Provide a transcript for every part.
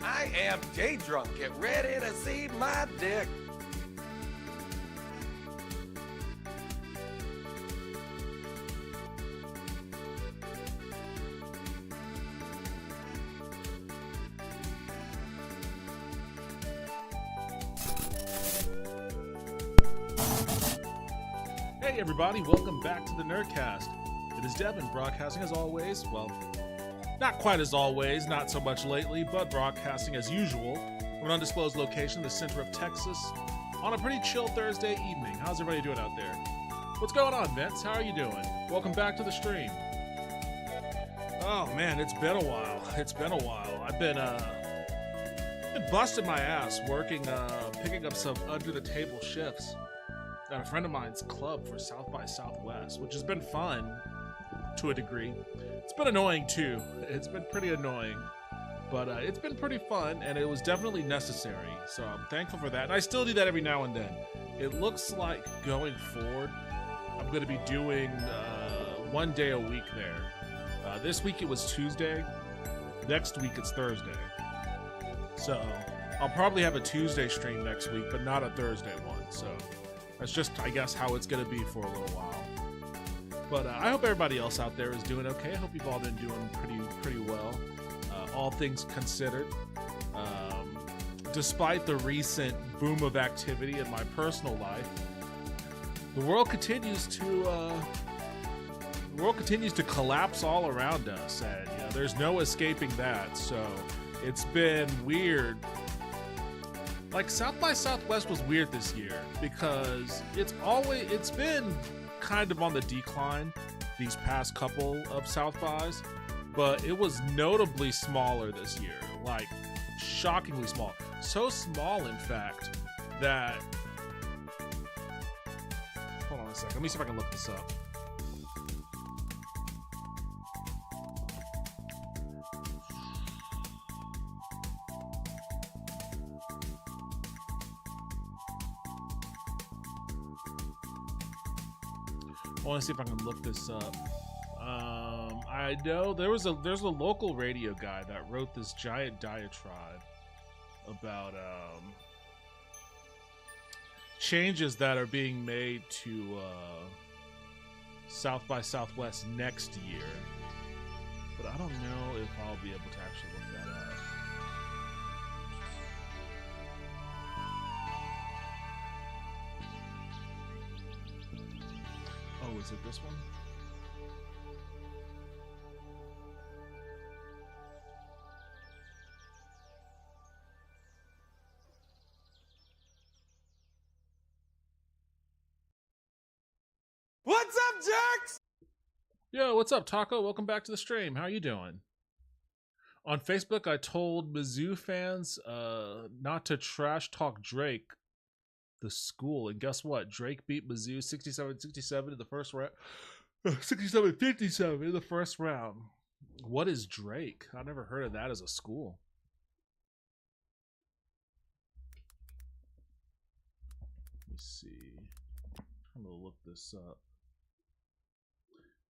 I am day drunk. Get ready to see my dick. Hey everybody, welcome back to the Nerdcast. It is Devin, broadcasting as always. Well, not quite as always, not so much lately, but broadcasting as usual from an undisclosed location in the center of Texas on a pretty chill Thursday evening. How's everybody doing out there? What's going on, Vince? How are you doing? Welcome back to the stream. Oh man, it's been a while. I've been busting my ass working, picking up some under-the-table shifts at a friend of mine's club for South by Southwest, which has been fun to a degree. It's been annoying too. It's been pretty annoying, but it's been pretty fun, and it was definitely necessary. So I'm thankful for that, and I still do that every now and then. It looks like going forward, I'm going to be doing 1 day a week there. This week it was Tuesday. Next week it's Thursday. So I'll probably have a Tuesday stream next week, but not a Thursday one. So that's just, I guess, how it's going to be for a little while. But I hope everybody else out there is doing okay. I hope you've all been doing pretty well, all things considered. Despite the recent boom of activity in my personal life, the world continues to collapse all around us, and there's no escaping that. So it's been weird. Like, South by Southwest was weird this year because it's been kind of on the decline these past couple of South bys, but it was notably smaller this year, like shockingly small. So small, in fact, that, hold on a second, let me see if I can look this up. I want to see if I can look this up. I know there's a local radio guy that wrote this giant diatribe about changes that are being made to South by Southwest next year, but I don't know if I'll be able to actually look that up. Oh, is it this one? What's up, jerks? Yo, what's up, Taco? Welcome back to the stream. How are you doing? On Facebook, I told Mizzou fans not to trash talk Drake, the school, and guess what? Drake beat Mizzou 67-67 in the first round. 67-57 in the first round. What is Drake? I never heard of that as a school. Let me see. I'm gonna look this up.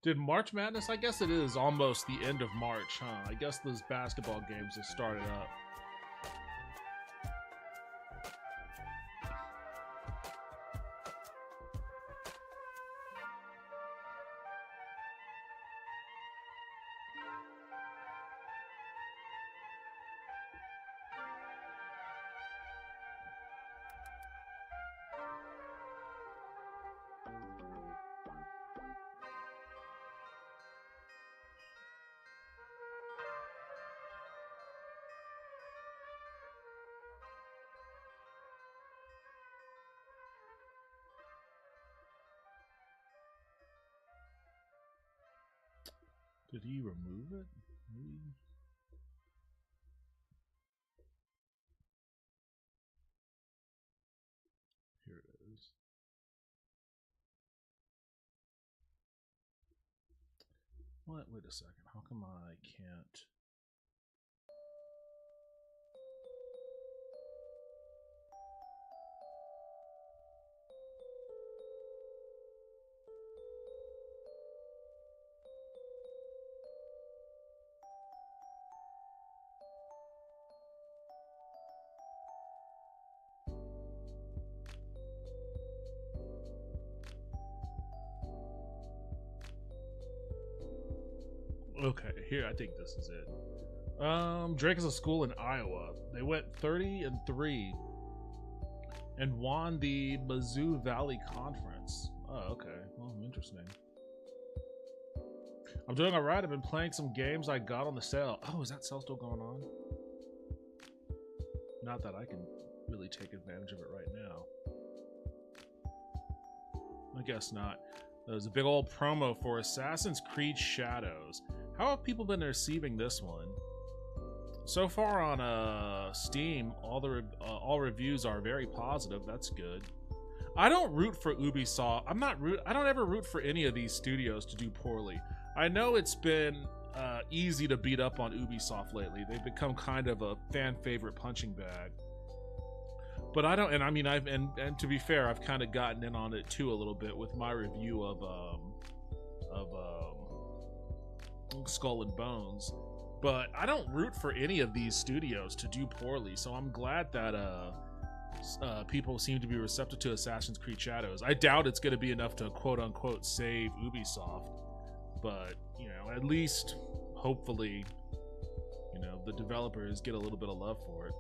Did March Madness? I guess it is almost the end of March, huh? I guess those basketball games have started up. Did he remove it? Maybe. Here it is. What? Wait a second. How come I can't? Okay, here, I think this is it. Drake is a school in Iowa. They went 30-3 and won the Mizzou Valley Conference. Oh, okay. Well, interesting. I'm doing all right. I've been playing some games I got on the sale. Oh, is that sale still going on? Not that I can really take advantage of it right now. I guess not. There's a big old promo for Assassin's Creed Shadows. How have people been receiving this one? So far on Steam, all reviews are very positive. That's good. I don't root for Ubisoft. I don't ever root for any of these studios to do poorly. I know it's been easy to beat up on Ubisoft lately. They've become kind of a fan favorite punching bag. But I don't, and I mean, and to be fair, I've kind of gotten in on it too a little bit with my review of Skull and Bones. But I don't root for any of these studios to do poorly, so I'm glad that people seem to be receptive to Assassin's Creed Shadows. I doubt it's going to be enough to quote-unquote save Ubisoft, but, you know, at least, hopefully, you know, the developers get a little bit of love for it.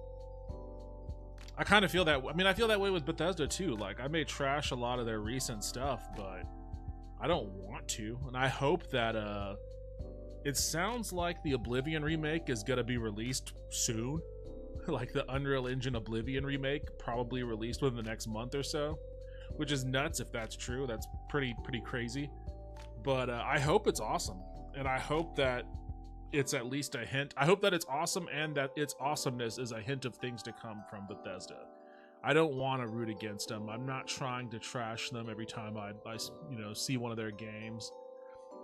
I kind of feel that, I mean, I feel that way with Bethesda too. Like, I may trash a lot of their recent stuff, but I don't want to, and I hope that, it sounds like the Oblivion remake is going to be released soon. Like the Unreal Engine Oblivion remake, probably released within the next month or so, which is nuts if that's true. That's pretty crazy. But I hope it's awesome, and I hope that it's at least a hint. I hope that it's awesome and that its awesomeness is a hint of things to come from Bethesda. I don't want to root against them. I'm not trying to trash them every time I you know, see one of their games.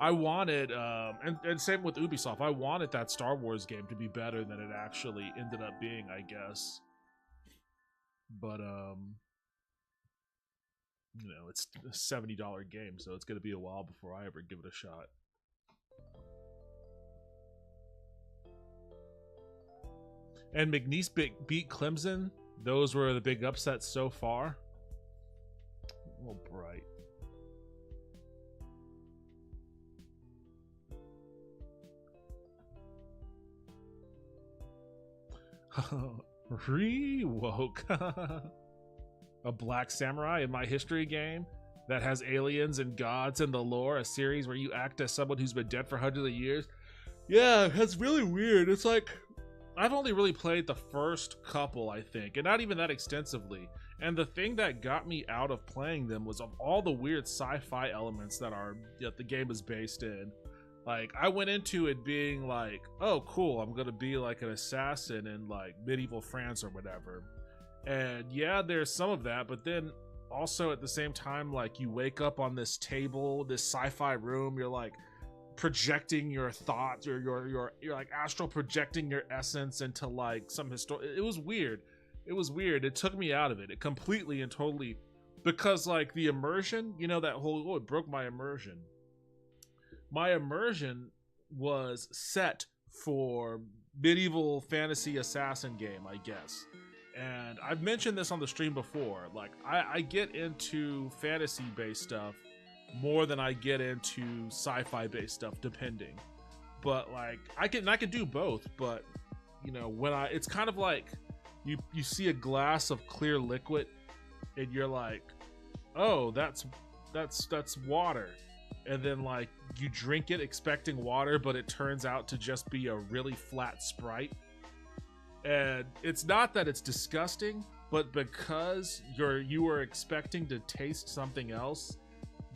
I wanted, and same with Ubisoft, I wanted that Star Wars game to be better than it actually ended up being, I guess. But, you know, it's a $70 game, so it's going to be a while before I ever give it a shot. And McNeese beat Clemson. Those were the big upsets so far. A little bright. Re-woke. A Black Samurai in My History game that has aliens and gods and the lore, a series where you act as someone who's been dead for hundreds of years. Yeah, that's really weird. It's like, I've only really played the first couple, I think, and not even that extensively. And the thing that got me out of playing them was of all the weird sci-fi elements that the game is based in. Like, I went into it being like, oh, cool, I'm gonna be like an assassin in like medieval France or whatever. And yeah, there's some of that, but then also at the same time, like, you wake up on this table, this sci-fi room, you're like projecting your thoughts, or you're like astral projecting your essence into like some it was weird. It was weird. It took me out of it. It completely and totally, because like the immersion, you know, that whole, it broke my immersion. My immersion was set for medieval fantasy assassin game, I guess. And I've mentioned this on the stream before. Like, I get into fantasy-based stuff more than I get into sci-fi-based stuff, depending. But like, I can do both. But you know, when it's kind of like you see a glass of clear liquid, and you're like, oh, that's water. And then like you drink it expecting water, but it turns out to just be a really flat Sprite. And it's not that it's disgusting, but because you were expecting to taste something else,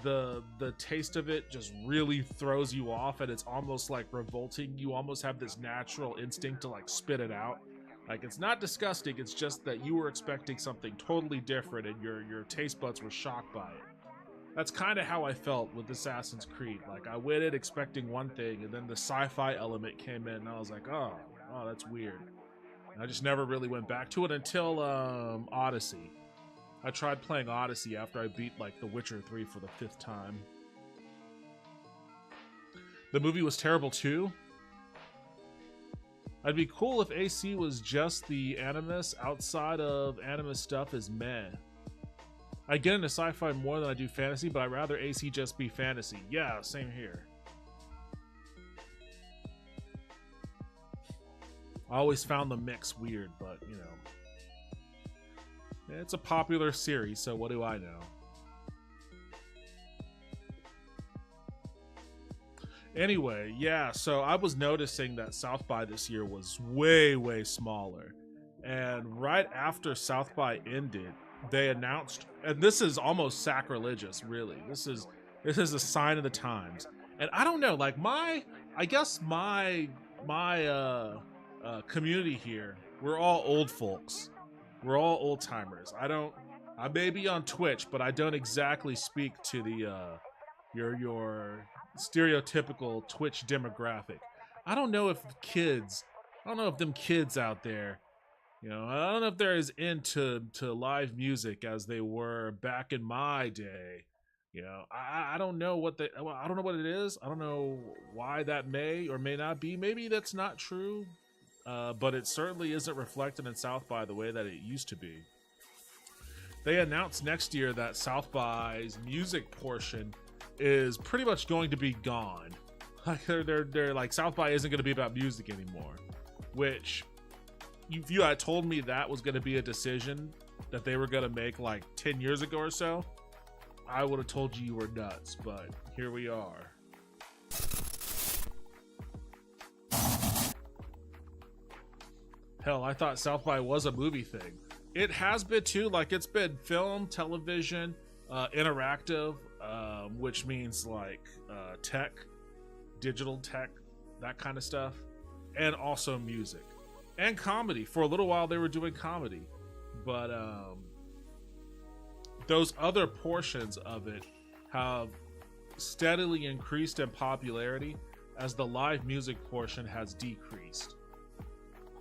the taste of it just really throws you off, and it's almost like revolting. You almost have this natural instinct to like spit it out. Like, it's not disgusting, it's just that you were expecting something totally different, and your taste buds were shocked by it. That's kind of how I felt with Assassin's Creed. Like, I went in expecting one thing, and then the sci-fi element came in, and I was like, oh, that's weird. And I just never really went back to it until Odyssey. I tried playing Odyssey after I beat, like, The Witcher 3 for the 5th time. The movie was terrible, too. I'd be cool if AC was just the Animus. Outside of Animus stuff is meh. I get into sci-fi more than I do fantasy, but I'd rather AC just be fantasy. Yeah, same here. I always found the mix weird, but you know, it's a popular series, so what do I know? Anyway, yeah, so I was noticing that South by this year was way, way smaller. And right after South by ended, they announced, and this is almost sacrilegious, really. This is a sign of the times. And I don't know, like I guess my community here, we're all old folks. We're all old timers. I may be on Twitch, but I don't exactly speak to the your stereotypical Twitch demographic. I don't know if them kids out there, you know, I don't know if they're as into live music as they were back in my day. You know, I don't know I don't know what it is. I don't know why that may or may not be. Maybe that's not true, but it certainly isn't reflected in South by the way that it used to be. They announced next year that South by's music portion is pretty much going to be gone. Like they're like, South by isn't going to be about music anymore. Which, if you had told me that was going to be a decision that they were going to make like 10 years ago or so, I would have told you were nuts. But here we are. Hell, I thought South by was a movie thing. It has been too. Like, it's been film, television, interactive, which means like tech, digital tech, that kind of stuff, and also music and comedy. For a little while they were doing comedy, but those other portions of it have steadily increased in popularity as the live music portion has decreased.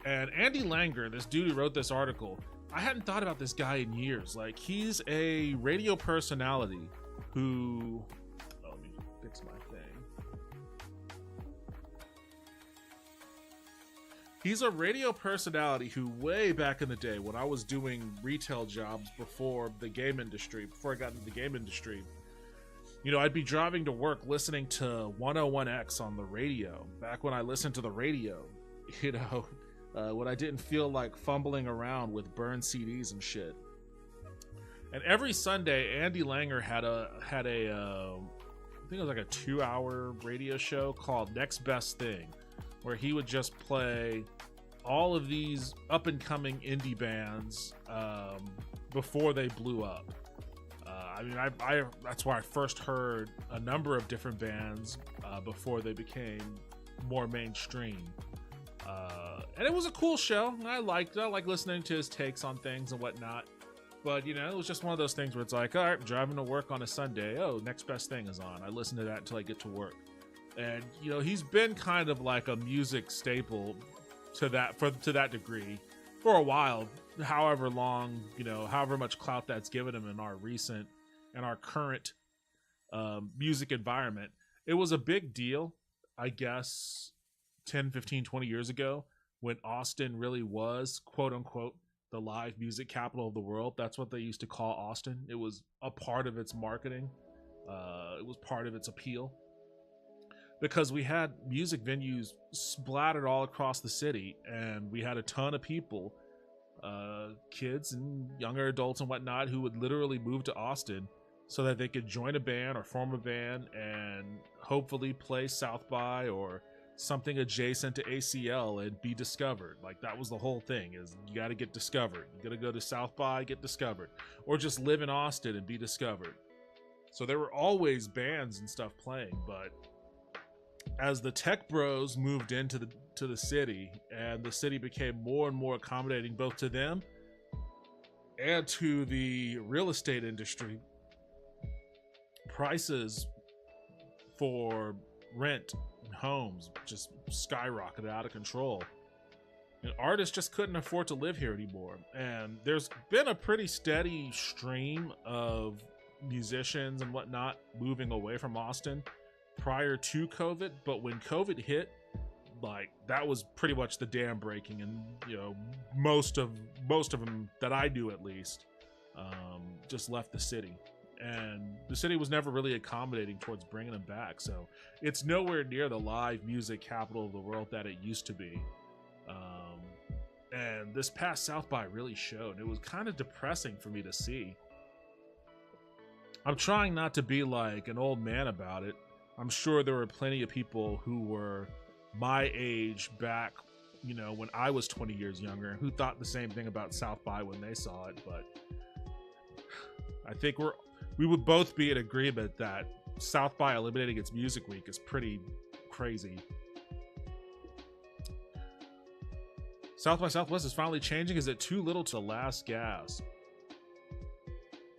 And Andy Langer, this dude who wrote this article, I hadn't thought about this guy in years. Like, he's a radio personality who... Oh, let me fix my thing. He's a radio personality who, way back in the day, when I was doing retail jobs before I got into the game industry, you know, I'd be driving to work listening to 101X on the radio. Back when I listened to the radio, you know... when I didn't feel like fumbling around with burned CDs and shit. And every Sunday, Andy Langer had a I think it was like a 2-hour radio show called Next Best Thing, where he would just play all of these up-and-coming indie bands before they blew up. I mean, I that's where I first heard a number of different bands before they became more mainstream. And it was a cool show. I liked listening to his takes on things and whatnot. But, you know, it was just one of those things where it's like, all right, I'm driving to work on a Sunday. Oh, Next Best Thing is on. I listen to that until I get to work. And, you know, he's been kind of like a music staple to that degree for a while. However long, you know, however much clout that's given him in our current music environment. It was a big deal, I guess, 10, 15, 20 years ago, when Austin really was, quote unquote, the live music capital of the world. That's what they used to call Austin. It was a part of its marketing. It was part of its appeal. Because we had music venues splattered all across the city, and we had a ton of people, kids and younger adults and whatnot, who would literally move to Austin so that they could join a band or form a band and hopefully play South by or something adjacent to ACL and be discovered. Like, that was the whole thing, is you got to get discovered. You got to go to South by, get discovered, or just live in Austin and be discovered. So there were always bands and stuff playing, but as the tech bros moved into the city, and the city became more and more accommodating both to them and to the real estate industry, prices for rent homes just skyrocketed out of control, and artists just couldn't afford to live here anymore. And there's been a pretty steady stream of musicians and whatnot moving away from Austin prior to COVID, but when COVID hit, like, that was pretty much the dam breaking, and you know, most of them that I knew, at least, just left the city. And the city was never really accommodating towards bringing them back. So it's nowhere near the live music capital of the world that it used to be. And this past South by really showed. It was kind of depressing for me to see. I'm trying not to be like an old man about it. I'm sure there were plenty of people who were my age back, you know, when I was 20 years younger, who thought the same thing about South by when they saw it. But I think we would both be in agreement that South by eliminating its music week is pretty crazy. South by Southwest is finally changing. Is it too little to the last gasp?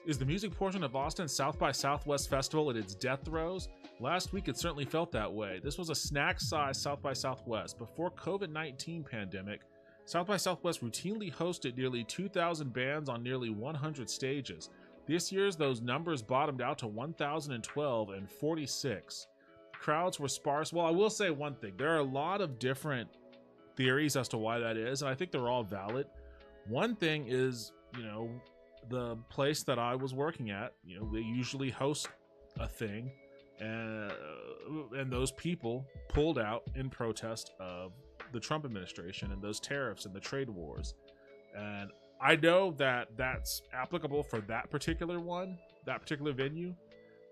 Is the music portion of Austin's South by Southwest Festival at its death throes? Last week it certainly felt that way. This was a snack-sized South by Southwest. Before COVID-19 pandemic, South by Southwest routinely hosted nearly 2,000 bands on nearly 100 stages. This year's those numbers bottomed out to 1,012 and 46. Crowds were sparse. Well, I will say one thing. There are a lot of different theories as to why that is, and I think they're all valid. One thing is, you know, the place that I was working at, you know, they usually host a thing, and those people pulled out in protest of the Trump administration and those tariffs and the trade wars. And I know that that's applicable for that particular one, that particular venue.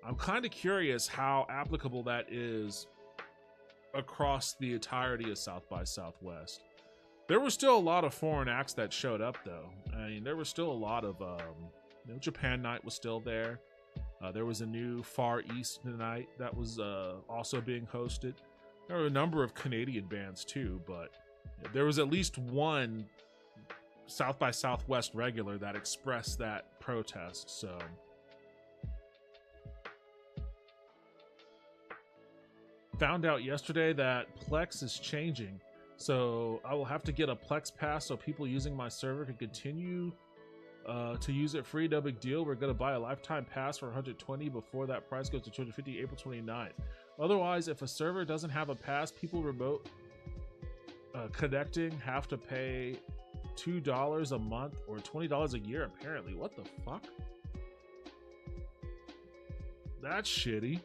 I'm kind of curious how applicable that is across the entirety of South by Southwest. There were still a lot of foreign acts that showed up, though. I mean, there was still a lot of, you know, Japan Night was still there. There was a new Far East night that was also being hosted. There were a number of Canadian bands too, but there was at least one South by Southwest regular that expressed that protest. So found out yesterday that Plex is changing, so I will have to get a Plex pass so people using my server can continue to use it free. No big deal. We're going to buy a lifetime pass for $120 before that price goes to $250 April 29th. Otherwise, if a server doesn't have a pass, people remote connecting have to pay $2 a month or $20 a year, apparently. What the fuck? That's shitty.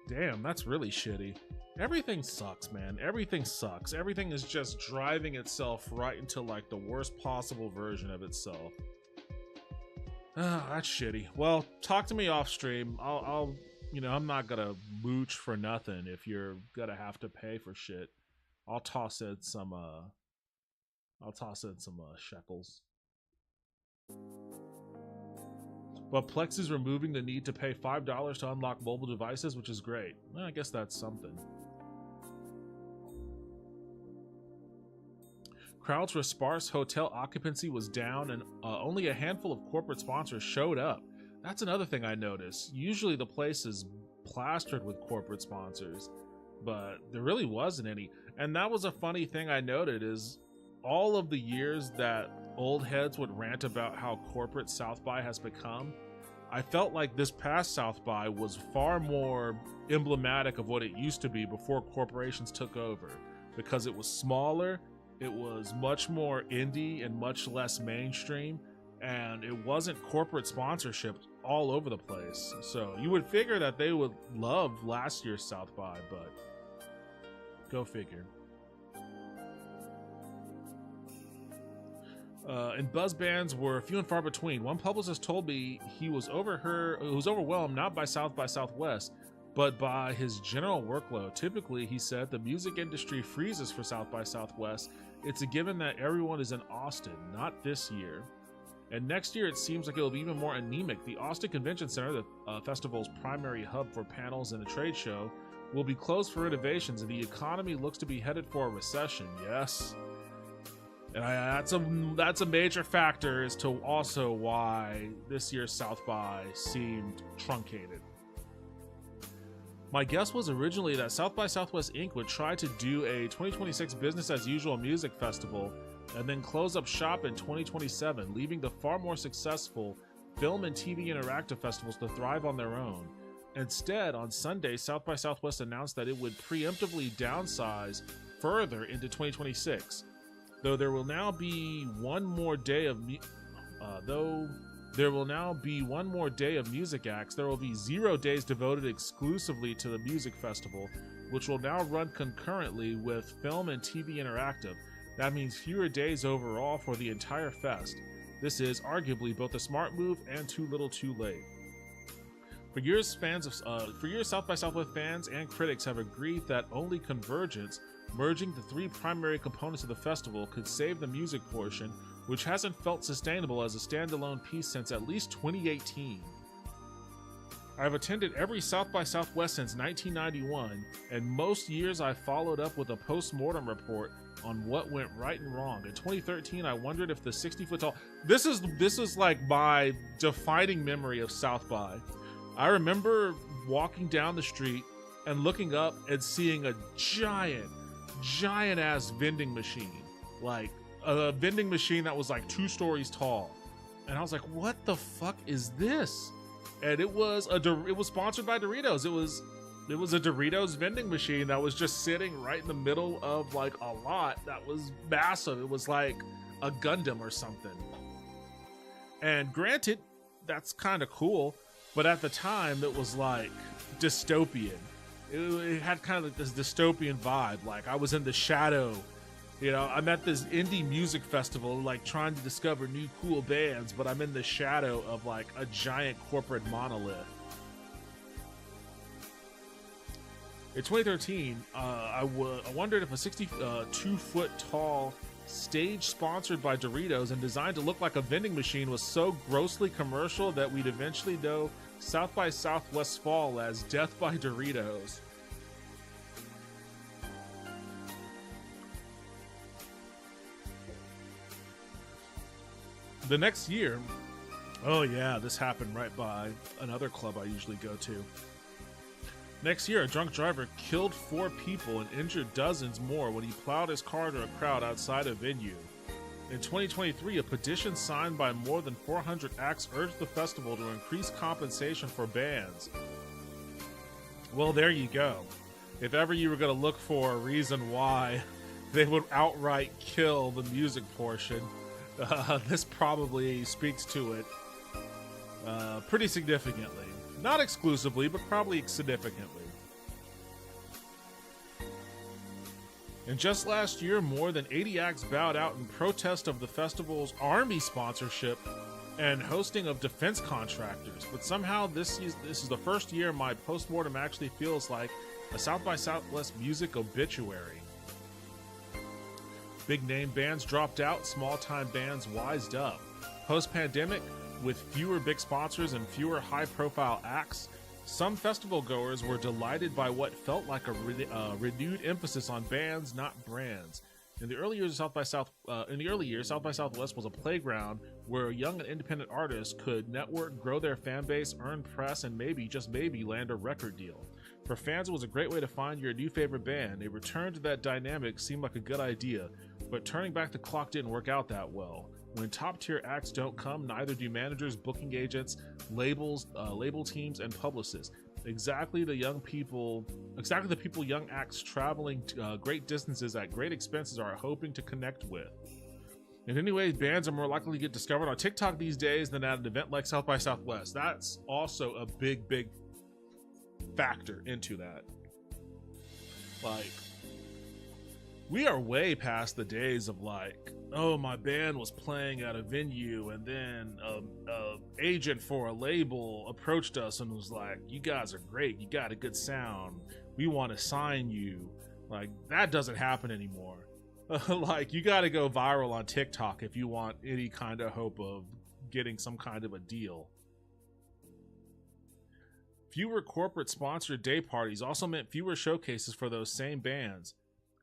Damn, that's really shitty. Everything sucks, man. Everything sucks. Everything is just driving itself right into like the worst possible version of itself. That's shitty. Well, talk to me off stream. I'll you know, I'm not gonna mooch for nothing if you're gonna have to pay for shit. I'll toss in some shekels. But Plex is removing the need to pay $5 to unlock mobile devices, which is great. Well, I guess that's something. Crowds were sparse, hotel occupancy was down, and only a handful of corporate sponsors showed up. That's another thing I noticed. Usually the place is plastered with corporate sponsors, but there really wasn't any. And that was a funny thing I noted, is all of the years that old heads would rant about how corporate South by has become, I felt like this past South by was far more emblematic of what it used to be before corporations took over, because it was smaller, it was much more indie and much less mainstream, and it wasn't corporate sponsorship all over the place. So you would figure that they would love last year's South by, but go figure. And buzz bands were few and far between. One publicist told me he was overwhelmed not by Southwest, but by his general workload. Typically, he said, the music industry freezes for South by Southwest. It's a given that everyone is in Austin, not this year. And next year, it seems like it'll be even more anemic. The Austin Convention Center, the festival's primary hub for panels and a trade show, will be closed for renovations, and the economy looks to be headed for a recession. Yes. And that's a major factor as to also why this year's South by seemed truncated. My guess was originally that South by Southwest Inc. would try to do a 2026 business as usual music festival and then close up shop in 2027, leaving the far more successful film and TV interactive festivals to thrive on their own. Instead, on Sunday, South by Southwest announced that it would preemptively downsize further into 2026. Though there will now be one more day of There will now be one more day of music acts. There will be 0 days devoted exclusively to the music festival, which will now run concurrently with film and TV interactive. That means fewer days overall for the entire fest. This is arguably both a smart move and too little too late. For years, South by Southwest fans and critics have agreed that only convergence, merging the 3 primary components of the festival, could save the music portion, which hasn't felt sustainable as a standalone piece since at least 2018. I've attended every South by Southwest since 1991, and most years I followed up with a post-mortem report on what went right and wrong. In 2013, I wondered if the 60-foot tall... This is like my defining memory of South by. I remember walking down the street and looking up and seeing a giant ass vending machine. Like a vending machine that was like 2 stories tall. And I was like, what the fuck is this? And it was sponsored by Doritos. It was a Doritos vending machine that was just sitting right in the middle of like a lot that was massive. It was like a Gundam or something. And granted, that's kind of cool, but at the time it was like dystopian. It had kind of like this dystopian vibe. Like I was in the shadow. You know, I'm at this indie music festival, like trying to discover new cool bands, but I'm in the shadow of like a giant corporate monolith. In 2013, I wondered if a 62-foot tall stage sponsored by Doritos and designed to look like a vending machine was so grossly commercial that we'd eventually know South by Southwest fall as Death by Doritos. The next year, oh yeah, this happened right by another club I usually go to. Next year, a drunk driver killed 4 people and injured dozens more when he plowed his car to a crowd outside a venue. In 2023, a petition signed by more than 400 acts urged the festival to increase compensation for bands. Well, there you go. If ever you were going to look for a reason why they would outright kill the music portion, this probably speaks to it pretty significantly. Not exclusively, but probably significantly. And just last year, more than 80 acts bowed out in protest of the festival's Army sponsorship and hosting of defense contractors. But somehow this is the first year my postmortem actually feels like a South by Southwest music obituary. Big name bands dropped out, small time bands wised up. Post-pandemic, with fewer big sponsors and fewer high-profile acts, some festival goers were delighted by what felt like a renewed emphasis on bands, not brands. In the early years, South by Southwest was a playground where young and independent artists could network, grow their fan base, earn press, and maybe, just maybe, land a record deal. For fans, it was a great way to find your new favorite band. A return to that dynamic seemed like a good idea, but turning back the clock didn't work out that well. When top-tier acts don't come, neither do managers, booking agents, labels, label teams, and publicists. Exactly the people young acts traveling great distances at great expenses are hoping to connect with. In any way, bands are more likely to get discovered on TikTok these days than at an event like South by Southwest. That's also a big factor into that. Like, we are way past the days of like, oh, my band was playing at a venue and then a agent for a label approached us and was like, you guys are great, you got a good sound, we want to sign you. Like, that doesn't happen anymore. Like, you got to go viral on TikTok if you want any kind of hope of getting some kind of a deal. Fewer corporate sponsored day parties also meant fewer showcases for those same bands.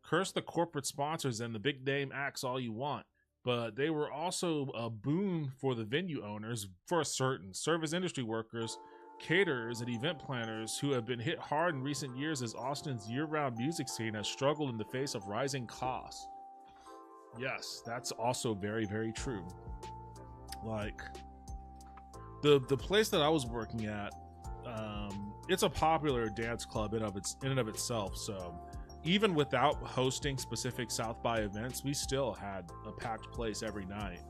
Curse the corporate sponsors and the big name acts all you want, but they were also a boon for the venue owners for certain service industry workers, caterers, and event planners who have been hit hard in recent years as Austin's year-round music scene has struggled in the face of rising costs. Yes, that's also very, very true. Like, the place that I was working at, it's a popular dance club in and of itself, so even without hosting specific South by events, we still had a packed place every night.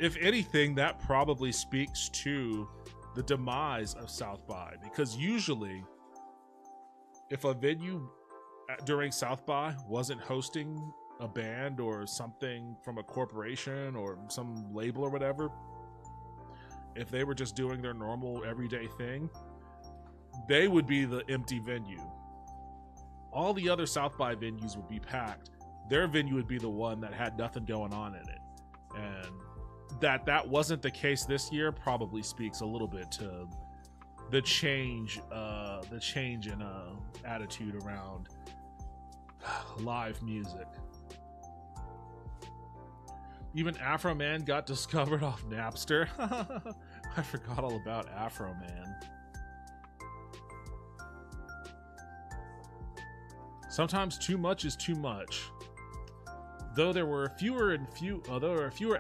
if anything, that probably speaks to the demise of South by, because usually if a venue during South by wasn't hosting a band or something from a corporation or some label or whatever, if they were just doing their normal everyday thing, they would be the empty venue. All the other South by venues would be packed. Their venue would be the one that had nothing going on in it. And that wasn't the case this year probably speaks a little bit to the change in attitude around live music. Even Afro Man got discovered off Napster. I forgot all about Afro Man. Sometimes too much is too much. Though there were fewer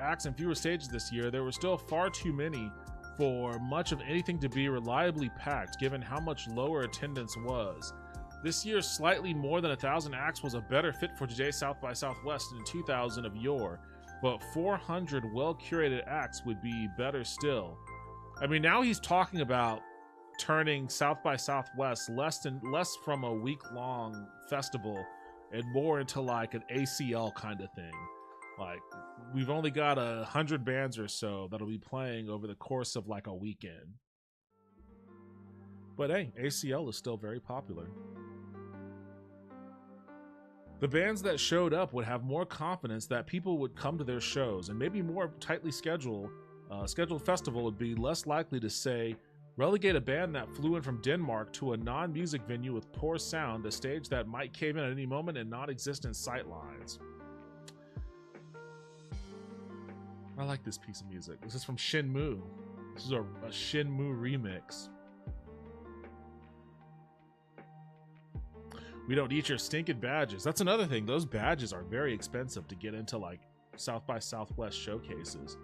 acts and fewer stages this year, there were still far too many for much of anything to be reliably packed, given how much lower attendance was. This year's slightly more than 1,000 acts was a better fit for today's South by Southwest than 2,000 of yore, but 400 well-curated acts would be better still. I mean, now he's talking about turning South by Southwest less from a week-long festival and more into like an ACL kind of thing. Like, we've only got 100 bands or so that'll be playing over the course of like a weekend. But hey, ACL is still very popular. The bands that showed up would have more confidence that people would come to their shows, and maybe more tightly scheduled festival would be less likely to, say, relegate a band that flew in from Denmark to a non-music venue with poor sound, a stage that might cave in at any moment, and non-existent sightlines. I like this piece of music. This is from Shinmu. This is a Shinmu remix. We don't eat your stinking badges. That's another thing. Those badges are very expensive to get into like South by Southwest showcases.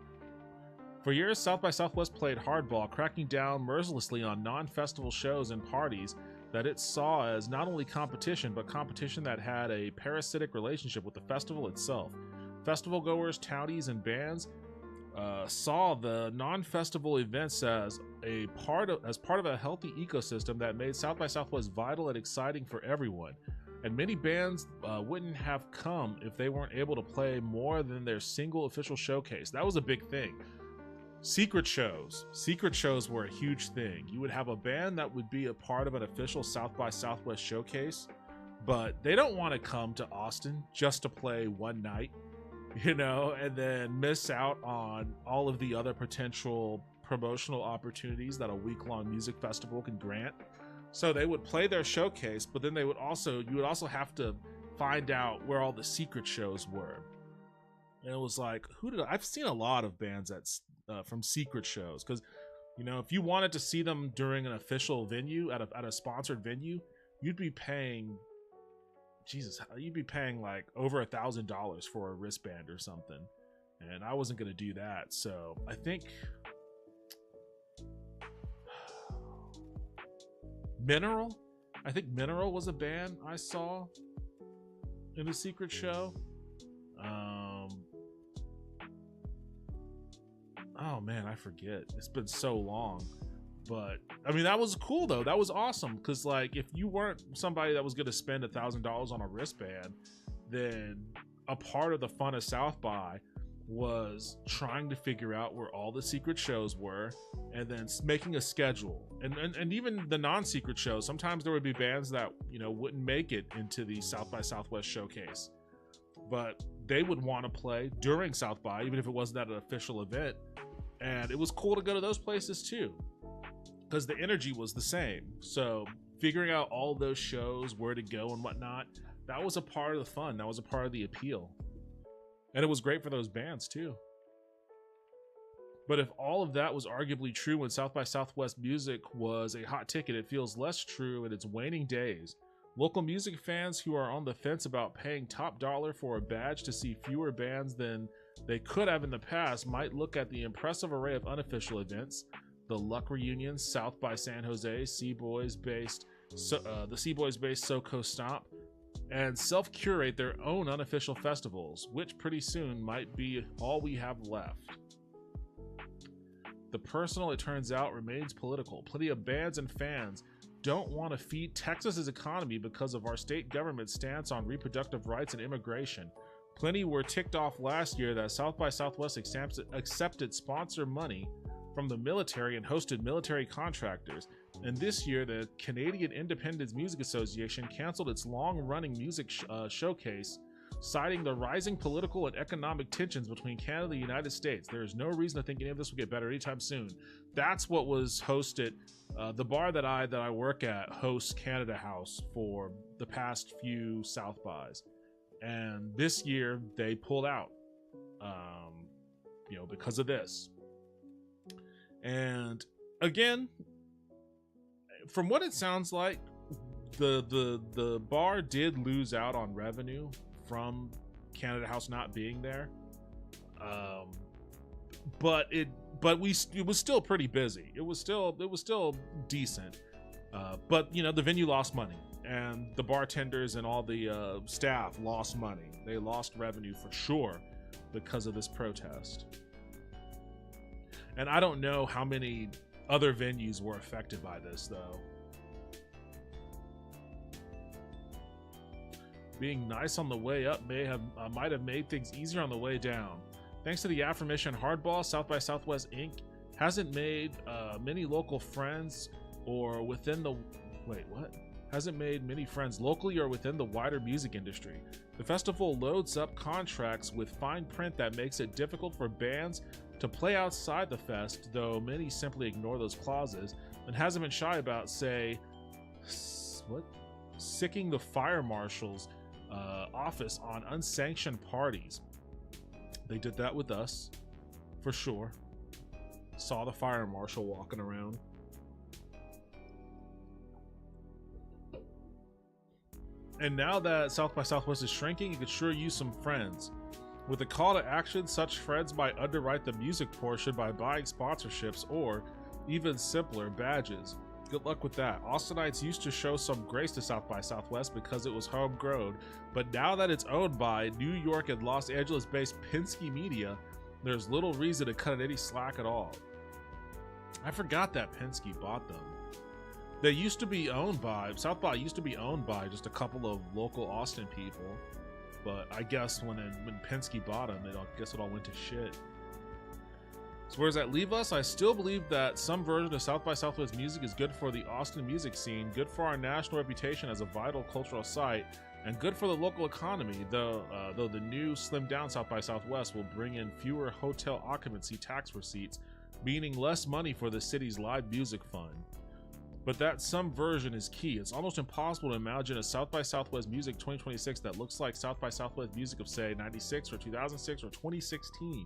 For years, South by Southwest played hardball, cracking down mercilessly on non-festival shows and parties that it saw as not only competition, but competition that had a parasitic relationship with the festival itself. Festival goers, townies, and bands saw the non-festival events as part of a healthy ecosystem that made South by Southwest vital and exciting for everyone. And many bands wouldn't have come if they weren't able to play more than their single official showcase. That was a big thing. Secret shows were a huge thing. You would have a band that would be a part of an official South by Southwest showcase, but they don't want to come to Austin just to play one night, you know, and then miss out on all of the other potential promotional opportunities that a week-long music festival can grant. So they would play their showcase, but then you would also have to find out where all the secret shows were. And it was like, I've seen a lot of bands from secret shows, because, you know, if you wanted to see them during an official venue at a sponsored venue, you'd be paying like over $1,000 for a wristband or something, and I wasn't gonna do that. So I think Mineral was a band I saw in a secret show. Oh man, I forget. It's been so long. But I mean, that was cool though. That was awesome, because like, if you weren't somebody that was going to spend $1,000 on a wristband, then a part of the fun of South by was trying to figure out where all the secret shows were, and then making a schedule. And even the non-secret shows, sometimes there would be bands that, you know, wouldn't make it into the South by Southwest showcase, but they would want to play during South by, even if it wasn't at an official event. And it was cool to go to those places too, because the energy was the same. So figuring out all those shows, where to go and whatnot, that was a part of the fun. That was a part of the appeal. And it was great for those bands too. But if all of that was arguably true when South by Southwest music was a hot ticket, it feels less true in its waning days. Local music fans who are on the fence about paying top dollar for a badge to see fewer bands than they could have in the past might look at the impressive array of unofficial events, the Luck Reunion, South by San Jose, the Seaboys based SoCo Stomp, and self-curate their own unofficial festivals, which pretty soon might be all we have left. The personal, it turns out, remains political. Plenty of bands and fans don't want to feed Texas's economy because of our state government's stance on reproductive rights and immigration. Plenty were ticked off last year that South by Southwest accepted sponsor money from the military and hosted military contractors. And this year, the Canadian Independence Music Association canceled its long-running music showcase, citing the rising political and economic tensions between Canada and the United States. There is no reason to think any of this will get better anytime soon. That's what was hosted. The bar that I work at hosts Canada House for the past few South Bys. And this year they pulled out, because of this. And again, from what it sounds like, the bar did lose out on revenue from Canada House not being there. But it was still pretty busy. It was still decent. But the venue lost money, and the bartenders and all the staff lost money. They lost revenue for sure because of this protest. And I don't know how many other venues were affected by this, though. Being nice on the way up might have made things easier on the way down. Thanks to the aforementioned hardball, South by Southwest Inc. hasn't made many local friends or within the hasn't made many friends locally or within the wider music industry. The festival loads up contracts with fine print that makes it difficult for bands to play outside the fest, though many simply ignore those clauses, and hasn't been shy about, say, sicking the fire marshal's office on unsanctioned parties. They did that with us, for sure. Saw the fire marshal walking around. And now that South by Southwest is shrinking, you could sure use some friends. With a call to action, such friends might underwrite the music portion by buying sponsorships or, even simpler, badges. Good luck with that. Austinites used to show some grace to South by Southwest because it was homegrown, but now that it's owned by New York and Los Angeles-based Penske Media, there's little reason to cut any slack at all. I forgot that Penske bought them. They used to be owned by, South by used to be owned by just a couple of local Austin people, but I guess when Penske bought them, it all went to shit. So where does that leave us? I still believe that some version of South by Southwest music is good for the Austin music scene, good for our national reputation as a vital cultural site, and good for the local economy, though the new slimmed down South by Southwest will bring in fewer hotel occupancy tax receipts, meaning less money for the city's live music fund. But that some version is key. It's almost impossible to imagine a South by Southwest Music 2026 that looks like South by Southwest Music of, say, 96 or 2006 or 2016.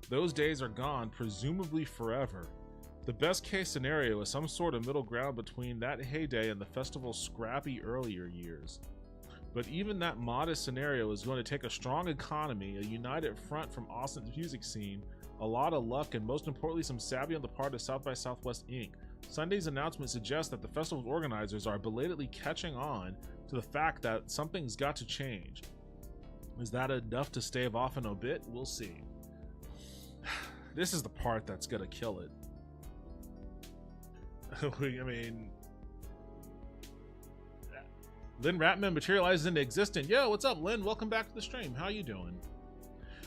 Those days are gone, presumably forever. The best case scenario is some sort of middle ground between that heyday and the festival's scrappy earlier years. But even that modest scenario is going to take a strong economy, a united front from Austin's music scene, a lot of luck, and most importantly, some savvy on the part of South by Southwest Inc. Sunday's announcement suggests that the festival's organizers are belatedly catching on to the fact that something's got to change. Is that enough to stave off an obit? We'll see. This is the part that's gonna kill it. I mean, Lynn Ratman materializes into existence. Yo, what's up, Lynn? Welcome back to the stream. How you doing?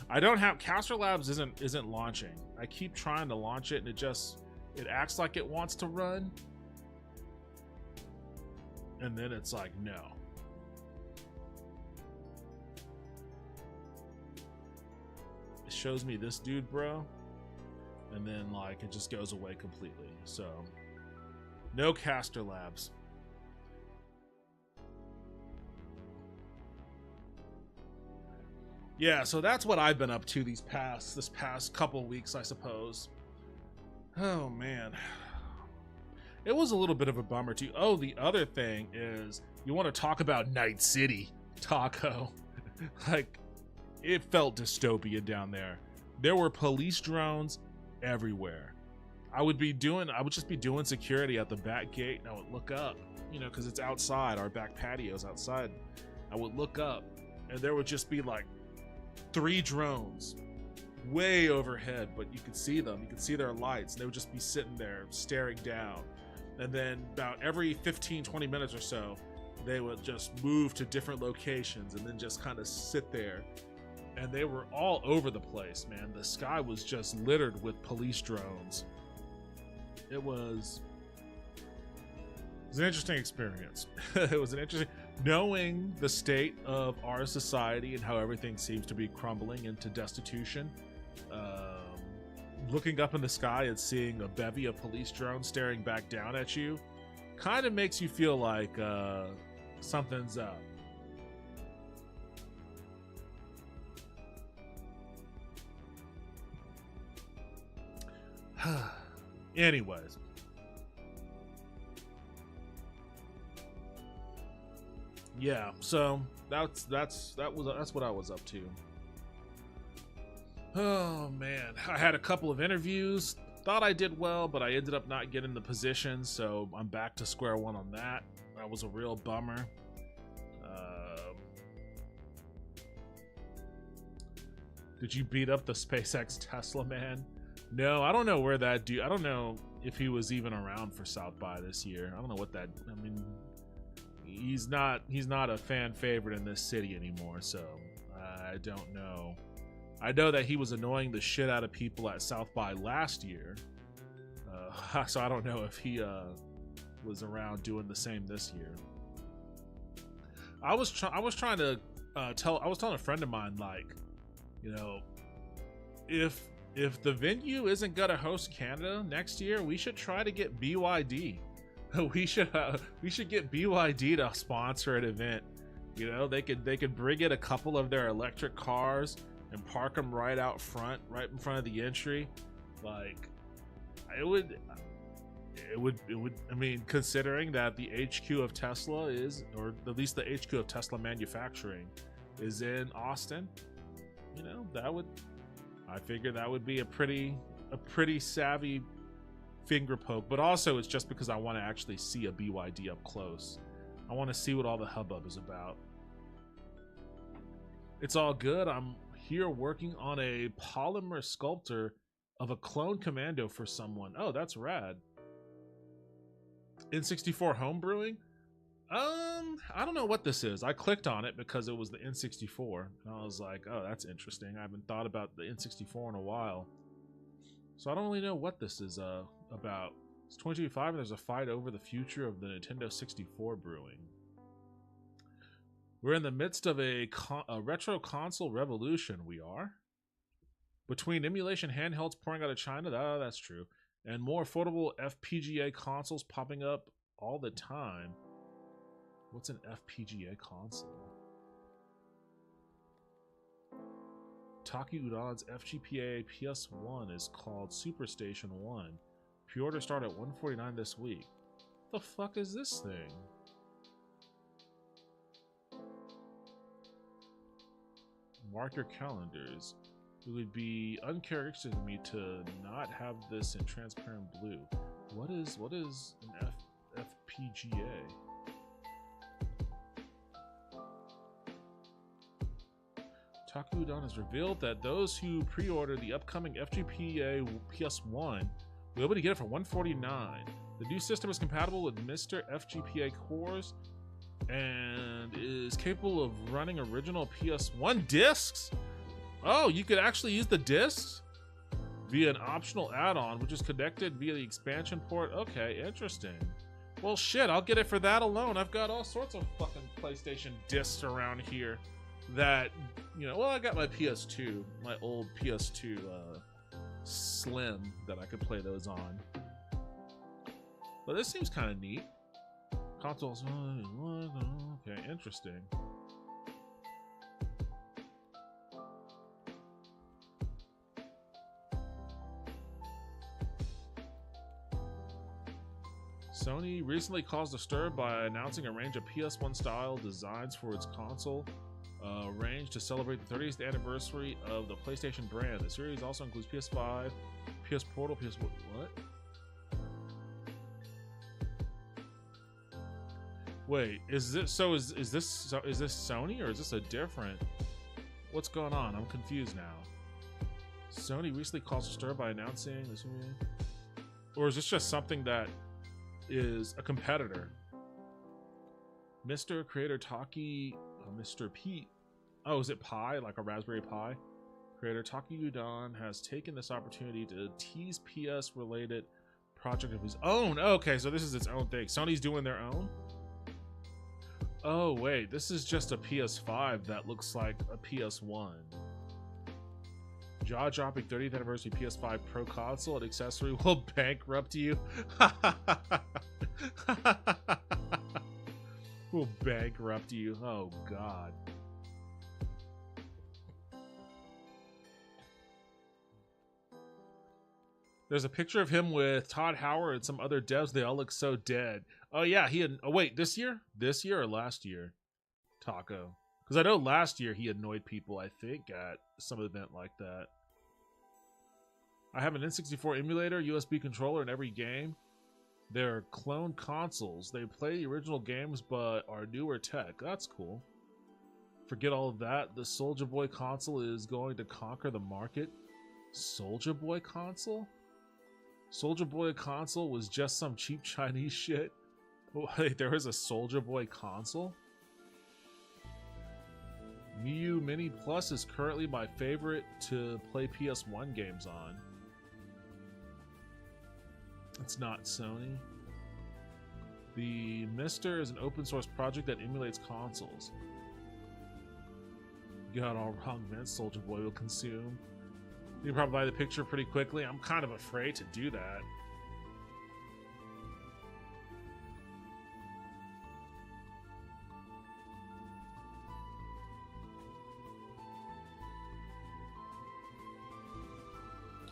I don't have Caster Labs isn't launching. I keep trying to launch it and it acts like it wants to run. And then it's like, no. It shows me this dude, bro. And then like it just goes away completely. So no Caster Labs. Yeah, so that's what I've been up to this past couple weeks, I suppose. Oh man, it was a little bit of a bummer too. Oh, the other thing is, you want to talk about Night City, Taco? Like, it felt dystopian down there. There were police drones everywhere. I would just be doing security at the back gate, and I would look up, because it's outside. Our back patio's outside. I would look up, and there would just be like 3 drones way overhead, but you could see them. You could see their lights, and they would just be sitting there staring down. And then about every 15, 20 minutes or so, they would just move to different locations and then just kind of sit there. And they were all over the place, man. The sky was just littered with police drones. It was an interesting experience. It was an interesting, knowing the state of our society and how everything seems to be crumbling into destitution. Looking up in the sky and seeing a bevy of police drones staring back down at you kind of makes you feel like something's up. Anyways, yeah, so that's what I was up to. Oh man, I had a couple of interviews. Thought I did well, but I ended up not getting the position, so I'm back to square one on that. That was a real bummer. Did you beat up the SpaceX Tesla man? No, I don't know where that dude. I don't know if he was even around for South by this year. I don't know what that. I mean, he's not a fan favorite in this city anymore, so I don't know. I know that he was annoying the shit out of people at South by last year, so I don't know if he was around doing the same this year. I was telling a friend of mine, like, you know, if the venue isn't gonna host Canada next year, we should try to get BYD. We should get BYD to sponsor an event. You know, they could bring in a couple of their electric cars and park them right out front, right in front of the entry. Like, it would. I mean, considering that the HQ of Tesla is, or at least the HQ of Tesla manufacturing is in Austin, you know, I figure that would be a pretty savvy finger poke. But also, it's just because I want to actually see a BYD up close. I want to see what all the hubbub is about. It's all good. I'm here working on a polymer sculptor of a clone commando for someone. Oh, that's rad. N64 homebrewing? I don't know what this is. I clicked on it because it was the N64, and I was like, oh, that's interesting. I haven't thought about the N64 in a while. So I don't really know what this is about. It's 2025 and there's a fight over the future of the Nintendo 64 brewing. We're in the midst of a retro console revolution, we are. Between emulation handhelds pouring out of China, that's true, and more affordable FPGA consoles popping up all the time. What's an FPGA console? Taki Udon's FGPA PS1 is called Superstation 1. Pre-order start at $149 this week. What the fuck is this thing? Mark your calendars. It would be uncharacteristic of me to not have this in transparent blue. What is an FPGA? Taku Udon has revealed that those who pre-order the upcoming FGPA PS1 will be able to get it for $149. The new system is compatible with Mr. FGPA cores and is capable of running original PS1 discs. Oh, you could actually use the discs via an optional add-on, which is connected via the expansion port. Okay, interesting. Well, shit, I'll get it for that alone. I've got all sorts of fucking PlayStation discs around here that, you know, well, I got my PS2, my old PS2 Slim that I could play those on. But this seems kind of neat. Consoles, okay, interesting. Sony recently caused a stir by announcing a range of PS1 style designs for its console range to celebrate the 30th anniversary of the PlayStation brand. The series also includes PS5, PS Portal, PS what? Wait, is this Sony or is this a different? What's going on? I'm confused now. Sony recently caused a stir by announcing this, or is this just something that is a competitor? Mr. Creator Taki, Mr. Pete. Oh, is it Pi, like a Raspberry Pi? Creator Taki Udon has taken this opportunity to tease PS-related project of his own. Okay, so this is its own thing. Sony's doing their own? Oh, wait, this is just a PS5 that looks like a PS1. Jaw-dropping 30th anniversary PS5 Pro console and accessory will bankrupt you. Will bankrupt you. Oh, God. There's a picture of him with Todd Howard and some other devs. They all look so dead. Oh, yeah, he had... Oh, wait, this year? This year or last year? Taco. Because I know last year he annoyed people, I think, at some event like that. I have an N64 emulator, USB controller in every game. They're clone consoles. They play the original games, but are newer tech. That's cool. Forget all of that. The Soulja Boy console is going to conquer the market. Soulja Boy console? Soulja Boy console was just some cheap Chinese shit. Wait, there was a Soulja Boy console? Miu Mini Plus is currently my favorite to play PS1 games on. It's not Sony. The Mister is an open source project that emulates consoles. You got all wrong, man. Soulja Boy will consume. You can probably buy the picture pretty quickly. I'm kind of afraid to do that.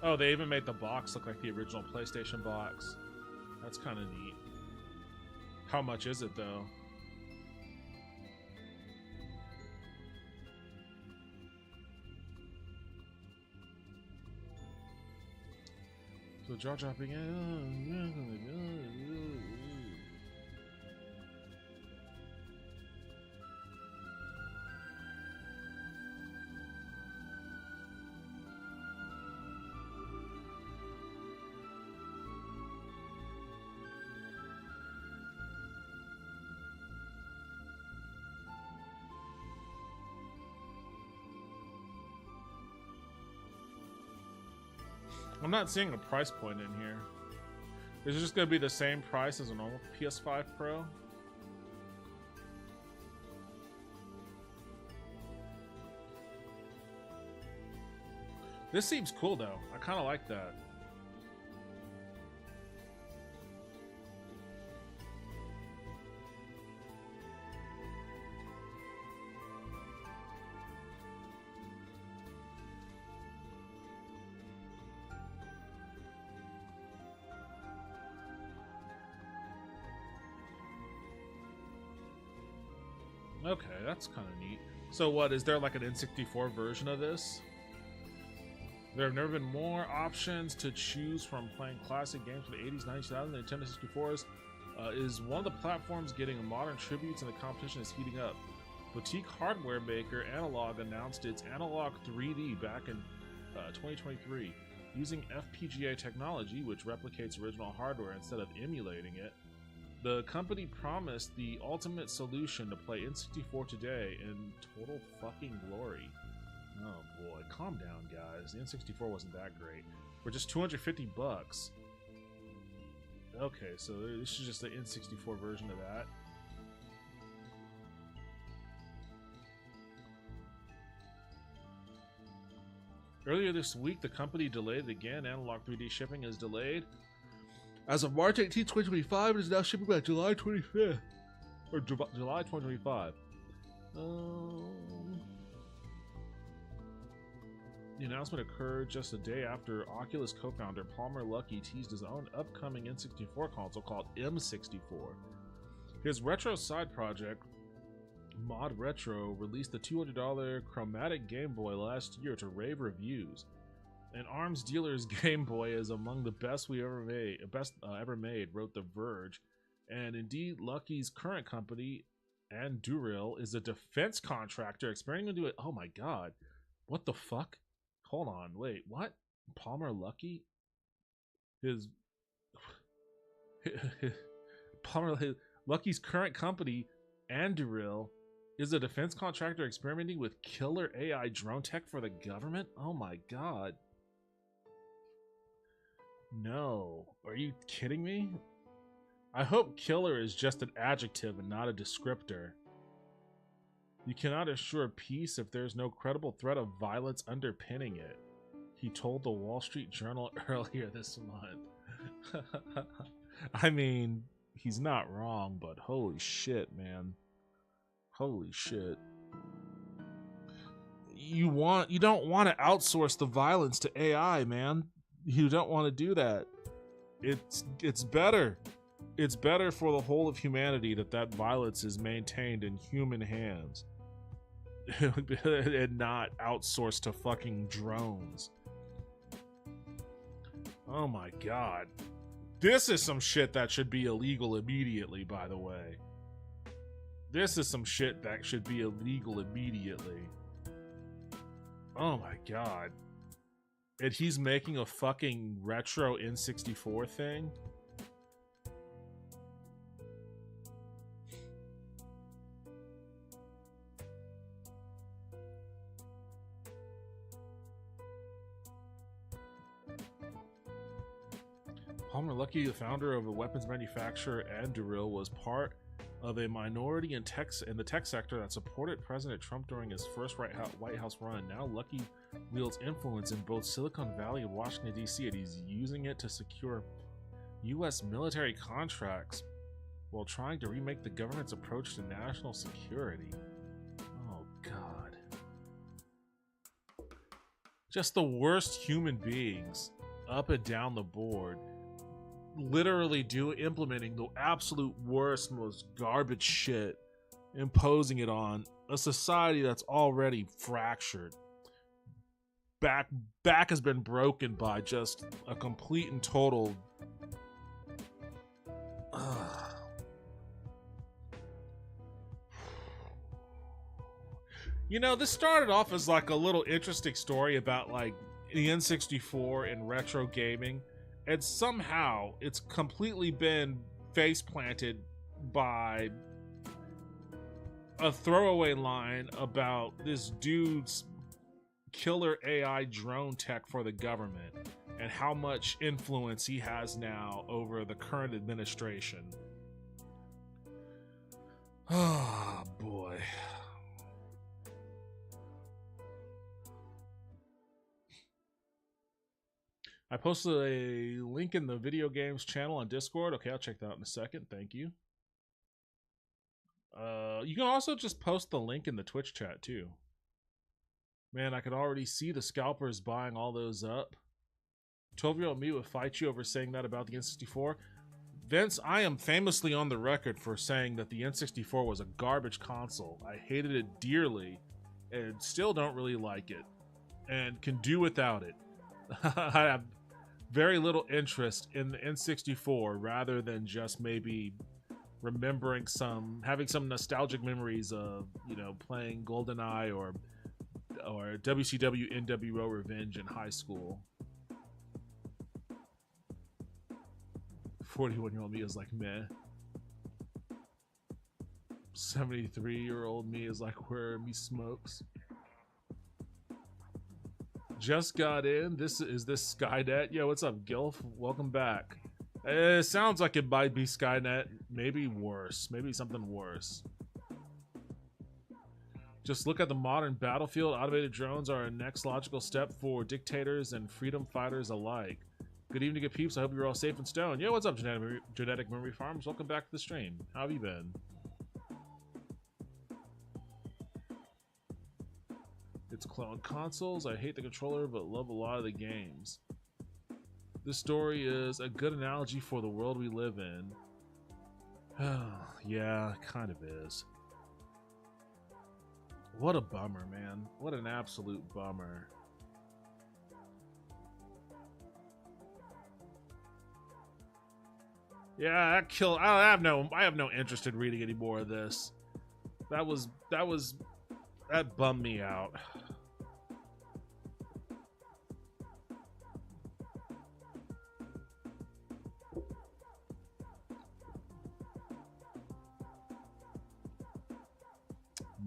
Oh, they even made the box look like the original PlayStation box. That's kind of neat. How much is it, though? So jaw dropping. I'm not seeing a price point in here. Is it just going to be the same price as a normal PS5 Pro? This seems cool though. I kind of like that. Okay, that's kind of neat. So what, is there like an N64 version of this? There have never been more options to choose from playing classic games from the 80s, 90s, 2000s. Nintendo 64's is one of the platforms getting modern tributes, and the competition is heating up. Boutique hardware maker Analog announced its Analog 3D back in 2023. Using FPGA technology, which replicates original hardware instead of emulating it, the company promised the ultimate solution to play N64 today in total fucking glory. Oh boy, calm down, guys. The N64 wasn't that great. For just 250 bucks. Okay, so this is just the N64 version of that. Earlier this week, the company delayed it again. Analog 3D shipping is delayed. As of March 18, 2025, it is now shipping by July 25th. Or July 2025. The announcement occurred just a day after Oculus co-founder Palmer Luckey teased his own upcoming N64 console called M64. His retro side project, Mod Retro, released the $200 chromatic Game Boy last year to rave reviews. An arms dealer's Game Boy is among the best we ever made, wrote The Verge. And indeed, Luckey's current company, Anduril, is a defense contractor experimenting to it. Oh my god. What the fuck? Hold on, wait, what? Palmer Luckey? Lucky's current company, Anduril, is a defense contractor experimenting with killer AI drone tech for the government? Oh my god. No. Are you kidding me? I hope killer is just an adjective and not a descriptor. You cannot assure peace if there's no credible threat of violence underpinning it, he told the Wall Street Journal earlier this month. I mean, he's not wrong, but holy shit, man. Holy shit. You don't want to outsource the violence to AI, man. You don't want to do that. It's better. It's better for the whole of humanity that violence is maintained in human hands and not outsourced to fucking drones. Oh my god. This is some shit that should be illegal immediately, by the way. This is some shit that should be illegal immediately. Oh my god. And he's making a fucking retro N64 thing? Palmer Luckey, the founder of the weapons manufacturer Anduril, was part of a minority in the tech sector that supported President Trump during his first White House run. Now Luckey wields influence in both Silicon Valley and Washington, D.C., and he's using it to secure U.S. military contracts while trying to remake the government's approach to national security. Oh, God. Just the worst human beings up and down the board. Literally implementing the absolute worst, most garbage shit, imposing it on a society that's already fractured. Back has been broken by just a complete and total You know, this started off as like a little interesting story about like the N64 and retro gaming. And somehow it's completely been face planted by a throwaway line about this dude's killer AI drone tech for the government and how much influence he has now over the current administration. Oh boy. I posted a link in the video games channel on Discord. Okay, I'll check that out in a second. Thank you. You can also just post the link in the Twitch chat too. Man, I could already see the scalpers buying all those up. 12-year-old me would fight you over saying that about the N64. Vince, I am famously on the record for saying that the N64 was a garbage console. I hated it dearly and still don't really like it and can do without it. I have very little interest in the N64 rather than just maybe remembering having some nostalgic memories of, you know, playing GoldenEye or WCW NWO Revenge in high school. 41-year-old me is like, meh. 73-year-old me is like, where me smokes. Just got in. This Skynet. Yo, what's up, Gilf? Welcome back. It sounds like it might be Skynet. Maybe worse. Maybe something worse. Just look at the modern battlefield. Automated drones are a next logical step for dictators and freedom fighters alike. Good evening, good peeps. I hope you're all safe and stoned. Yo, what's up, Genetic Memory Farms? Welcome back to the stream. How have you been? It's clone consoles. I hate the controller, but love a lot of the games. This story is a good analogy for the world we live in. Yeah, it kind of is. What a bummer, man. What an absolute bummer. Yeah, that killed. I have no interest in reading any more of this. That bummed me out.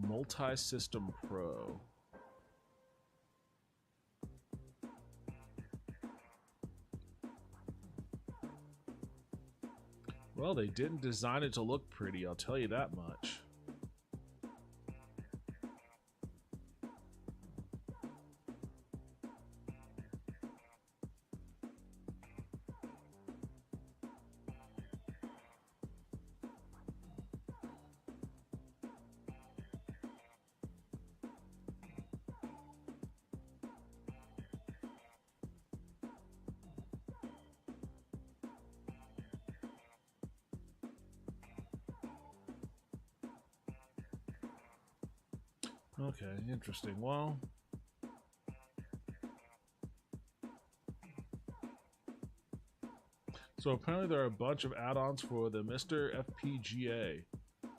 Multi-System Pro. Well, they didn't design it to look pretty, I'll tell you that much. Okay, interesting. Well, so apparently there are a bunch of add-ons for the Mr. FPGA.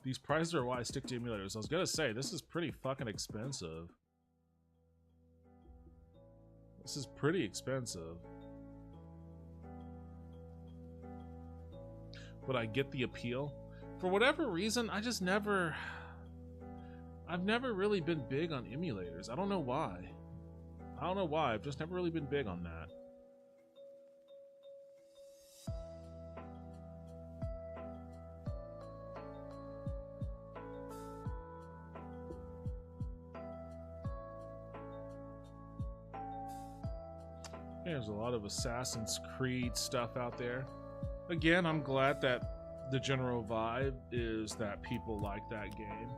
These prices are why I stick to emulators. I was gonna say, this is pretty fucking expensive. This is pretty expensive. But I get the appeal. For whatever reason, I've never really been big on emulators. I don't know why. I've just never really been big on that. There's a lot of Assassin's Creed stuff out there. Again, I'm glad that the general vibe is that people like that game.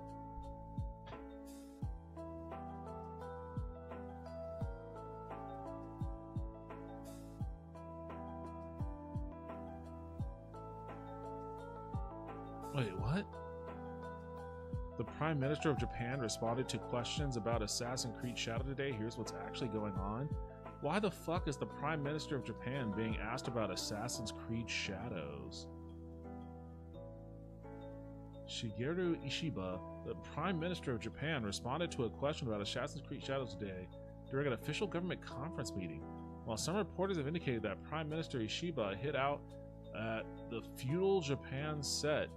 Wait, what? The Prime Minister of Japan responded to questions about Assassin's Creed Shadow today. Here's what's actually going on. Why the fuck is the Prime Minister of Japan being asked about Assassin's Creed Shadows? Shigeru Ishiba, the Prime Minister of Japan, responded to a question about Assassin's Creed Shadows today during an official government conference meeting. While some reporters have indicated that Prime Minister Ishiba hit out at the Feudal Japan set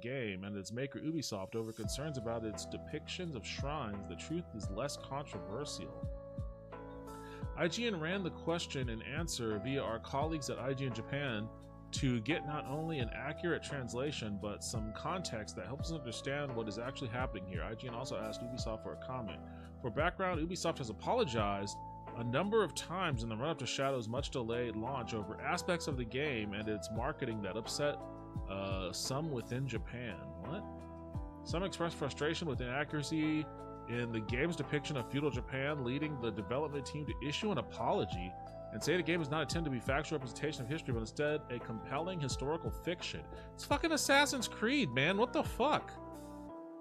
game and its maker Ubisoft over concerns about its depictions of shrines, the truth is less controversial. IGN ran the question and answer via our colleagues at IGN Japan to get not only an accurate translation, but some context that helps us understand what is actually happening here. IGN also asked Ubisoft for a comment. For background, Ubisoft has apologized a number of times in the run-up to Shadow's much-delayed launch over aspects of the game and its marketing that upset some within Japan. What? Some expressed frustration with inaccuracy in the game's depiction of feudal Japan, leading the development team to issue an apology and say the game is not intended to be factual representation of history, but instead a compelling historical fiction. It's fucking Assassin's Creed, man. What the fuck?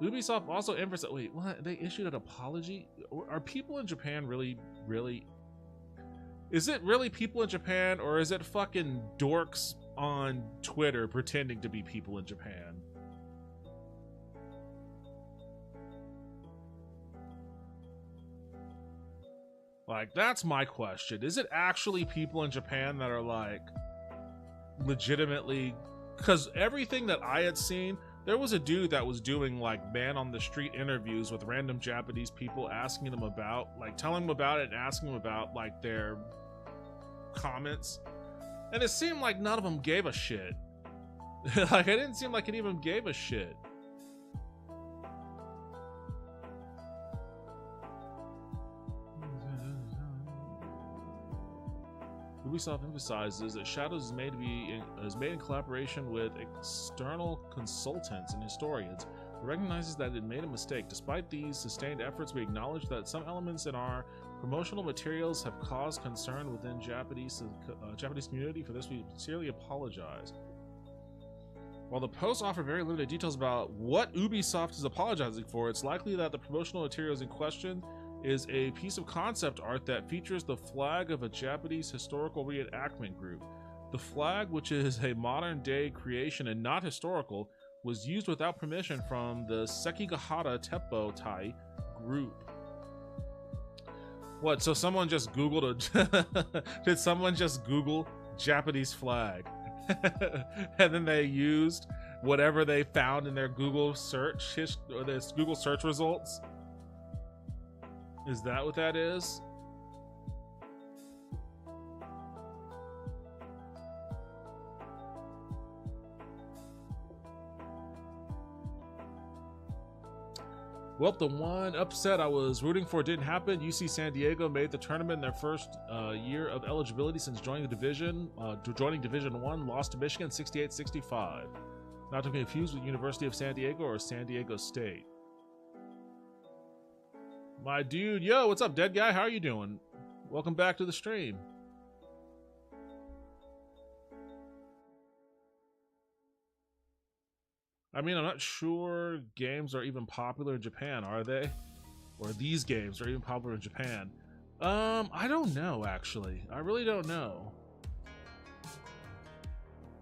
Ubisoft also emphasized. Wait, what? They issued an apology? Are people in Japan really? Is it really people in Japan, or is it fucking dorks on Twitter pretending to be people in Japan? Like, that's my question. Is it actually people in Japan that are like legitimately? Because everything that I had seen, there was a dude that was doing like man on the street interviews with random Japanese people, asking them about, like, telling them about it and asking them about like their comments, and it seemed like none of them gave a shit. Like, it didn't seem like it even gave a shit. Ubisoft emphasizes that Shadows is made in collaboration with external consultants and historians. It recognizes that it made a mistake. Despite these sustained efforts, we acknowledge that some elements in our promotional materials have caused concern within Japanese community. For this, we sincerely apologize. While the post offer very limited details about what Ubisoft is apologizing for, it's likely that the promotional materials in question is a piece of concept art that features the flag of a Japanese historical reenactment group. The flag, which is a modern-day creation and not historical, was used without permission from the Sekigahara Teppo Tai group. What, so someone just Googled did someone just Google Japanese flag? And then they used whatever they found in their Google search or this Google search results. Is that what that is? Well, the one upset I was rooting for didn't happen. UC San Diego made the tournament in their first year of eligibility since joining the division. Joining Division 1, lost to Michigan 68-65. Not to be confused with University of San Diego or San Diego State. My dude, yo, what's up, dead guy? How are you doing? Welcome back to the stream. I mean, I'm not sure games are even popular in Japan, are they? Or these games are even popular in Japan. I don't know, actually. I really don't know.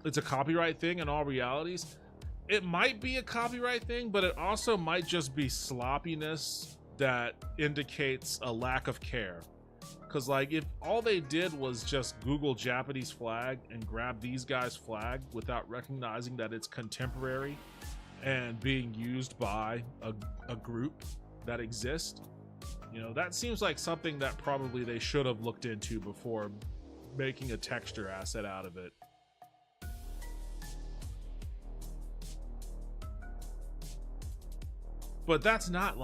It's a copyright thing in all realities. It might be a copyright thing, but it also might just be sloppiness that indicates a lack of care. Because, like, if all they did was just Google Japanese flag and grab these guys' flag without recognizing that it's contemporary and being used by a group that exists, you know, that seems like something that probably they should have looked into before making a texture asset out of it. But that's not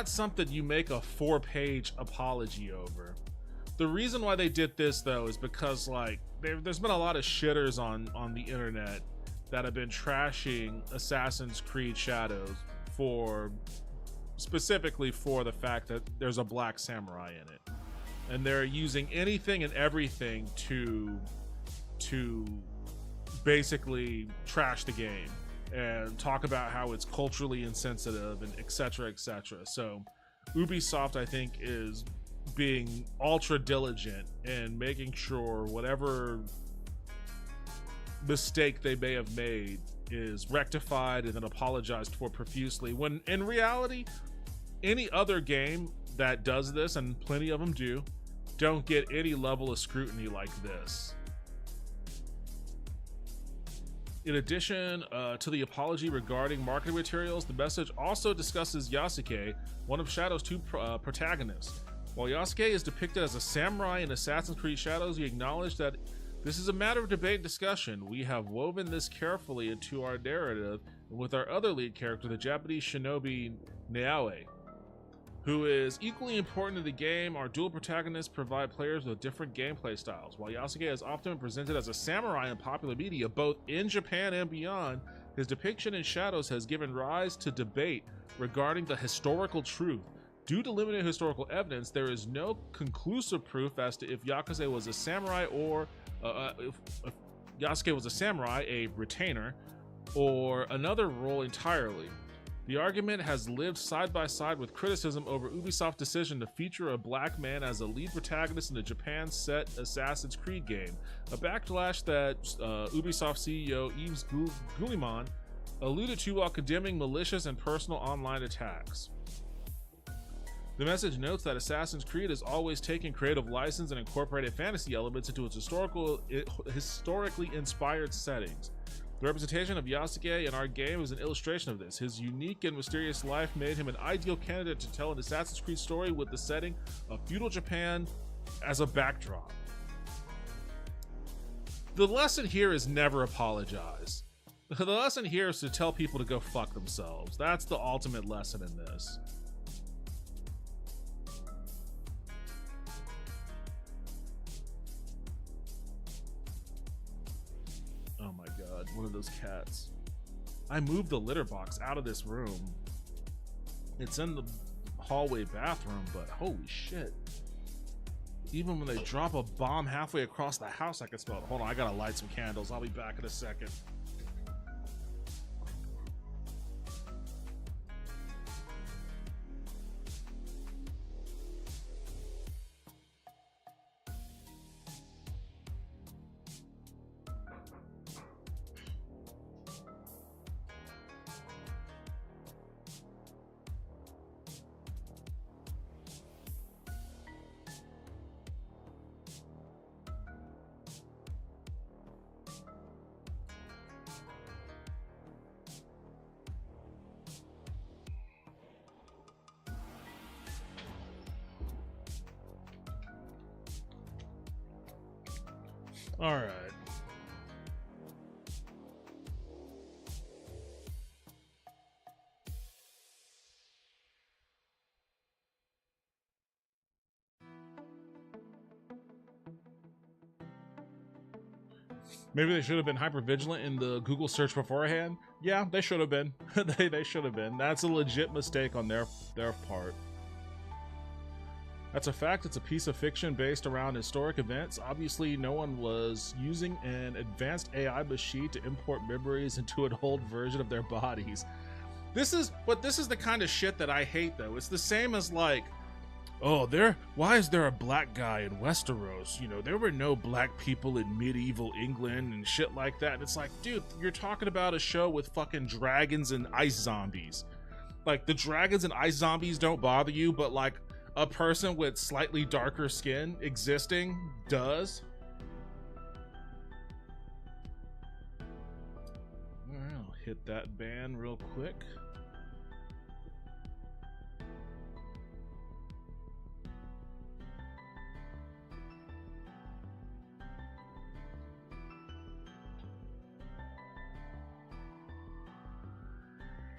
something you make a 4-page apology over. The reason why they did this, though, is because, like, there's been a lot of shitters on the internet that have been trashing Assassin's Creed Shadows specifically for the fact that there's a black samurai in it. And they're using anything and everything to basically trash the game and talk about how it's culturally insensitive and etc. etc. So Ubisoft, I think, is being ultra diligent in making sure whatever mistake they may have made is rectified and then apologized for profusely, when in reality any other game that does this, and plenty of them do, don't get any level of scrutiny like this. In addition to the apology regarding marketing materials, the message also discusses Yasuke, one of Shadow's two protagonists. While Yasuke is depicted as a samurai in Assassin's Creed Shadows, we acknowledge that this is a matter of debate and discussion. We have woven this carefully into our narrative with our other lead character, the Japanese shinobi Naoe, who is equally important to the game. Our dual protagonists provide players with different gameplay styles. While Yasuke is often presented as a samurai in popular media, both in Japan and beyond, his depiction in Shadows has given rise to debate regarding the historical truth. Due to limited historical evidence, there is no conclusive proof as to if Yasuke was a samurai or if Yasuke was a samurai, a retainer, or another role entirely. The argument has lived side by side with criticism over Ubisoft's decision to feature a black man as a lead protagonist in the Japan-set Assassin's Creed game, a backlash that Ubisoft CEO Yves Guillemot alluded to while condemning malicious and personal online attacks. The message notes that Assassin's Creed has always taken creative license and incorporated fantasy elements into its historically inspired settings. The representation of Yasuke in our game is an illustration of this. His unique and mysterious life made him an ideal candidate to tell an Assassin's Creed story with the setting of feudal Japan as a backdrop. The lesson here is never apologize. The lesson here is to tell people to go fuck themselves. That's the ultimate lesson in this. Oh my god, one of those cats. I moved the litter box out of this room. It's in the hallway bathroom, but holy shit. Even when they drop a bomb halfway across the house, I can smell it. Hold on, I gotta light some candles. I'll be back in a second. All right. Maybe they should have been hyper vigilant in the Google search beforehand. Yeah, they should have been. they should have been. That's a legit mistake on their part. That's a fact. It's a piece of fiction based around historic events. Obviously, no one was using an advanced AI machine to import memories into an old version of their bodies. This is the kind of shit that I hate, though. It's the same as like, oh, why is there a black guy in Westeros? You know, there were no black people in medieval England and shit like that. And it's like, dude, you're talking about a show with fucking dragons and ice zombies. Like, the dragons and ice zombies don't bother you, but like a person with slightly darker skin existing does. All right, I'll hit that ban real quick.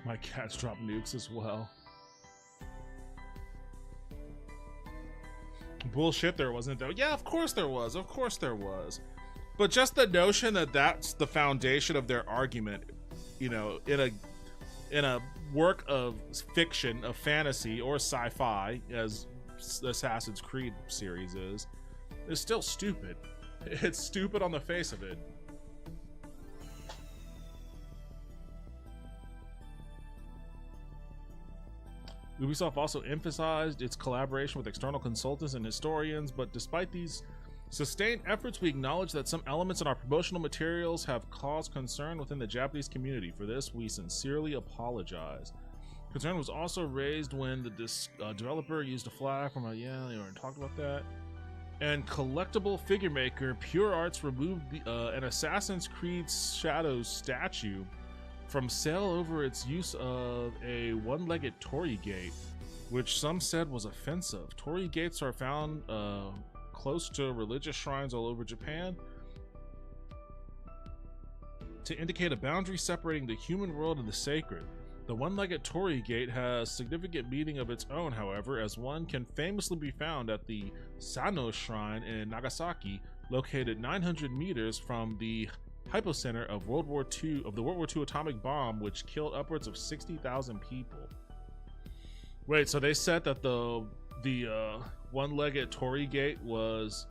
My cats drop nukes as well. Bullshit, there wasn't though. Yeah, of course there was. Of course there was. But just the notion that that's the foundation of their argument, you know, in a work of fiction, of fantasy or sci-fi, as Assassin's Creed series is still stupid. It's stupid on the face of it. Ubisoft also emphasized its collaboration with external consultants and historians, but despite these sustained efforts, we acknowledge that some elements in our promotional materials have caused concern within the Japanese community. For this, we sincerely apologize. Concern was also raised when the developer used a flag from they already talked about that. And collectible figure maker Pure Arts removed an Assassin's Creed Shadows statue from sale over its use of a one-legged torii gate, which some said was offensive. Torii gates are found close to religious shrines all over Japan to indicate a boundary separating the human world and the sacred. The one-legged torii gate has significant meaning of its own, however, as one can famously be found at the Sano Shrine in Nagasaki, located 900 meters from the hypocenter of the World War II atomic bomb, which killed upwards of 60,000 people. Wait, so they said that the one-legged torii gate was...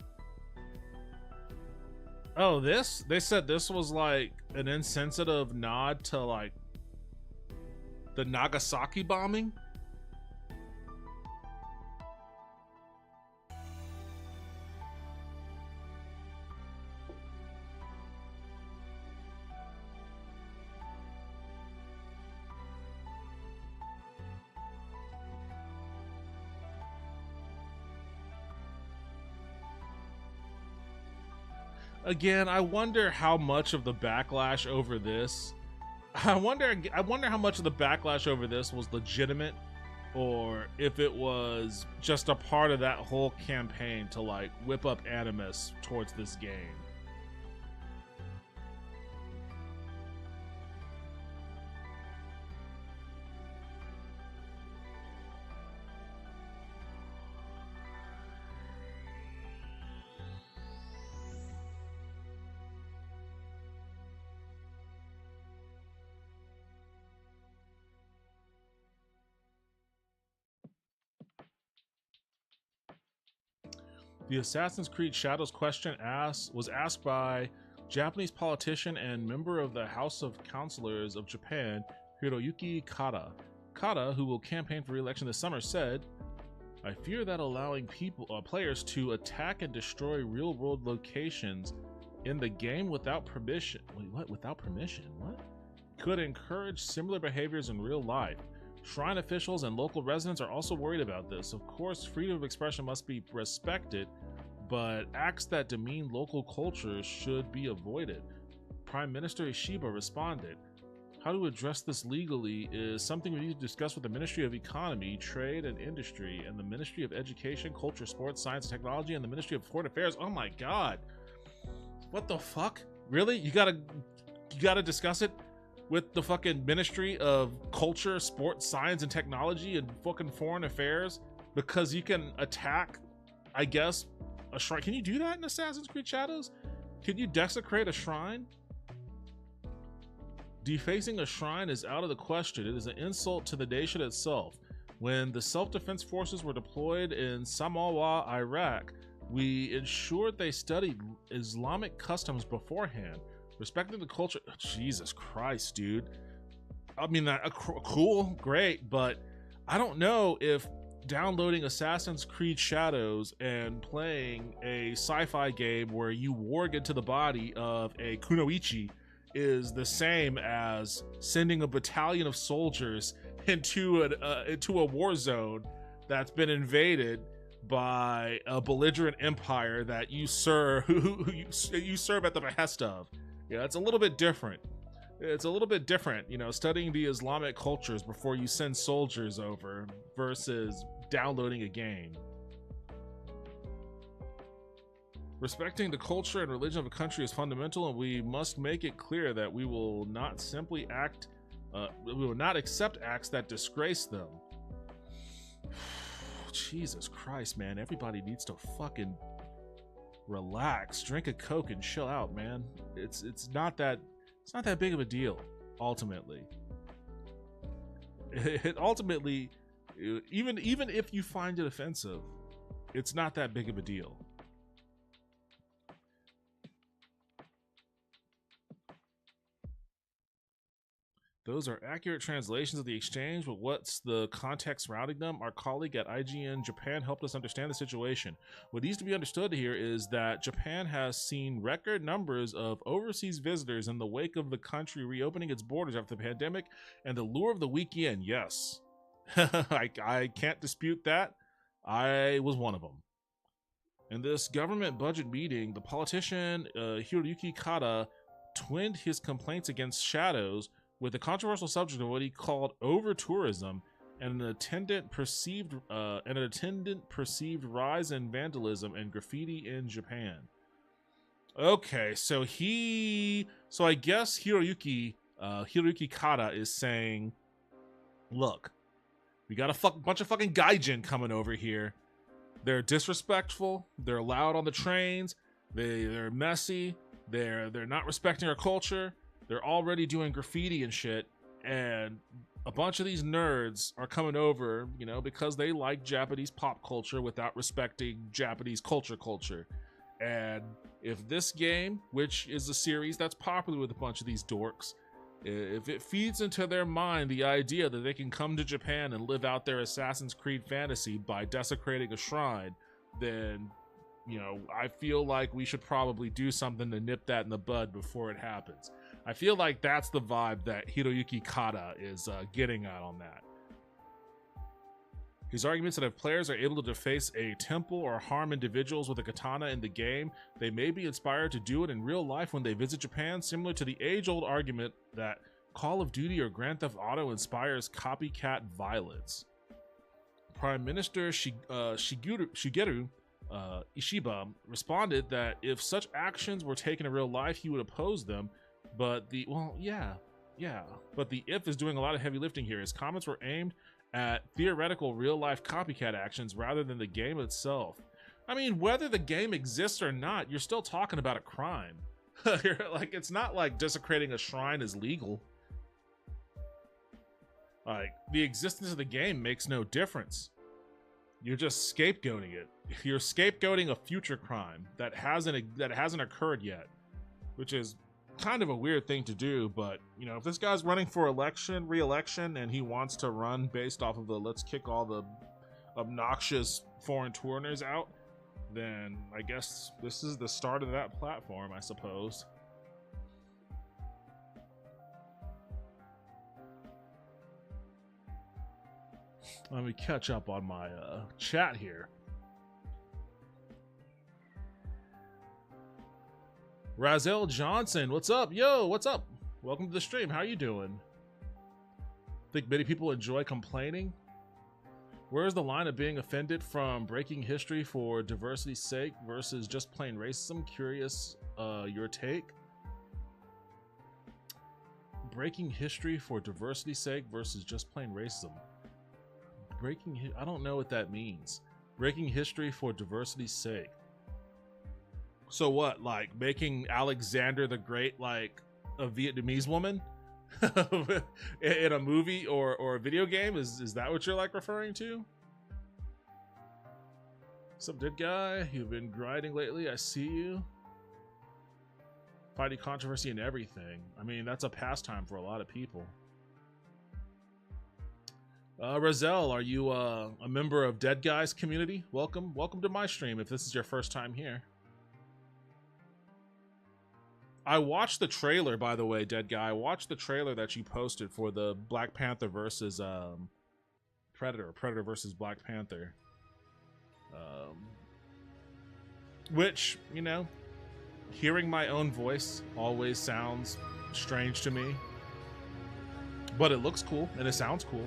Oh, this? They said this was like an insensitive nod to like the Nagasaki bombing? Again, I wonder how much of the backlash over this... I wonder how much of the backlash over this was legitimate, or if it was just a part of that whole campaign to like whip up animus towards this game. The Assassin's Creed Shadows question was asked by Japanese politician and member of the House of Councilors of Japan, Hiroyuki Kata. Kata, who will campaign for re-election this summer, said, "I fear that allowing players to attack and destroy real-world locations in the game without permission." Wait, what? Without permission? What? Could encourage similar behaviors in real life. Shrine officials and local residents are also worried about this. Of course, freedom of expression must be respected, but acts that demean local cultures should be avoided. Prime Minister Ishiba responded, "How to address this legally is something we need to discuss with the Ministry of Economy, Trade and Industry, and the Ministry of Education, Culture, Sports, Science and Technology, and the Ministry of Foreign Affairs." Oh my god. What the fuck? Really? You gotta discuss it with the fucking Ministry of Culture, Sports, Science, and Technology and fucking Foreign Affairs because you can attack, I guess, a shrine. Can you do that in Assassin's Creed Shadows? Can you desecrate a shrine? Defacing a shrine is out of the question. It is an insult to the nation itself. When the self-defense forces were deployed in Samawa, Iraq, we ensured they studied Islamic customs beforehand, respecting the culture. Oh, Jesus Christ, dude. I mean, cool, great, but I don't know if downloading Assassin's Creed Shadows and playing a sci-fi game where you warg into the body of a kunoichi is the same as sending a battalion of soldiers into a war zone that's been invaded by a belligerent empire that you serve you serve at the behest of. Yeah, it's a little bit different. It's a little bit different, you know, studying the Islamic cultures before you send soldiers over versus downloading a game. Respecting the culture and religion of a country is fundamental, and we must make it clear that we will not simply we will not accept acts that disgrace them. Jesus Christ, man. Everybody needs to fucking relax, drink a Coke, and chill out, man. It's not that big of a deal, ultimately. It ultimately, even if you find it offensive, it's not that big of a deal. Those are accurate translations of the exchange, but what's the context surrounding them? Our colleague at IGN Japan helped us understand the situation. What needs to be understood here is that Japan has seen record numbers of overseas visitors in the wake of the country reopening its borders after the pandemic and the lure of the weekend. Yes, I can't dispute that. I was one of them. In this government budget meeting, the politician Hiroyuki Kata twinned his complaints against Shadows with the controversial subject of what he called over-tourism and an attendant perceived rise in vandalism and graffiti in Japan. Okay, so I guess Hiroyuki Kata is saying, look, we got a bunch of fucking gaijin coming over here. They're disrespectful. They're loud on the trains. They're messy. They're not respecting our culture. They're already doing graffiti and shit, and a bunch of these nerds are coming over, you know, because they like Japanese pop culture without respecting Japanese culture. And if this game, which is a series that's popular with a bunch of these dorks, if it feeds into their mind the idea that they can come to Japan and live out their Assassin's Creed fantasy by desecrating a shrine, then, you know, I feel like we should probably do something to nip that in the bud before it happens. I feel like that's the vibe that Hiroyuki Kata is getting at on that. His arguments that if players are able to deface a temple or harm individuals with a katana in the game, they may be inspired to do it in real life when they visit Japan, similar to the age-old argument that Call of Duty or Grand Theft Auto inspires copycat violence. Prime Minister Shigeru Ishiba responded that if such actions were taken in real life, he would oppose them. But the if is doing a lot of heavy lifting here. His comments were aimed at theoretical real-life copycat actions rather than the game itself. I mean, whether the game exists or not, you're still talking about a crime. Like, it's not like desecrating a shrine is legal. Like, the existence of the game makes no difference. You're just scapegoating it. You're scapegoating a future crime that hasn't occurred yet, which is kind of a weird thing to do. But, you know, if this guy's running for re-election, and he wants to run based off of the let's kick all the obnoxious foreign tourists out, then I guess this is the start of that platform, I suppose. Let me catch up on my chat here. Razel Johnson, what's up? Yo, what's up? Welcome to the stream. How you doing? Think many people enjoy complaining? Where's the line of being offended from breaking history for diversity's sake versus just plain racism? Curious your take. Breaking history for diversity's sake versus just plain racism. I don't know what that means. Breaking history for diversity's sake. So what, like making Alexander the Great like a Vietnamese woman in a movie or a video game? Is that what you're like referring to? Sup, dead guy? You've been grinding lately. I see you. Fighting controversy and everything. I mean, that's a pastime for a lot of people. Razel, are you a member of Dead Guys community? Welcome to my stream if this is your first time here. I watched the trailer, by the way, Dead Guy. I watched the trailer that you posted for the Black Panther versus Predator versus Black Panther. Which, you know, hearing my own voice always sounds strange to me. But it looks cool, and it sounds cool.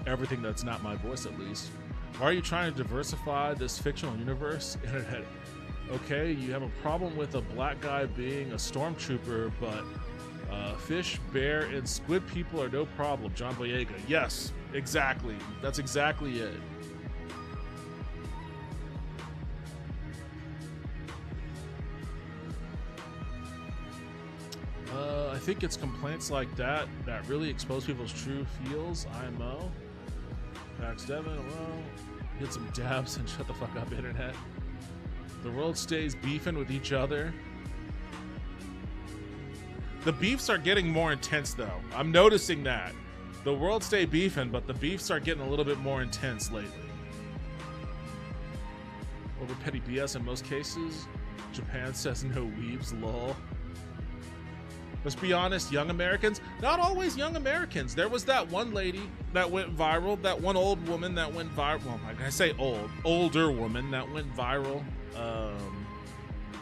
Everything that's not my voice, at least. Why are you trying to diversify this fictional universe? Internet. Okay, you have a problem with a black guy being a stormtrooper, but fish, bear, and squid people are no problem. John Boyega. Yes, exactly. That's exactly it. I think it's complaints like that that really expose people's true feels. IMO. Max Devin, well, get some dabs and shut the fuck up, internet. The world stays beefing with each other. The beefs are getting more intense, though. I'm noticing that. The world stay beefing, but the beefs are getting a little bit more intense lately. Over petty BS in most cases. Japan says no weebs, lol. Let's be honest, young Americans, not always young Americans. There was that one lady that went viral, that one old woman that went viral. Well, I say older woman that went viral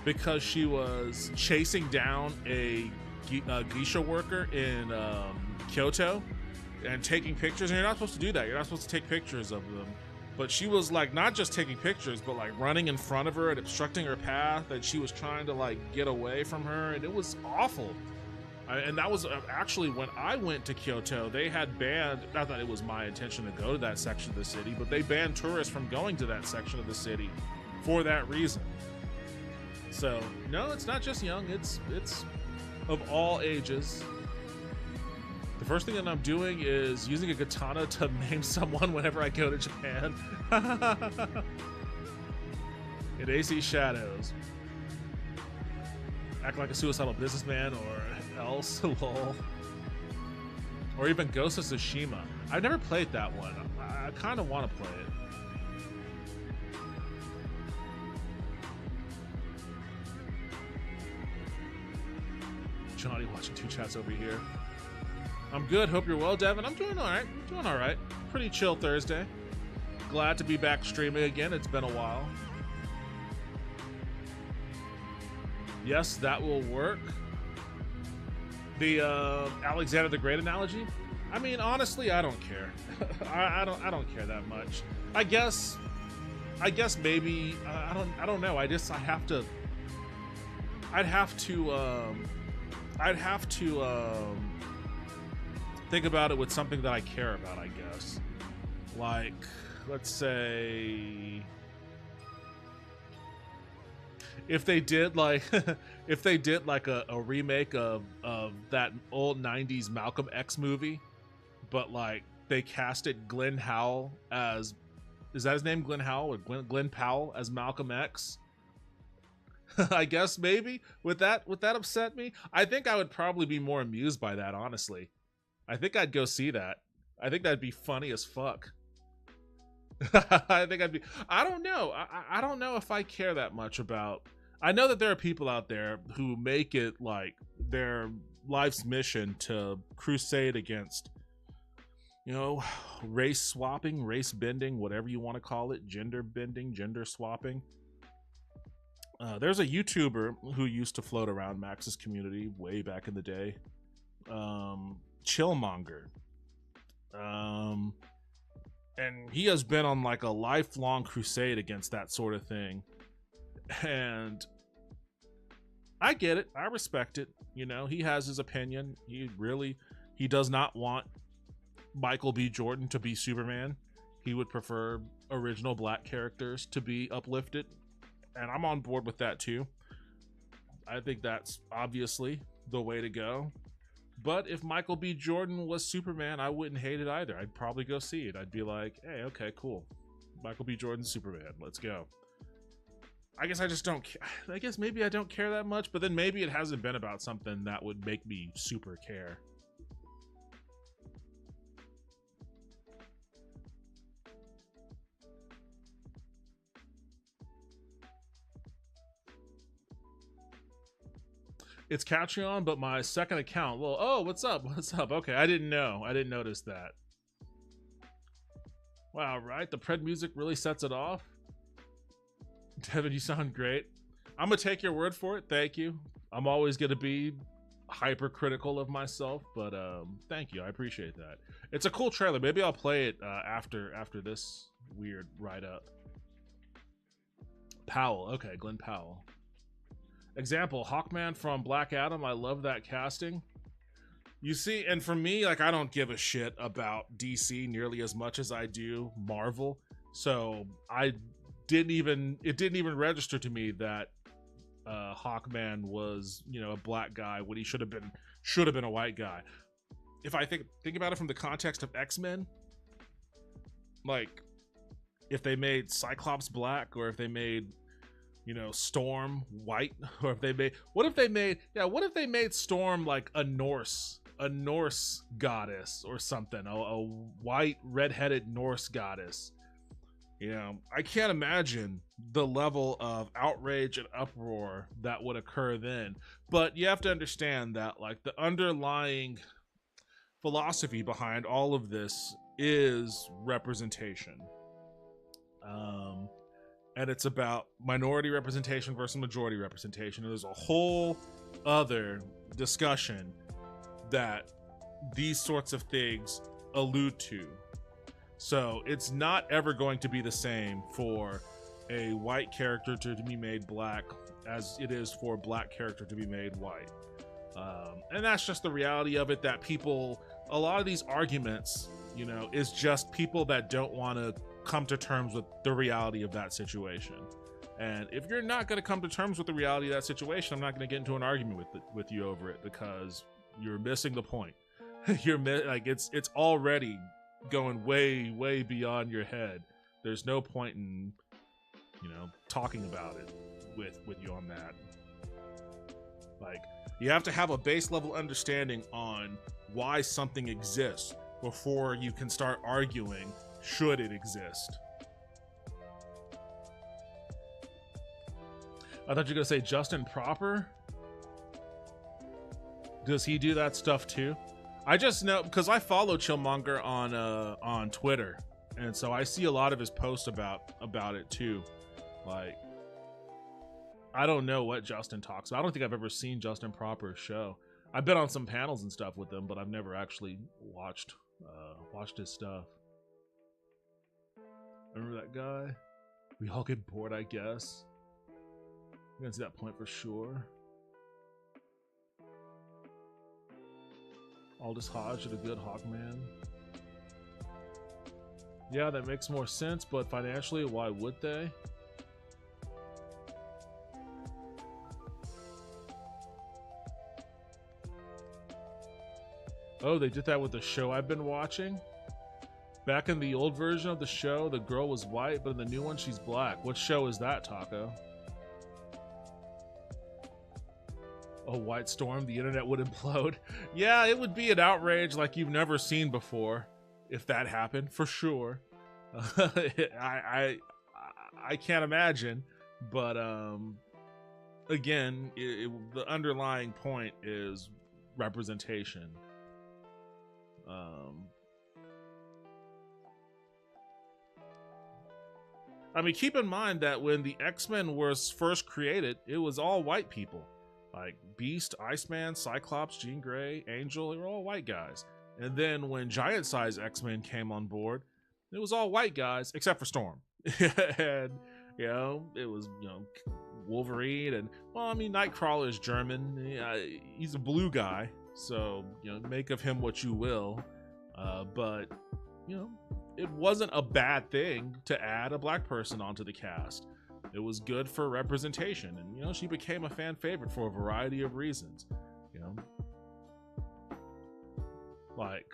because she was chasing down a geisha worker in Kyoto and taking pictures. And you're not supposed to do that. You're not supposed to take pictures of them. But she was like not just taking pictures, but like running in front of her and obstructing her path. And she was trying to like get away from her. And it was awful. And that was actually when I went to Kyoto, they had banned, not that it was my intention to go to that section of the city, but they banned tourists from going to that section of the city for that reason. So, no, it's not just young, it's of all ages. The first thing that I'm doing is using a katana to maim someone whenever I go to Japan. In AC Shadows. Act like a suicidal businessman or else, lol. Or even Ghost of Tsushima. I've never played that one. I kind of want to play it. Johnny watching two chats over here. I'm good. Hope you're well, Devin. I'm doing all right. Pretty chill Thursday. Glad to be back streaming again. It's been a while. Yes, that will work. The Alexander the Great analogy. I mean, honestly, I don't care. I don't care that much. I guess maybe I don't know. I'd have to think about it with something that I care about, I guess. Like, let's say if they did like a remake of that old 90s Malcolm X movie, but like they casted Glenn Howell as, is that his name, Glenn Howell, or Glenn Powell as Malcolm X? I guess maybe would that upset me? I think I would probably be more amused by that, honestly. I think I'd go see that. I think that'd be funny as fuck. I don't know. I don't know if I care that much about. I know that there are people out there who make it like their life's mission to crusade against, you know, race swapping, race bending, whatever you want to call it, gender bending, gender swapping. There's a YouTuber who used to float around Max's community way back in the day. Chillmonger. And he has been on like a lifelong crusade against that sort of thing. And I get it. I respect it. You know, he has his opinion. He does not want Michael B. Jordan to be Superman. He would prefer original black characters to be uplifted. And I'm on board with that too. I think that's obviously the way to go. But if Michael B. Jordan was Superman, I wouldn't hate it either. I'd probably go see it. I'd be like, hey, okay, cool. Michael B. Jordan's Superman. Let's go. I guess I just don't care. I guess maybe I don't care that much, but then maybe it hasn't been about something that would make me super care. It's Catreon, but my second account. Well, oh, what's up? What's up? Okay, I didn't know. I didn't notice that. Wow, right? The Pred music really sets it off. Devin, you sound great. I'm gonna take your word for it. Thank you. I'm always gonna be hypercritical of myself, but thank you. I appreciate that. It's a cool trailer. Maybe I'll play it after this weird write-up. Powell. Okay, Glenn Powell. Example, Hawkman from Black Adam. I love that casting. You see, and for me, like, I don't give a shit about DC nearly as much as I do Marvel. So it didn't even register to me that Hawkman was, you know, a black guy when he should have been a white guy. If I think about it from the context of X-Men, like, if they made Cyclops black, or if they made, you know, Storm white, or if they made, what if they made Storm like a Norse goddess or something, a white redheaded Norse goddess. You know, I can't imagine the level of outrage and uproar that would occur then. But you have to understand that, like, the underlying philosophy behind all of this is representation. And it's about minority representation versus majority representation. And there's a whole other discussion that these sorts of things allude to. So it's not ever going to be the same for a white character to be made black as it is for a black character to be made white. And that's just the reality of it, that people, a lot of these arguments, you know, is just people that don't want to come to terms with the reality of that situation. And if you're not going to come to terms with the reality of that situation, I'm not going to get into an argument with you over it, because you're missing the point. Like, it's already going way beyond your head. There's no point in, you know, talking about it with you on that. Like, you have to have a base level understanding on why something exists before you can start arguing should it exist. I thought you were gonna say Justin Proper. Does he do that stuff too? I just know because I follow Chillmonger on Twitter, and so I see a lot of his posts about it too. Like, I don't know what Justin talks about. I don't think I've ever seen Justin Proper's show. I've been on some panels and stuff with him, but I've never actually watched his stuff. Remember that guy? We all get bored, I guess. I'm gonna see that point for sure. Aldous Hodge did a good Hawkman. Yeah, that makes more sense, but financially, why would they? Oh, they did that with the show I've been watching? Back in the old version of the show, the girl was white, but in the new one, she's black. What show is that, Taco? Oh, White Storm, the internet would implode. Yeah, it would be an outrage like you've never seen before if that happened, for sure. I can't imagine, but again, the underlying point is representation. I mean, keep in mind that when the X-Men was first created, it was all white people. Like Beast, Iceman, Cyclops, Jean Grey, Angel, they were all white guys. And then when Giant Size X-Men came on board, It was all white guys except for Storm. And, you know, it was, you know, Wolverine and, well, I mean, Nightcrawler is German. He's a blue guy, so, you know, make of him what you will. But, you know, it wasn't a bad thing to add a black person onto the cast. It was good for representation, and, you know, she became a fan favorite for a variety of reasons, you know. Like,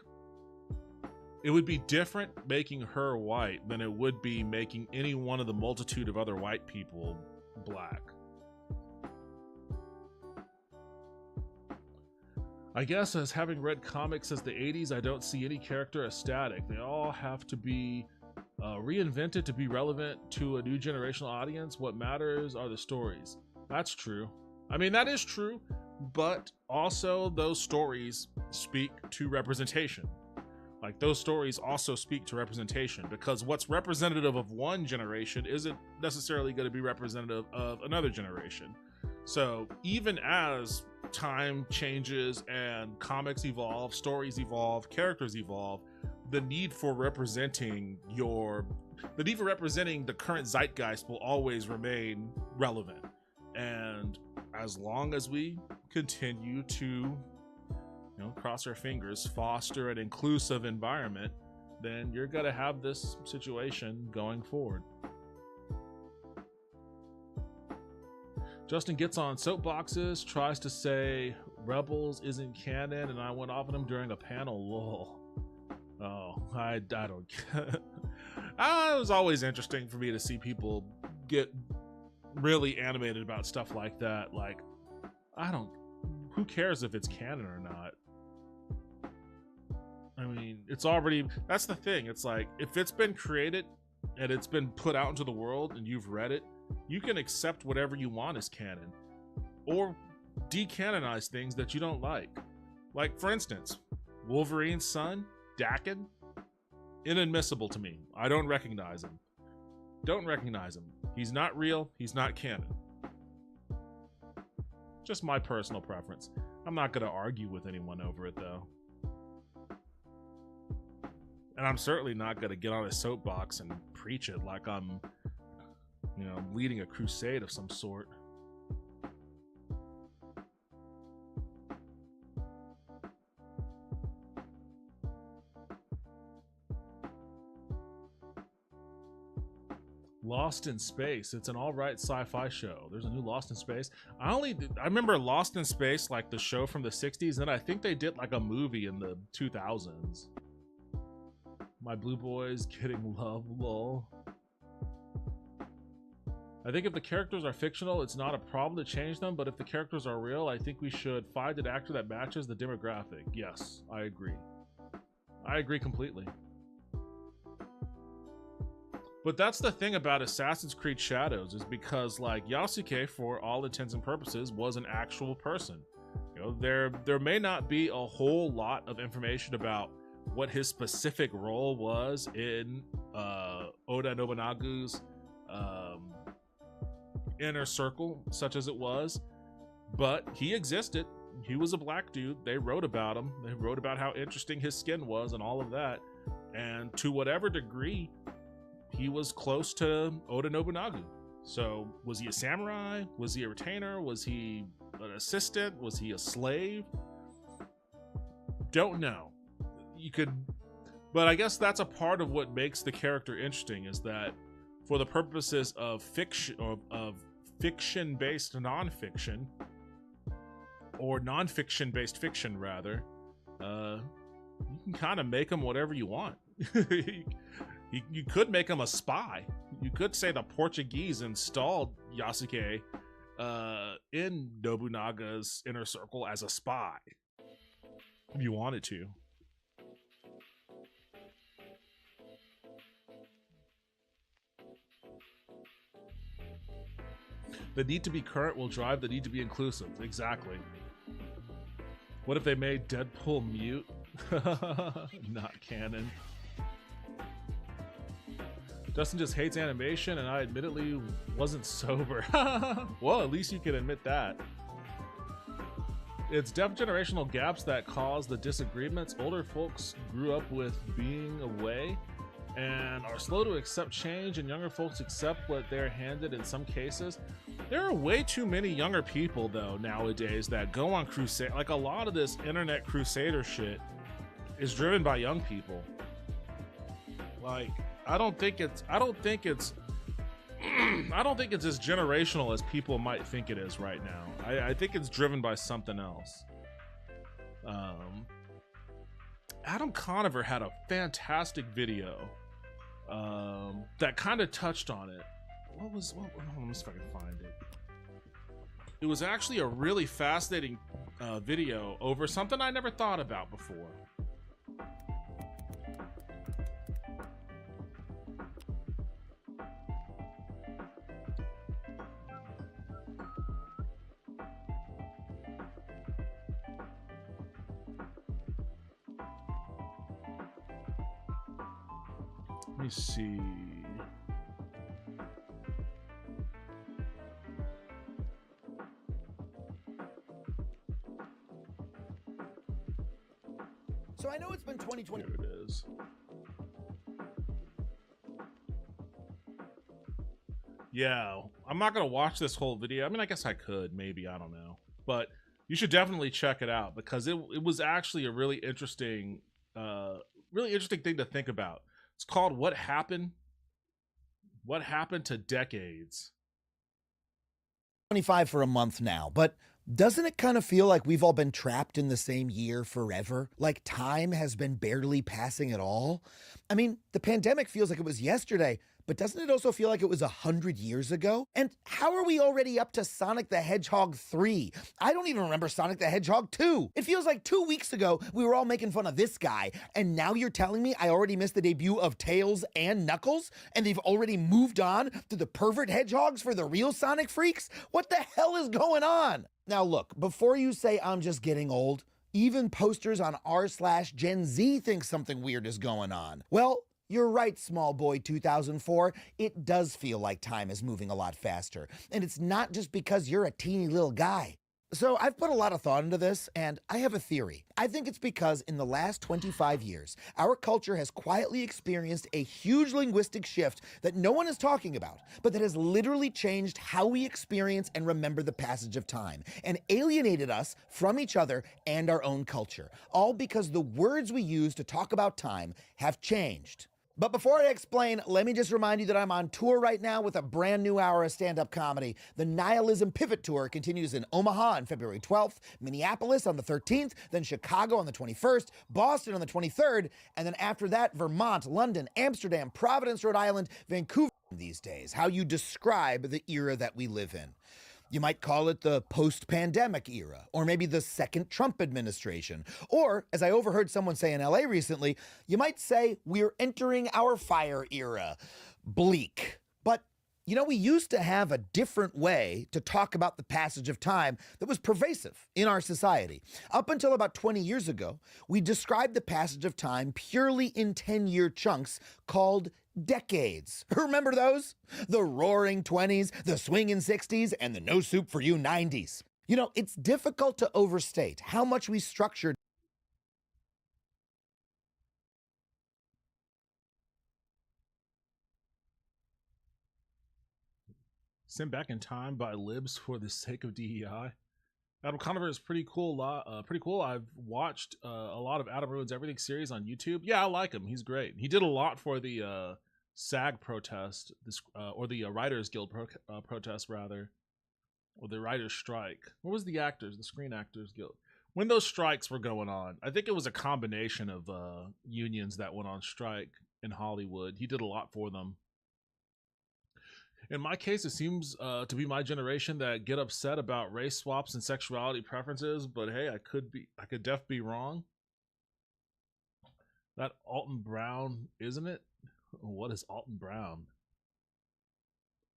it would be different making her white than it would be making any one of the multitude of other white people black. I guess as having read comics since the 80s, I don't see any character as static. They all have to be reinvented to be relevant to a new generational audience. What matters are the stories. That's true. I mean, that is true, but also those stories speak to representation. Like, those stories also speak to representation, because what's representative of one generation isn't necessarily going to be representative of another generation. So even as time changes and comics evolve, stories evolve, characters evolve, the need for representing the current zeitgeist will always remain relevant. And as long as we continue to, you know, cross our fingers, foster an inclusive environment, then you're gonna have this situation going forward. Justin gets on soapboxes, tries to say Rebels isn't canon, and I went off on him during a panel. Lol. Oh, I don't. It was always interesting for me to see people get really animated about stuff like that. Like, who cares if it's canon or not? I mean, it's already, that's the thing. It's like, if it's been created and it's been put out into the world and you've read it, you can accept whatever you want as canon or decanonize things that you don't like. Like, for instance, Wolverine's son, Daken, inadmissible to me. I don't recognize him. Don't recognize him. He's not real. He's not canon. Just my personal preference. I'm not going to argue with anyone over it, though. And I'm certainly not going to get on a soapbox and preach it like I'm, you know, leading a crusade of some sort. Lost in Space. It's an all-right sci-fi show. There's a new Lost in Space. I remember Lost in Space, like the show from the 60s, and I think they did like a movie in the 2000s. My blue boys getting love, lol. I think if the characters are fictional, it's not a problem to change them, but if the characters are real, I think we should find an actor that matches the demographic. Yes, I agree. I agree completely. But that's the thing about Assassin's Creed Shadows, is because, like, Yasuke, for all intents and purposes, was an actual person. You know, there may not be a whole lot of information about what his specific role was in Oda Nobunaga's inner circle, such as it was, but he existed. He was a black dude. They wrote about him. They wrote about how interesting his skin was and all of that. And to whatever degree, he was close to Oda Nobunaga. So was he a samurai? Was he a retainer? Was he an assistant? Was he a slave? Don't know. You could, but I guess that's a part of what makes the character interesting, is that for the purposes of fiction, of fiction-based nonfiction, or non-fiction-based fiction rather, you can kind of make him whatever you want. You could make him a spy. You could say the Portuguese installed Yasuke in Nobunaga's inner circle as a spy, if you wanted to. The need to be current will drive the need to be inclusive. Exactly. What if they made Deadpool mute? Not canon. Justin just hates animation, and I admittedly wasn't sober. Well, at least you can admit that. It's deaf generational gaps that cause the disagreements. Older folks grew up with being away and are slow to accept change, and younger folks accept what they're handed in some cases. There are way too many younger people, though, nowadays that go on crusade. Like, a lot of this internet crusader shit is driven by young people. Like, I don't think it's I don't think it's as generational as people might think it is right now. I think it's driven by something else. Adam Conover had a fantastic video that kind of touched on it. Let me see if I can find it. It was actually a really fascinating video over something I never thought about before. Let me see. So I know it's been 2020. Here it is. Yeah, I'm not gonna watch this whole video. I mean, I guess I could, maybe, I don't know. But you should definitely check it out because it was actually a really interesting thing to think about. It's called What Happened to Decades. 25 for a month now, but doesn't it kind of feel like we've all been trapped in the same year forever? Like time has been barely passing at all? I mean, the pandemic feels like it was yesterday, but doesn't it also feel like it was 100 years ago? And how are we already up to Sonic the Hedgehog 3? I don't even remember Sonic the Hedgehog 2. It feels like 2 weeks ago we were all making fun of this guy, and now you're telling me I already missed the debut of Tails and Knuckles, and they've already moved on to the pervert hedgehogs for the real Sonic freaks? What the hell is going on? Now look, before you say I'm just getting old, even posters on r/Gen Z think something weird is going on. Well, you're right, small boy 2004. It does feel like time is moving a lot faster. And it's not just because you're a teeny little guy. So I've put a lot of thought into this, and I have a theory. I think it's because in the last 25 years, our culture has quietly experienced a huge linguistic shift that no one is talking about, but that has literally changed how we experience and remember the passage of time, and alienated us from each other and our own culture, all because the words we use to talk about time have changed. But before I explain, let me just remind you that I'm on tour right now with a brand new hour of stand-up comedy. The Nihilism Pivot Tour continues in Omaha on February 12th, Minneapolis on the 13th, then Chicago on the 21st, Boston on the 23rd, and then after that, Vermont, London, Amsterdam, Providence, Rhode Island, Vancouver. These days, how you describe the era that we live in. You might call it the post-pandemic era, or maybe the second Trump administration. Or, as I overheard someone say in LA recently, you might say we're entering our fire era. Bleak. But, you know, we used to have a different way to talk about the passage of time that was pervasive in our society. Up until about 20 years ago, we described the passage of time purely in 10-year chunks called decades. Remember those? The roaring 20s, the swinging 60s, and the no soup for you 90s. You know, it's difficult to overstate how much we structured Sent Back in Time by Libs for the sake of DEI. Adam Conover is pretty cool. I've watched a lot of Adam Ruins Everything series on YouTube. Yeah, I like him. He's great. He did a lot for the SAG protest, or the Writers Guild protest, rather, or the Writers Strike. What was the Screen Actors Guild? When those strikes were going on, I think it was a combination of unions that went on strike in Hollywood. He did a lot for them. In my case, it seems to be my generation that get upset about race swaps and sexuality preferences, but hey, I could definitely be wrong. That Alton Brown, isn't it? What is Alton Brown?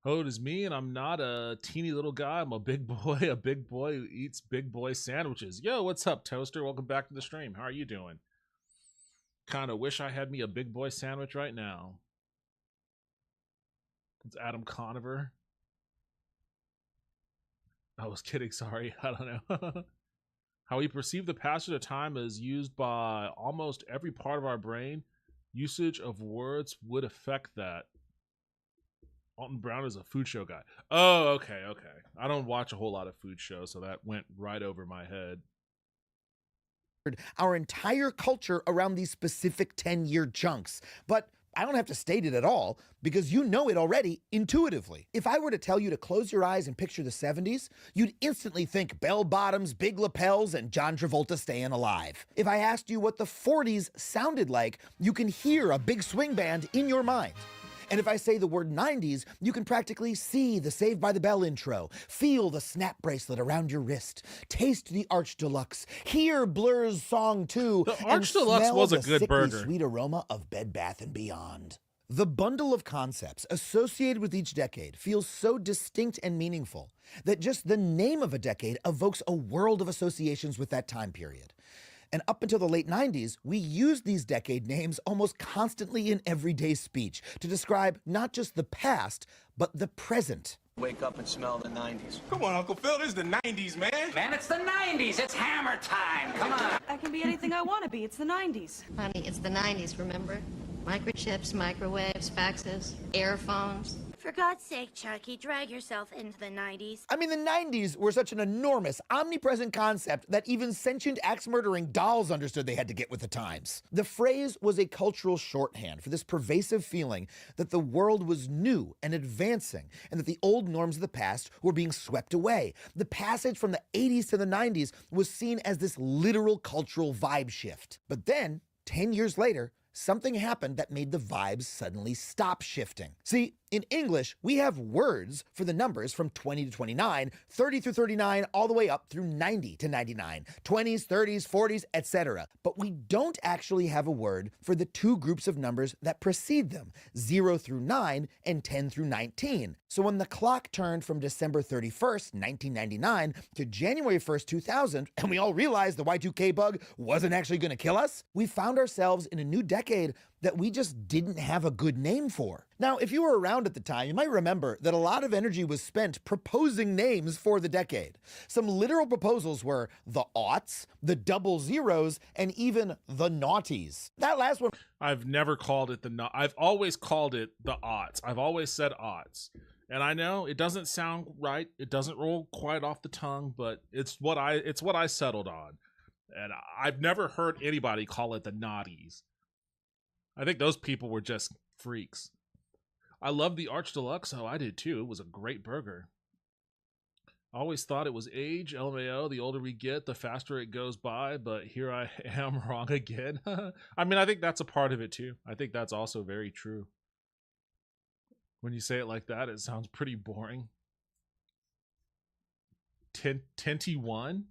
Oh, it is me, and I'm not a teeny little guy. I'm a big boy who eats big boy sandwiches. Yo, what's up, Toaster? Welcome back to the stream. How are you doing? Kind of wish I had me a big boy sandwich right now. It's Adam Conover. I was kidding, sorry. I don't know. How we perceive the passage of time is used by almost every part of our brain Usage of words would affect that. Alton Brown is a food show guy. Oh, okay. I don't watch a whole lot of food shows, so that went right over my head. Our entire culture around these specific 10-year chunks. But I don't have to state it at all because you know it already intuitively. If I were to tell you to close your eyes and picture the 70s, you'd instantly think bell bottoms, big lapels, and John Travolta staying alive. If I asked you what the 40s sounded like, you can hear a big swing band in your mind. And if I say the word 90s, you can practically see the Saved by the Bell intro, feel the snap bracelet around your wrist, taste the Arch Deluxe, hear Blur's Song 2, The and Arch Deluxe smell was a the good sickly burger. sweet aroma of Bed Bath & Beyond. The bundle of concepts associated with each decade feels so distinct and meaningful that just the name of a decade evokes a world of associations with that time period. And up until the late 90s, we used these decade names almost constantly in everyday speech to describe not just the past, but the present. Wake up and smell the 90s. Come on, Uncle Phil, this is the 90s, man. Man, it's the 90s. It's hammer time. Come on. I can be anything I want to be. It's the 90s. Honey, it's the 90s, remember? Microchips, microwaves, faxes, airphones. For God's sake, Chucky, drag yourself into the 90s. I mean, the 90s were such an enormous, omnipresent concept that even sentient axe-murdering dolls understood they had to get with the times. The phrase was a cultural shorthand for this pervasive feeling that the world was new and advancing, and that the old norms of the past were being swept away. The passage from the 80s to the 90s was seen as this literal cultural vibe shift. But then, 10 years later, something happened that made the vibes suddenly stop shifting. See, in English, we have words for the numbers from 20 to 29, 30 through 39, all the way up through 90 to 99, 20s, 30s, 40s, etc. But we don't actually have a word for the two groups of numbers that precede them, 0 through 9 and 10 through 19. So when the clock turned from December 31st, 1999 to January 1st, 2000, and we all realized the Y2K bug wasn't actually going to kill us, we found ourselves in a new decade that we just didn't have a good name for. Now, if you were around at the time, you might remember that a lot of energy was spent proposing names for the decade. Some literal proposals were the aughts, the double zeros, and even the naughties. That last one I've never called it I've always called it the aughts. I've always said aughts. And I know it doesn't sound right. It doesn't roll quite off the tongue, but it's what I settled on. And I've never heard anybody call it the naughties. I think those people were just freaks. I love the Arch Deluxe. Oh, I did too. It was a great burger. I always thought it was age, LMAO. The older we get, the faster it goes by. But here I am wrong again. I mean, I think that's a part of it too. I think that's also very true. When you say it like that, it sounds pretty boring. Tenty one?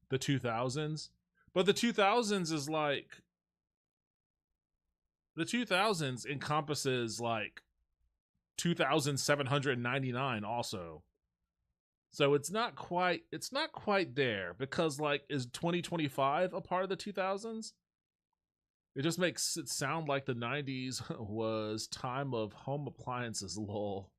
The 2000s? But the 2000s is like... The 2000s encompasses like 2,799 also. So it's not quite there because like is 2025 a part of the 2000s? It just makes it sound like the 90s was time of home appliances, lol.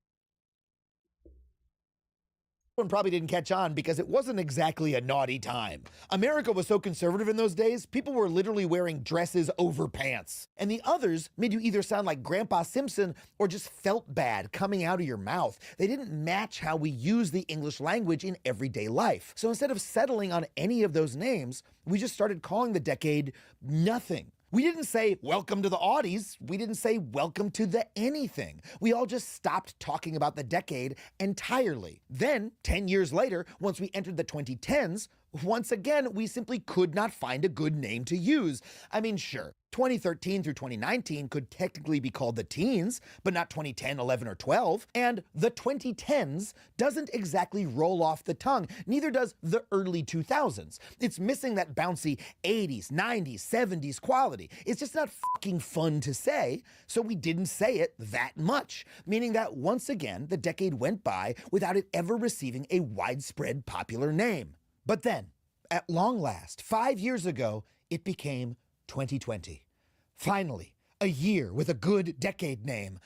one probably didn't catch on because it wasn't exactly a naughty time. America was so conservative in those days, people were literally wearing dresses over pants. And the others made you either sound like Grandpa Simpson or just felt bad coming out of your mouth. They didn't match how we use the English language in everyday life. So instead of settling on any of those names, we just started calling the decade nothing. We didn't say, welcome to the Audis. We didn't say, welcome to the anything. We all just stopped talking about the decade entirely. Then, 10 years later, once we entered the 2010s, once again, we simply could not find a good name to use. I mean, sure, 2013 through 2019 could technically be called the teens, but not 2010, 11, or 12. And the 2010s doesn't exactly roll off the tongue. Neither does the early 2000s. It's missing that bouncy 80s, 90s, 70s quality. It's just not fucking fun to say, so we didn't say it that much, meaning that once again, the decade went by without it ever receiving a widespread popular name. But then, at long last, 5 years ago, it became 2020. Finally, a year with a good decade name.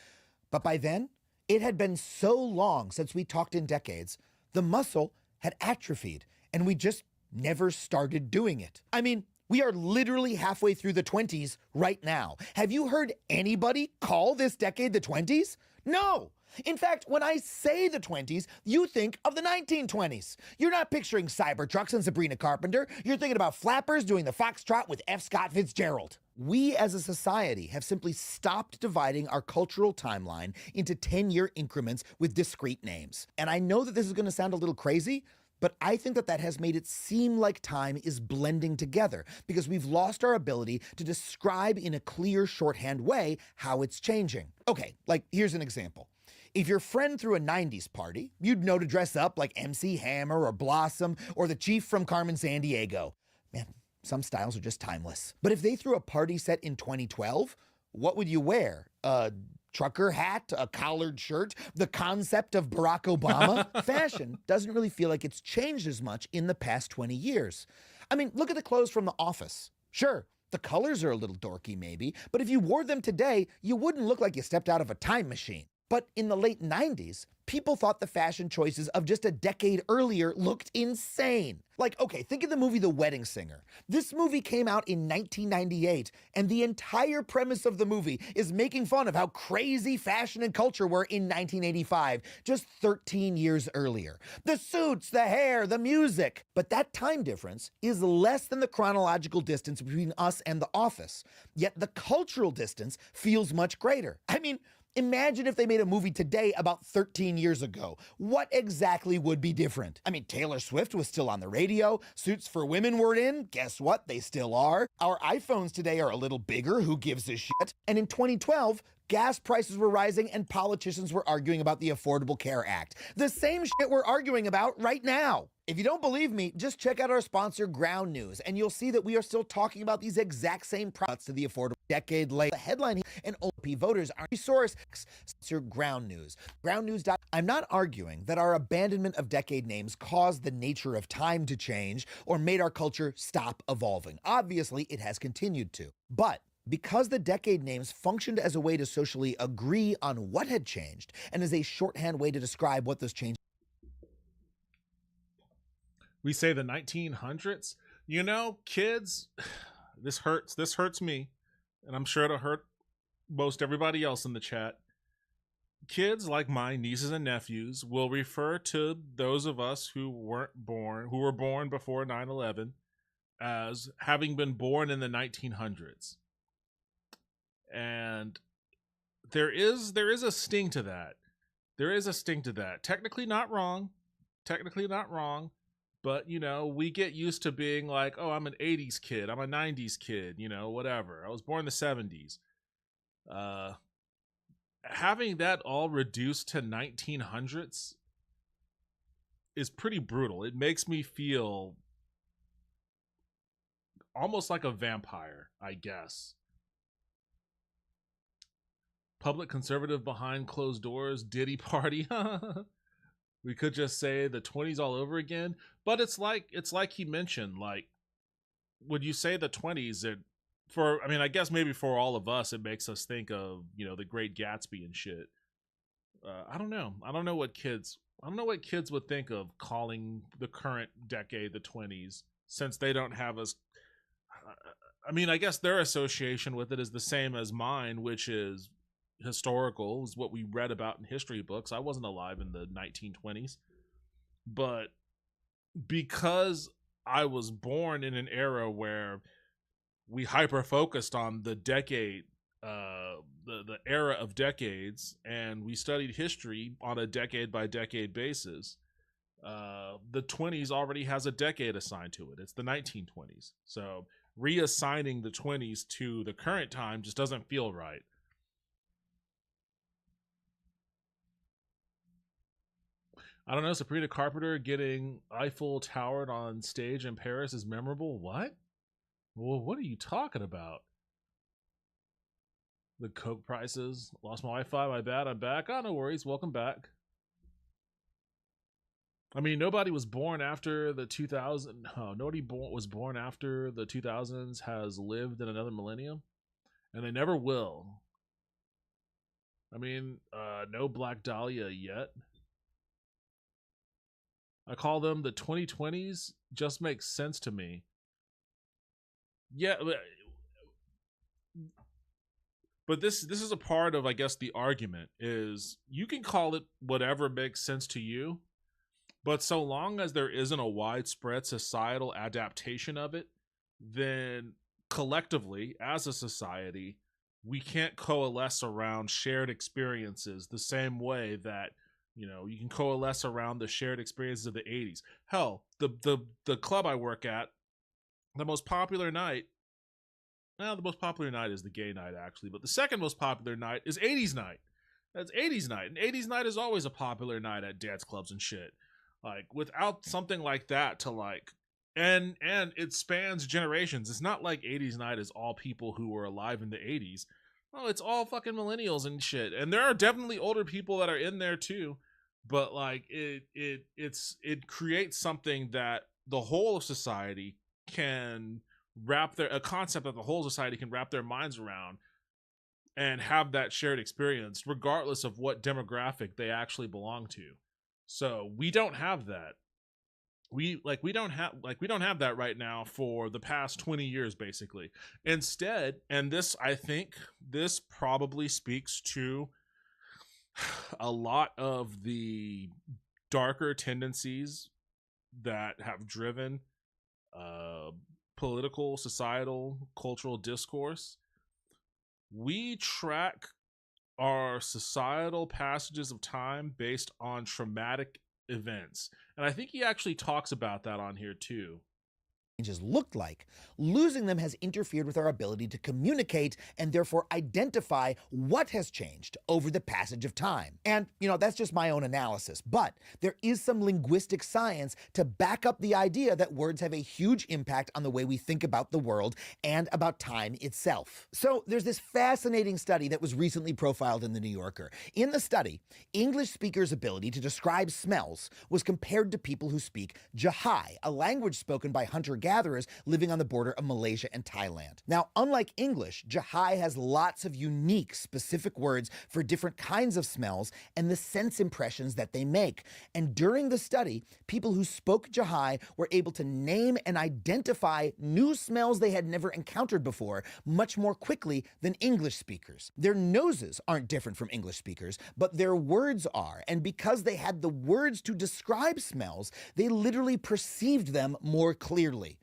But by then, it had been so long since we talked in decades, the muscle had atrophied, and we just never started doing it. I mean, We are literally halfway through the 20s right now. Have you heard anybody call this decade the 20s? No. In fact, when I say the 20s, you think of the 1920s. You're not picturing Cybertrucks and Sabrina Carpenter. You're thinking about flappers doing the foxtrot with F. Scott Fitzgerald. We as a society have simply stopped dividing our cultural timeline into 10-year increments with discrete names. And I know that this is going to sound a little crazy, but I think that has made it seem like time is blending together because we've lost our ability to describe in a clear shorthand way how it's changing. Okay, like here's an example. If your friend threw a 90s party, you'd know to dress up like MC Hammer or Blossom or the Chief from Carmen Sandiego. Man, some styles are just timeless. But if they threw a party set in 2012, what would you wear? A trucker hat, a collared shirt, the concept of Barack Obama? Fashion doesn't really feel like it's changed as much in the past 20 years. I mean, look at the clothes from The Office. Sure, the colors are a little dorky maybe, but if you wore them today, you wouldn't look like you stepped out of a time machine. But in the late 90s, people thought the fashion choices of just a decade earlier looked insane. Like, okay, think of the movie The Wedding Singer. This movie came out in 1998, and the entire premise of the movie is making fun of how crazy fashion and culture were in 1985, just 13 years earlier. The suits, the hair, the music. But that time difference is less than the chronological distance between us and The Office. Yet the cultural distance feels much greater. I mean, imagine if they made a movie today about 13 years ago. What exactly would be different? I mean, Taylor Swift was still on the radio. Suits for Women were in. Guess what? They still are. Our iPhones today are a little bigger. Who gives a shit? And in 2012, gas prices were rising and politicians were arguing about the Affordable Care Act. The same shit we're arguing about right now. If you don't believe me, just check out our sponsor, Ground News, and you'll see that we are still talking about these exact same products to the affordable decade later. The headline and OP voters are resource sponsor Ground News. Ground News. I'm not arguing that our abandonment of decade names caused the nature of time to change or made our culture stop evolving. Obviously, it has continued to. But because the decade names functioned as a way to socially agree on what had changed and as a shorthand way to describe what those changes. We say the 1900s. You know, kids, this hurts. This hurts me, and I'm sure it'll hurt most everybody else in the chat. Kids like my nieces and nephews will refer to those of us who were born before 9/11 as having been born in the 1900s. And there is a sting to that. There is a sting to that. Technically not wrong. But, you know, we get used to being like, oh, I'm an 80s kid. I'm a 90s kid, you know, whatever. I was born in the 70s. Having that all reduced to 1900s is pretty brutal. It makes me feel almost like a vampire, I guess. Public conservative behind closed doors, Diddy party. We could just say the 20s all over again, but it's like he mentioned, like, would you say the 20s, I guess maybe for all of us, it makes us think of, you know, the Great Gatsby and shit. I don't know what kids would think of calling the current decade the 20s, since they don't have us. I mean, I guess their association with it is the same as mine, which is historical, is what we read about in history books. I wasn't alive in the 1920s, but because I was born in an era where we hyper focused on the decade, the era of decades, and we studied history on a decade by decade basis, the 20s already has a decade assigned to it. It's the 1920s. So reassigning the 20s to the current time just doesn't feel right. I don't know, Sabrina Carpenter getting Eiffel Towered on stage in Paris is memorable. What? Well, what are you talking about? The Coke prices. Lost my Wi-Fi, my bad, I'm back. Oh, no worries, welcome back. I mean, nobody was born after the 2000. No, nobody was born after the 2000s has lived in another millennium, and they never will. I mean, no Black Dahlia yet. I call them the 2020s. Just makes sense to me. Yeah, but this is a part of, I guess, the argument is you can call it whatever makes sense to you, but so long as there isn't a widespread societal adaptation of it, then collectively as a society, we can't coalesce around shared experiences the same way that, you know, you can coalesce around the shared experiences of the 80s. Hell, the club I work at, the most popular night, well, the most popular night is the gay night, actually, but the second most popular night is 80s night. That's 80s night, and 80s night is always a popular night at dance clubs and shit. Like, without something like that to, like, and it spans generations. It's not like 80s night is all people who were alive in the 80s. Oh, it's all fucking millennials and shit. And there are definitely older people that are in there too. But like it creates something that the whole of society can a concept that the whole society can wrap their minds around and have that shared experience regardless of what demographic they actually belong to. So we don't have that. We don't have that right now for the past 20 years, basically. Instead, and I think this probably speaks to a lot of the darker tendencies that have driven political, societal, cultural discourse. We track our societal passages of time based on traumatic events. And I think he actually talks about that on here too. Changes looked like, losing them has interfered with our ability to communicate and therefore identify what has changed over the passage of time. And, you know, that's just my own analysis, but there is some linguistic science to back up the idea that words have a huge impact on the way we think about the world and about time itself. So there's this fascinating study that was recently profiled in the New Yorker. In the study, English speakers' ability to describe smells was compared to people who speak Jahai, a language spoken by hunter-gatherers living on the border of Malaysia and Thailand. Now, unlike English, Jahai has lots of unique, specific words for different kinds of smells and the sense impressions that they make. And during the study, people who spoke Jahai were able to name and identify new smells they had never encountered before much more quickly than English speakers. Their noses aren't different from English speakers, but their words are. And because they had the words to describe smells, they literally perceived them more clearly.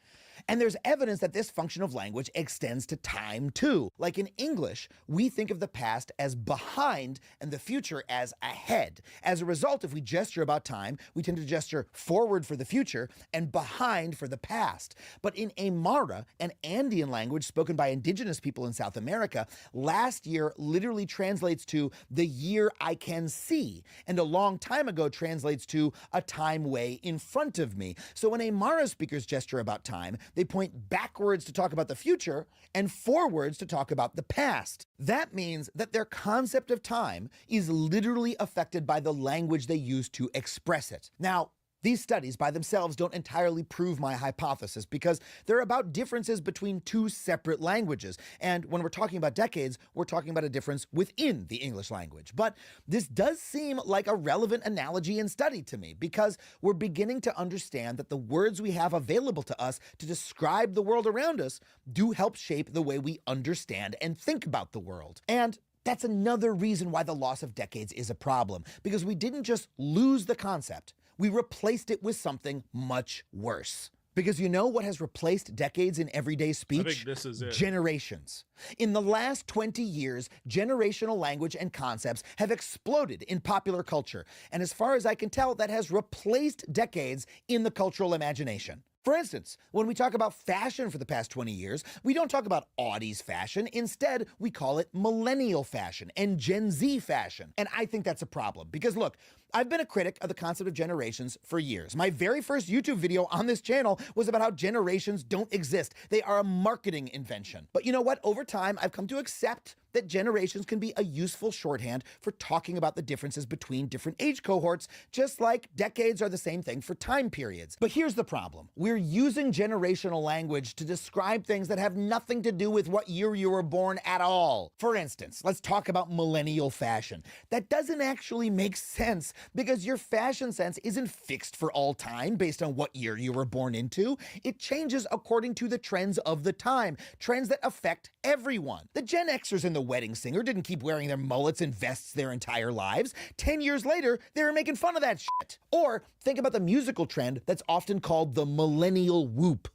And there's evidence that this function of language extends to time too. Like in English, we think of the past as behind and the future as ahead. As a result, if we gesture about time, we tend to gesture forward for the future and behind for the past. But in Aymara, an Andean language spoken by indigenous people in South America, last year literally translates to the year I can see, and a long time ago translates to a time way in front of me. So when Aymara speakers gesture about time, they point backwards to talk about the future and forwards to talk about the past. That means that their concept of time is literally affected by the language they use to express it. Now, these studies by themselves don't entirely prove my hypothesis because they're about differences between two separate languages. And when we're talking about decades, we're talking about a difference within the English language. But this does seem like a relevant analogy and study to me because we're beginning to understand that the words we have available to us to describe the world around us do help shape the way we understand and think about the world. And that's another reason why the loss of decades is a problem, because we didn't just lose the concept. We replaced it with something much worse. Because you know what has replaced decades in everyday speech? I think this is it. Generations. In the last 20 years, generational language and concepts have exploded in popular culture. And as far as I can tell, that has replaced decades in the cultural imagination. For instance, when we talk about fashion for the past 20 years, we don't talk about Audie's fashion. Instead, we call it millennial fashion and Gen Z fashion. And I think that's a problem because look, I've been a critic of the concept of generations for years. My very first YouTube video on this channel was about how generations don't exist. They are a marketing invention. But you know what? Over time, I've come to accept that generations can be a useful shorthand for talking about the differences between different age cohorts, just like decades are the same thing for time periods. But here's the problem. We're using generational language to describe things that have nothing to do with what year you were born at all. For instance, let's talk about millennial fashion. That doesn't actually make sense because your fashion sense isn't fixed for all time based on what year you were born into. It changes according to the trends of the time, trends that affect everyone. The Gen Xers in The Wedding Singer didn't keep wearing their mullets and vests their entire lives. 10 years later, they were making fun of that shit. Or think about the musical trend that's often called the millennial whoop.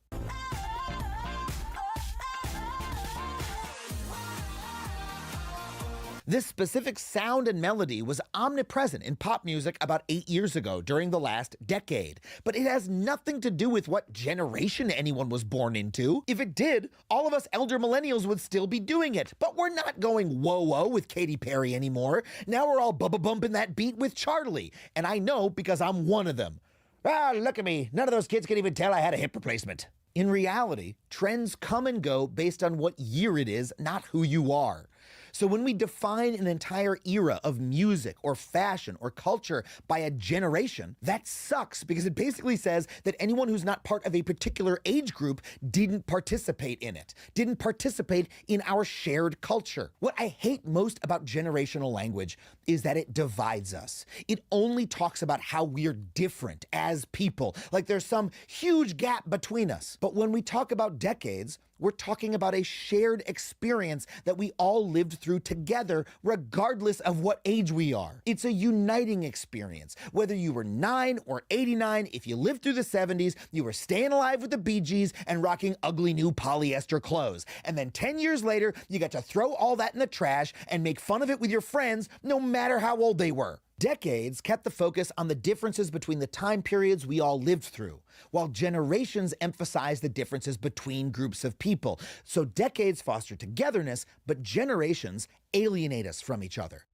This specific sound and melody was omnipresent in pop music about 8 years ago during the last decade, but it has nothing to do with what generation anyone was born into. If it did, all of us elder millennials would still be doing it, but we're not going whoa-whoa with Katy Perry anymore. Now we're all bubba bumping that beat with Charlie, and I know because I'm one of them. Ah, look at me. None of those kids can even tell I had a hip replacement. In reality, trends come and go based on what year it is, not who you are. So when we define an entire era of music or fashion or culture by a generation, that sucks because it basically says that anyone who's not part of a particular age group didn't participate in it, didn't participate in our shared culture. What I hate most about generational language is that it divides us. It only talks about how we're different as people, like there's some huge gap between us. But when we talk about decades, we're talking about a shared experience that we all lived through together, regardless of what age we are. It's a uniting experience. Whether you were 9 or 89, if you lived through the 70s, you were staying alive with the Bee Gees and rocking ugly new polyester clothes. And then 10 years later, you got to throw all that in the trash and make fun of it with your friends, no matter how old they were. Decades kept the focus on the differences between the time periods we all lived through, while generations emphasized the differences between groups of people. So decades foster togetherness, but generations alienate us from each other.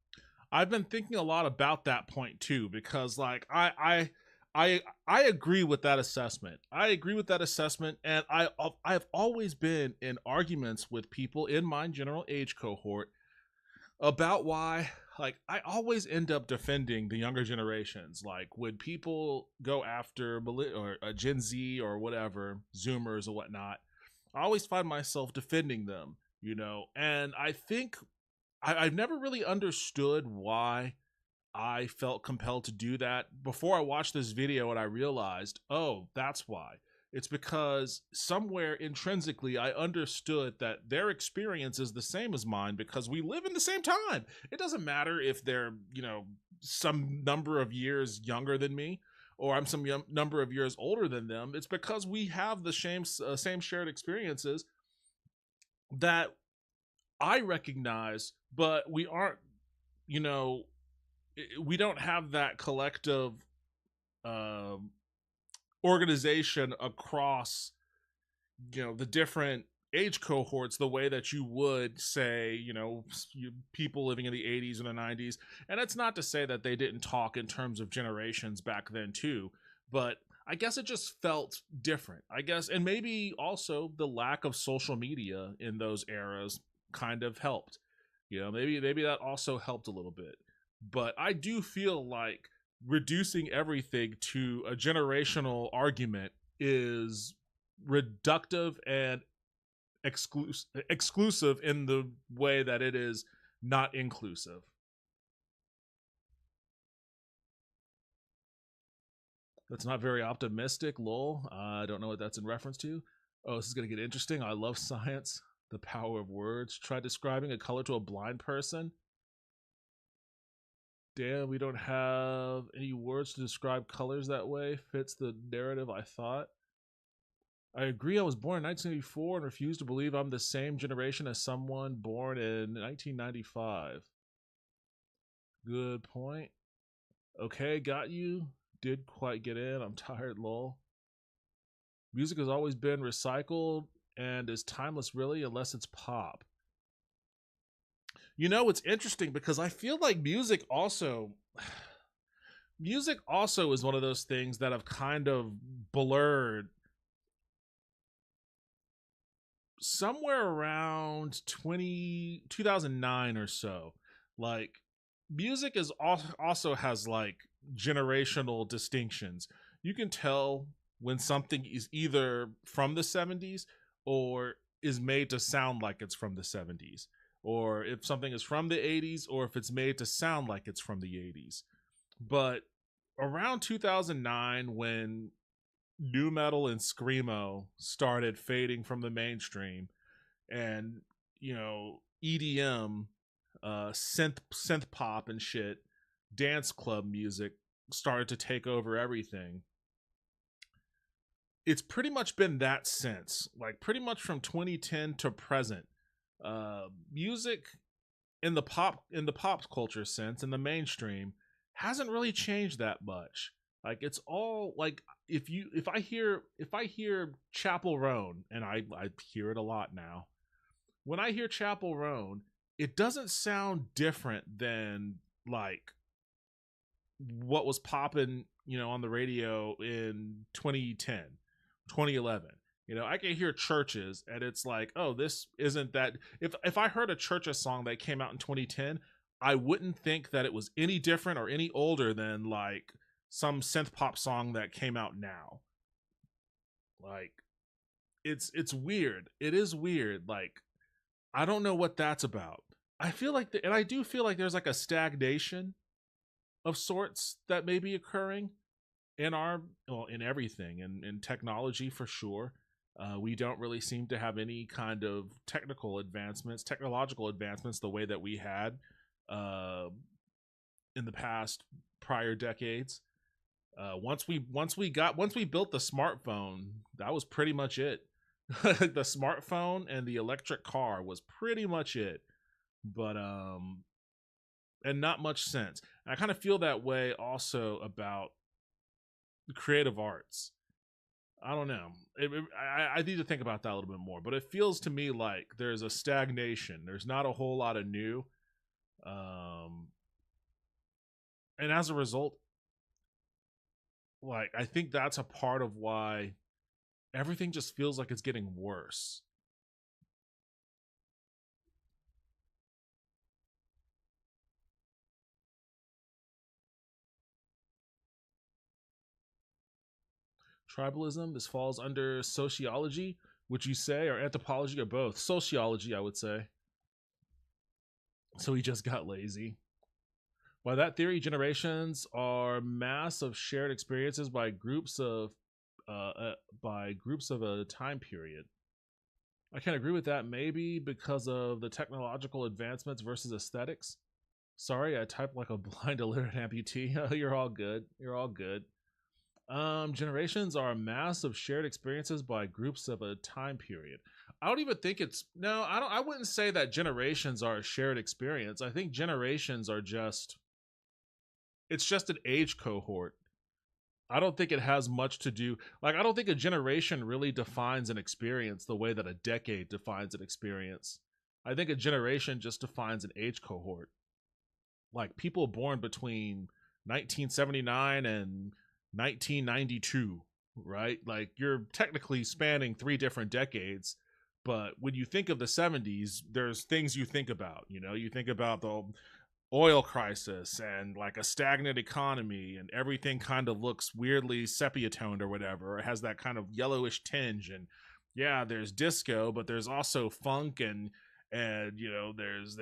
I've been thinking a lot about that point too, because like I agree with that assessment. I agree with that assessment, and I've always been in arguments with people in my general age cohort about why, like, I always end up defending the younger generations. Like, when people go after or Gen Z or whatever, Zoomers or whatnot, I always find myself defending them, you know? And I think I've never really understood why I felt compelled to do that before I watched this video, and I realized, oh, that's why. It's because somewhere intrinsically I understood that their experience is the same as mine because we live in the same time. It doesn't matter if they're, you know, some number of years younger than me or I'm some number of years older than them. It's because we have the same shared experiences that I recognize, but we aren't, you know, we don't have that collective organization across, you know, the different age cohorts the way that you would say, you know, people living in the 80s and the 90s. And it's not to say that they didn't talk in terms of generations back then too, but I guess it just felt different, I guess. And maybe also the lack of social media in those eras kind of helped, you know, maybe that also helped a little bit. But I do feel like reducing everything to a generational argument is reductive and exclusive in the way that it is not inclusive. That's not very optimistic, lol. I don't know what that's in reference to. Oh, this is going to get interesting. I love science. The power of words. Try describing a color to a blind person. Damn, we don't have any words to describe colors that way. Fits the narrative I thought. I agree, I was born in 1984 and refuse to believe I'm the same generation as someone born in 1995. Good point. Okay, got you. Did quite get in. I'm tired, lol. Music has always been recycled and is timeless, really, unless it's pop. You know, it's interesting because I feel like music also is one of those things that have kind of blurred somewhere around 2009 or so, like music is also has like generational distinctions. You can tell when something is either from the 70s or is made to sound like it's from the 70s, or if something is from the 80s or if it's made to sound like it's from the 80s. But around 2009, when nu metal and screamo started fading from the mainstream, and EDM, synth pop and shit, dance club music started to take over everything. It's pretty much been that since, like pretty much from 2010 to present. Music in the pop culture sense, in the mainstream, hasn't really changed that much. Like it's all like, if I hear Chapel Roan, and I hear it a lot now. When I hear Chapel Roan, it doesn't sound different than like what was popping, on the radio in 2010, 2011. I can hear Churches, and it's like, oh, this isn't that. If I heard a Churches song that came out in 2010, I wouldn't think that it was any different or any older than like some synth pop song that came out now. Like, it's weird. It is weird. Like, I don't know what that's about. I feel like, and I do feel like there's like a stagnation of sorts that may be occurring in in everything, and in technology for sure. We don't really seem to have any kind of technological advancements the way that we had in the past prior decades. Once we built the smartphone, that was pretty much it. The smartphone and the electric car was pretty much it. But and not much sense. And I kind of feel that way also about the creative arts. I don't know. I need to think about that a little bit more. But it feels to me like there's a stagnation. There's not a whole lot of new. And as a result, like, I think that's a part of why everything just feels like it's getting worse. Tribalism, this falls under sociology, would you say, or anthropology, or both? Sociology, I would say. So he just got lazy. By that theory, generations are mass of shared experiences by groups of a time period. I can agree with that, maybe because of the technological advancements versus aesthetics. Sorry, I typed like a blind illiterate amputee. You're all good. You're all good. Generations are a mass of shared experiences by groups of a time period. I don't even think I wouldn't say that generations are a shared experience. I think generations are it's just an age cohort. I don't think it has much to do, like, I don't think a generation really defines an experience the way that a decade defines an experience. I think a generation just defines an age cohort. Like, people born between 1979 and 1992, right? Like, you're technically spanning 3 different decades, but when you think of the 70s, there's things you think about. You think about the oil crisis and like a stagnant economy, and everything kind of looks weirdly sepia toned or whatever. It has that kind of yellowish tinge, and yeah, there's disco, but there's also funk, and there's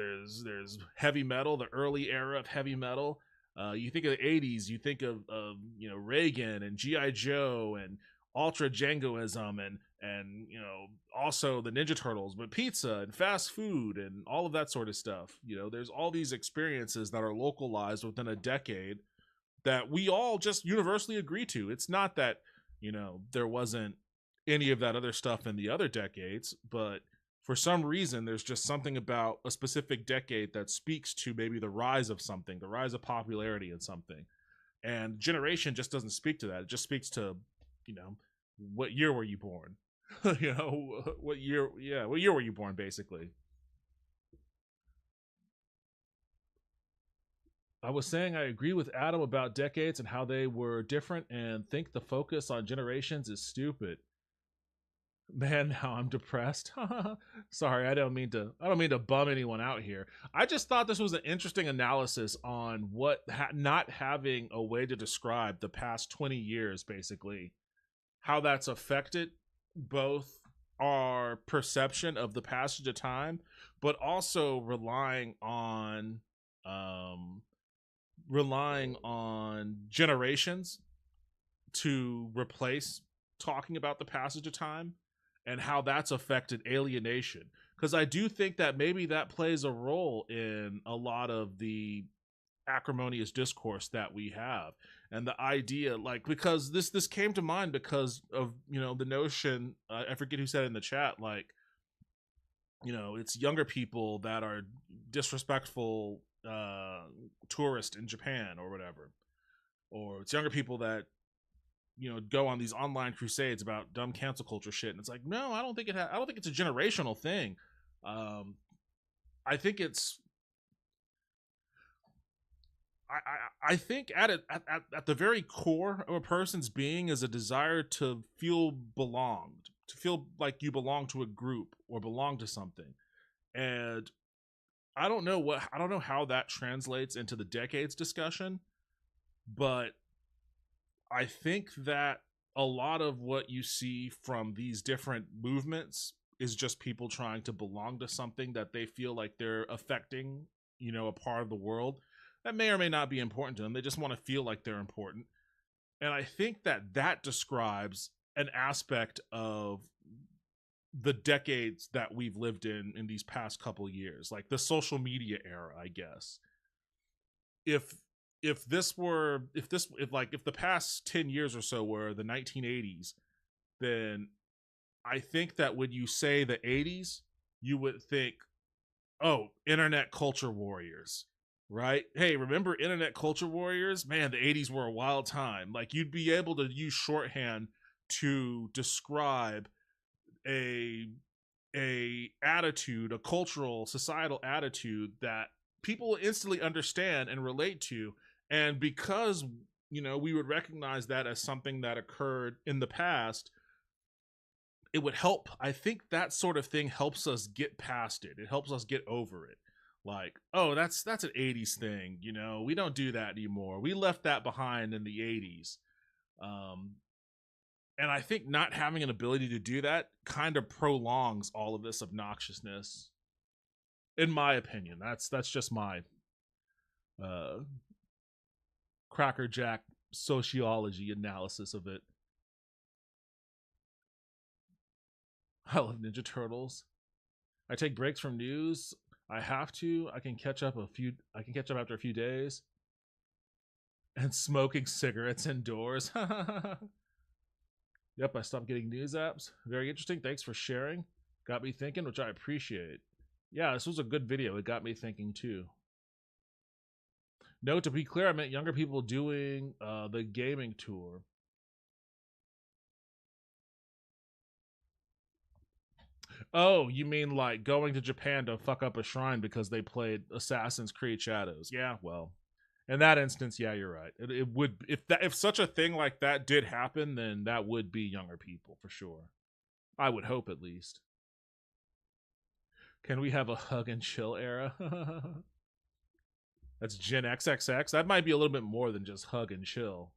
heavy metal, the early era of heavy metal. You think of the 80s, you think of Reagan and G.I. Joe and ultra jingoism, and also the Ninja Turtles, but pizza and fast food and all of that sort of stuff. There's all these experiences that are localized within a decade that we all just universally agree to. It's not that there wasn't any of that other stuff in the other decades, but for some reason there's just something about a specific decade that speaks to maybe the rise of something, the rise of popularity in something. And generation just doesn't speak to that. It just speaks to what year were you born? What year were you born, basically. I was saying I agree with Adam about decades and how they were different, and think the focus on generations is stupid. Man, now I'm depressed. Sorry, I don't mean to bum anyone out here. I just thought this was an interesting analysis on what not having a way to describe the past 20 years, basically, how that's affected both our perception of the passage of time, but also relying on generations to replace talking about the passage of time, and how that's affected alienation. Because I do think that maybe that plays a role in a lot of the acrimonious discourse that we have, and the idea, like, because this came to mind because of, you know, the notion, I forget who said it in the chat, like, you know, it's younger people that are disrespectful tourists in Japan or whatever, or it's younger people that, you know, go on these online crusades about dumb cancel culture shit. And it's like, no, I don't think it's a generational thing. I think it's, I think at the very core of a person's being is a desire to feel belonged, to feel like you belong to a group or belong to something. And I don't know how that translates into the decades discussion, but I think that a lot of what you see from these different movements is just people trying to belong to something that they feel like they're affecting, you know, a part of the world that may or may not be important to them. They just want to feel like they're important. And I think that describes an aspect of the decades that we've lived in these past couple of years, like the social media era, I guess. If the past 10 years or so were the 1980s, then I think that when you say the 80s, you would think, oh, internet culture warriors, right? Hey, remember internet culture warriors? Man, the 80s were a wild time. Like, you'd be able to use shorthand to describe a attitude, a cultural, societal attitude that people instantly understand and relate to. And because, you know, we would recognize that as something that occurred in the past, it would help. I think that sort of thing helps us get past it. It helps us get over it. Like, oh, that's an 80s thing, you know, we don't do that anymore. We left that behind in the 80s. And I think not having an ability to do that kind of prolongs all of this obnoxiousness, in my opinion. That's just my crackerjack sociology analysis of it. I love Ninja Turtles. I take breaks from news. I have to. I can catch up after a few days. And smoking cigarettes indoors. Yep, I stopped getting news apps. Very interesting. Thanks for sharing. Got me thinking, which I appreciate. Yeah, this was a good video. It got me thinking too. No, to be clear, I meant younger people doing the gaming tour. Oh, you mean like going to Japan to fuck up a shrine because they played Assassin's Creed Shadows? Yeah, well, in that instance, yeah, you're right. It would, if such a thing like that did happen, then that would be younger people for sure. I would hope, at least. Can we have a hug and chill era? That's Gen XXX. That might be a little bit more than just hug and chill.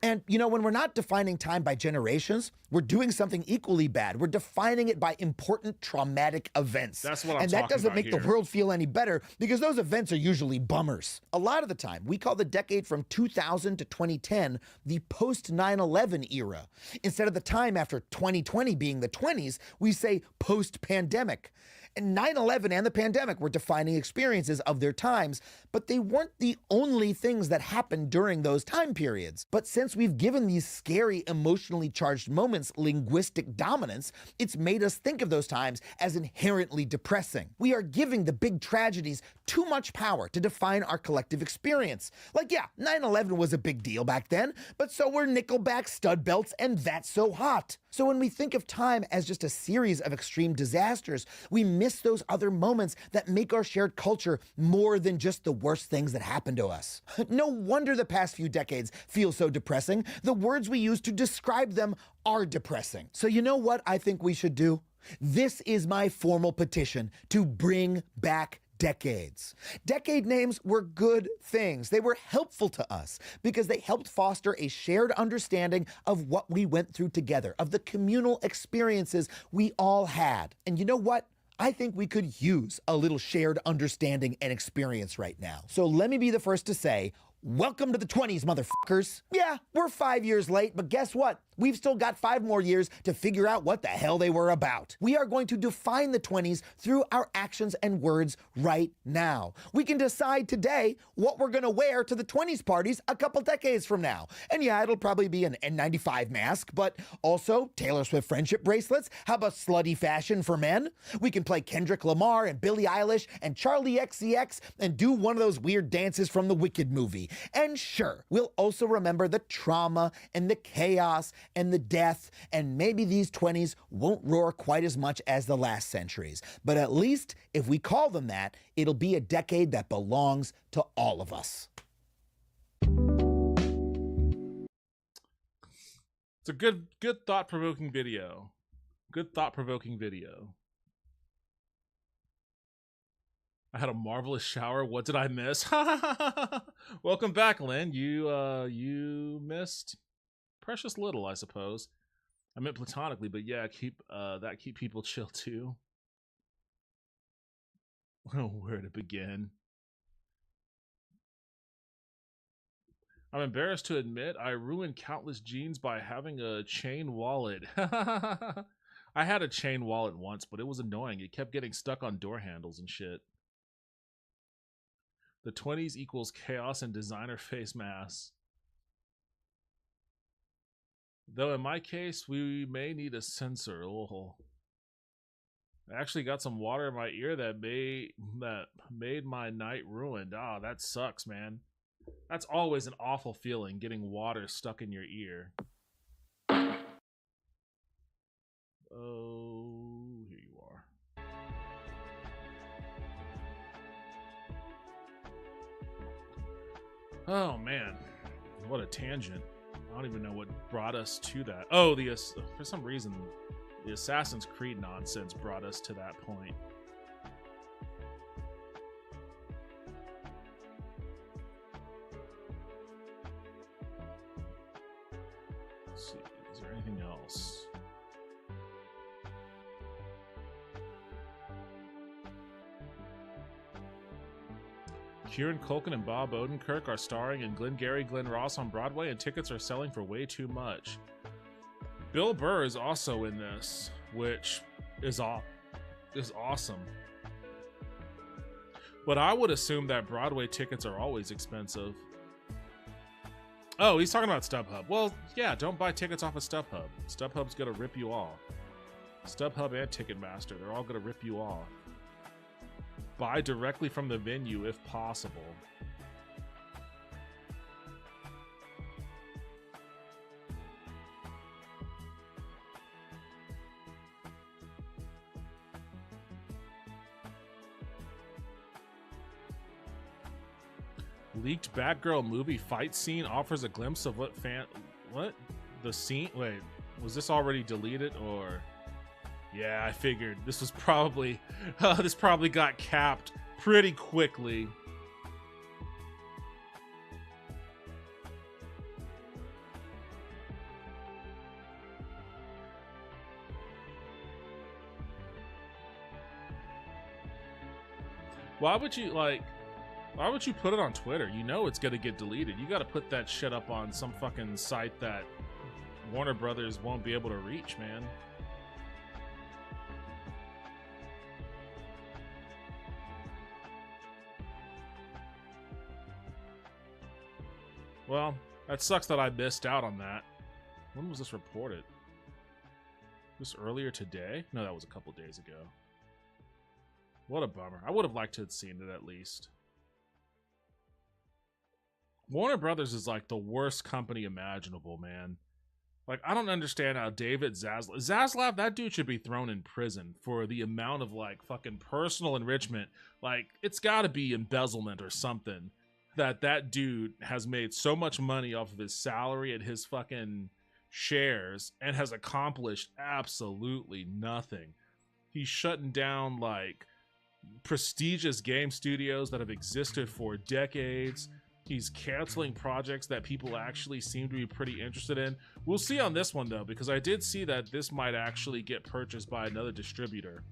And, you know, when we're not defining time by generations, we're doing something equally bad. We're defining it by important traumatic events. That's what I'm and talking that doesn't about make here. the world feel any better because those events are usually bummers. A lot of the time, we call the decade from 2000 to 2010 the post 9/11 era. Instead of the time after 2020 being the 20s, we say post-pandemic. And 9/11 and the pandemic were defining experiences of their times, but they weren't the only things that happened during those time periods. But since we've given these scary, emotionally charged moments linguistic dominance, it's made us think of those times as inherently depressing. We are giving the big tragedies too much power to define our collective experience. Like, yeah, 9/11 was a big deal back then, but so were Nickelback stud belts and That's So Hot. So when we think of time as just a series of extreme disasters, we miss those other moments that make our shared culture more than just the worst things that happen to us. No wonder the past few decades feel so depressing. The words we use to describe them are depressing. So you know what I think we should do? This is my formal petition to bring back decades. Decade names were good things. They were helpful to us because they helped foster a shared understanding of what we went through together, of the communal experiences we all had. And you know what? I think we could use a little shared understanding and experience right now. So let me be the first to say, welcome to the 20s, motherfuckers. Yeah, we're 5 years late, but guess what? We've still got 5 more years to figure out what the hell they were about. We are going to define the 20s through our actions and words right now. We can decide today what we're gonna wear to the 20s parties a couple decades from now. And yeah, it'll probably be an N95 mask, but also Taylor Swift friendship bracelets. How about slutty fashion for men? We can play Kendrick Lamar and Billie Eilish and Charlie XCX and do one of those weird dances from the Wicked movie. And sure, we'll also remember the trauma and the chaos and the death, and maybe these 20s won't roar quite as much as the last centuries. But at least, if we call them that, it'll be a decade that belongs to all of us. It's a good thought-provoking video. Good thought-provoking video. I had a marvelous shower. What did I miss? Welcome back, Lynn. You missed precious little, I suppose. I meant platonically, but yeah, keep people chill too. Where to begin? I'm embarrassed to admit I ruined countless jeans by having a chain wallet. I had a chain wallet once, but it was annoying. It kept getting stuck on door handles and shit. The 20s equals chaos and designer face masks. Though in my case, we may need a sensor. Oh. I actually got some water in my ear that made my night ruined. Ah, that sucks, man. That's always an awful feeling, getting water stuck in your ear. Oh, here you are. Oh, man. What a tangent. I don't even know what brought us to that. Oh, for some reason, the Assassin's Creed nonsense brought us to that point. Let's see, is there anything else? Kieran Culkin and Bob Odenkirk are starring in Glengarry Glen Ross on Broadway, and tickets are selling for way too much. Bill Burr is also in this, which is awesome. But I would assume that Broadway tickets are always expensive. Oh, he's talking about StubHub. Well, yeah, don't buy tickets off of StubHub. StubHub's gonna rip you off. StubHub and Ticketmaster, they're all gonna rip you off. Buy directly from the venue if possible. Leaked Batgirl movie fight scene offers a glimpse of what the scene. Wait, was this already deleted or? Yeah, I figured this was probably this probably got capped pretty quickly. Why would you put it on Twitter? You know it's gonna get deleted. You gotta put that shit up on some fucking site that Warner Brothers won't be able to reach, man. Well, that sucks that I missed out on that. When was this reported? This earlier today? No, that was a couple days ago. What a bummer. I would have liked to have seen it at least. Warner Brothers is like the worst company imaginable, man. Like, I don't understand how David Zaslav, that dude should be thrown in prison for the amount of, like, fucking personal enrichment. Like, it's gotta be embezzlement or something that dude has made so much money off of his salary and his fucking shares and has accomplished absolutely nothing. He's shutting down, like, prestigious game studios that have existed for decades. He's canceling projects that people actually seem to be pretty interested in. We'll see on this one, though, because I did see that this might actually get purchased by another distributor.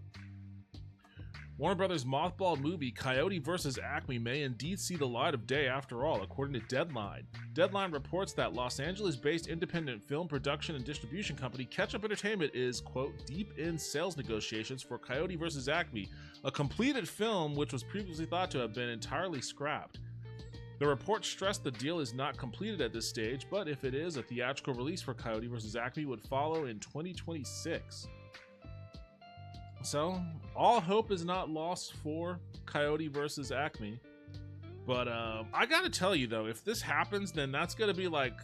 Warner Brothers' mothball movie Coyote vs. Acme may indeed see the light of day after all, according to Deadline. Deadline reports that Los Angeles-based independent film production and distribution company Ketchup Entertainment is, quote, deep in sales negotiations for Coyote vs. Acme, a completed film which was previously thought to have been entirely scrapped. The report stressed the deal is not completed at this stage, but if it is, a theatrical release for Coyote vs. Acme would follow in 2026. So, all hope is not lost for Coyote vs. Acme. But I gotta tell you though, if this happens, then that's gonna be like,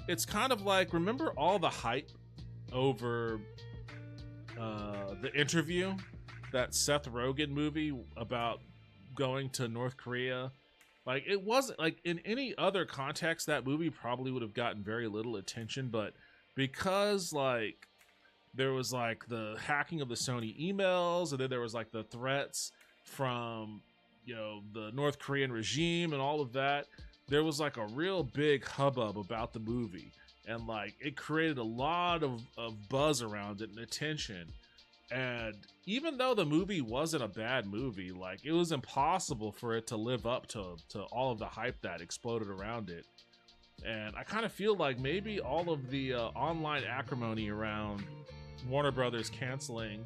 it's kind of like, remember all the hype over The Interview, that Seth Rogen movie about going to North Korea? Like, it wasn't, like, in any other context, that movie probably would have gotten very little attention, but because, like, there was, like, the hacking of the Sony emails, and then there was, like, the threats from, you know, the North Korean regime and all of that, there was, like, a real big hubbub about the movie, and, like, it created a lot of buzz around it and attention. And even though the movie wasn't a bad movie, like, it was impossible for it to live up to all of the hype that exploded around it. And I kind of feel like maybe all of the online acrimony around Warner Brothers canceling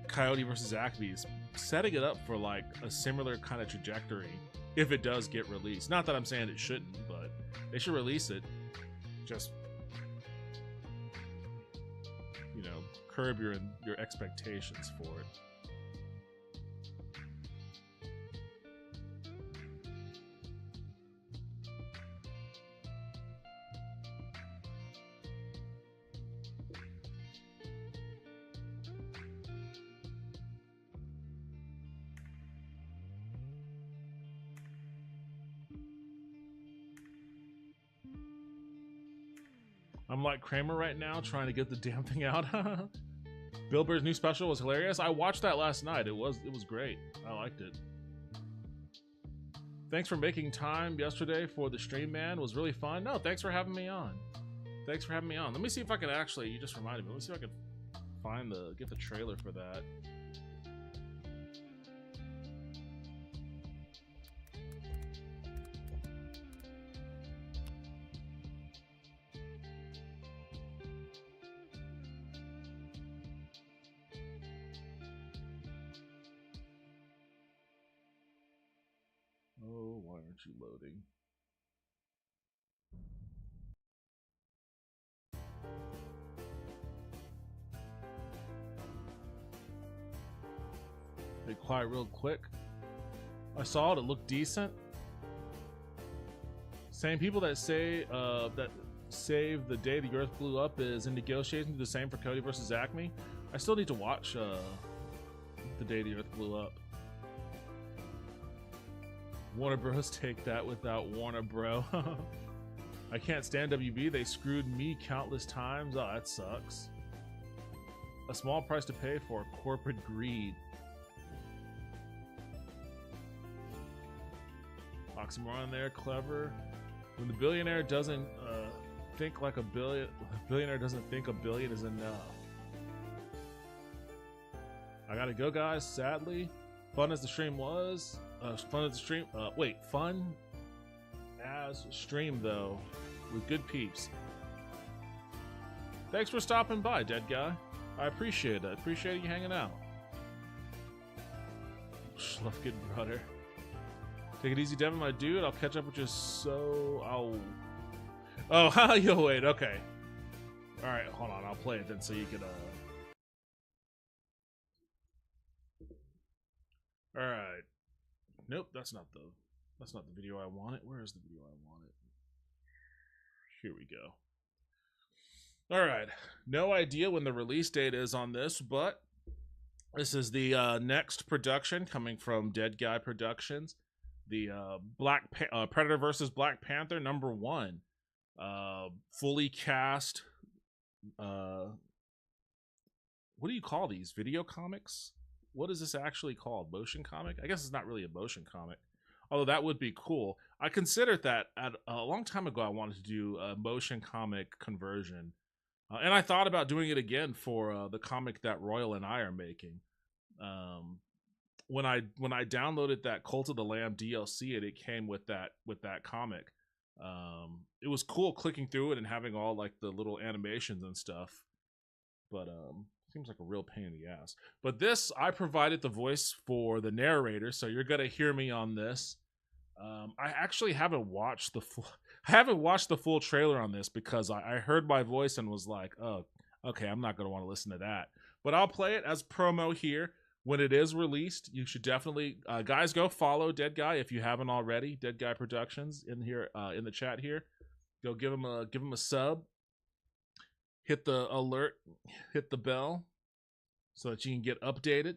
Coyote vs. Acme is setting it up for, like, a similar kind of trajectory if it does get released. Not that I'm saying it shouldn't, but they should release it. Just, you know, curb your expectations for it. I'm like Kramer right now, trying to get the damn thing out. Bill Burr's new special was hilarious. I watched that last night. It was great. I liked it. Thanks for making time yesterday for the stream, man. It was really fun. No, thanks for having me on. Thanks for having me on. Let me see if I can actually, you just reminded me. Let me see if I can get the trailer for that. Oh, why aren't you loading? Be quiet real quick. I saw it. It looked decent. Same people that say that Save the Day the Earth Blew Up is in negotiations to do the same for Coyote vs. Acme. I still need to watch The Day the Earth Blew Up. Warner Bros. Take that without Warner Bro. I can't stand WB. They screwed me countless times. Oh, that sucks. A small price to pay for corporate greed. Oxymoron there, clever. When the billionaire doesn't think like a billionaire doesn't think a billion is enough. I gotta go, guys. Sadly, fun as the stream was. Fun as the stream. Fun as stream though, with good peeps. Thanks for stopping by, dead guy. I appreciate it. I appreciate you hanging out. Schlufkin brother. Take it easy, Devin, my dude. I'll catch up with you Oh, you'll wait. Okay. All right, hold on. I'll play it then so you can. All right. Nope, that's not the video I wanted. Where is the video I wanted? Here we go. All right. No idea when the release date is on this, but this is the next production coming from Dead Guy Productions. The Predator vs. Black Panther #1. Fully cast. What do you call these? Video comics? What is this actually called? Motion comic? I guess it's not really a motion comic. Although that would be cool. I considered that a long time ago. I wanted to do a motion comic conversion. And I thought about doing it again for the comic that Royal and I are making. When I downloaded that Cult of the Lamb DLC, it came with that comic. It was cool clicking through it and having all like the little animations and stuff. But seems like a real pain in the ass. But this, I provided the voice for the narrator, so you're gonna hear me on this. I actually haven't watched the full trailer on this because I heard my voice and was like, oh, okay, I'm not gonna want to listen to that. But I'll play it as promo here when it is released. You should definitely, guys, go follow Dead Guy if you haven't already. Dead Guy Productions in here, in the chat here. Go give him a sub. Hit the alert, hit the bell, so that you can get updated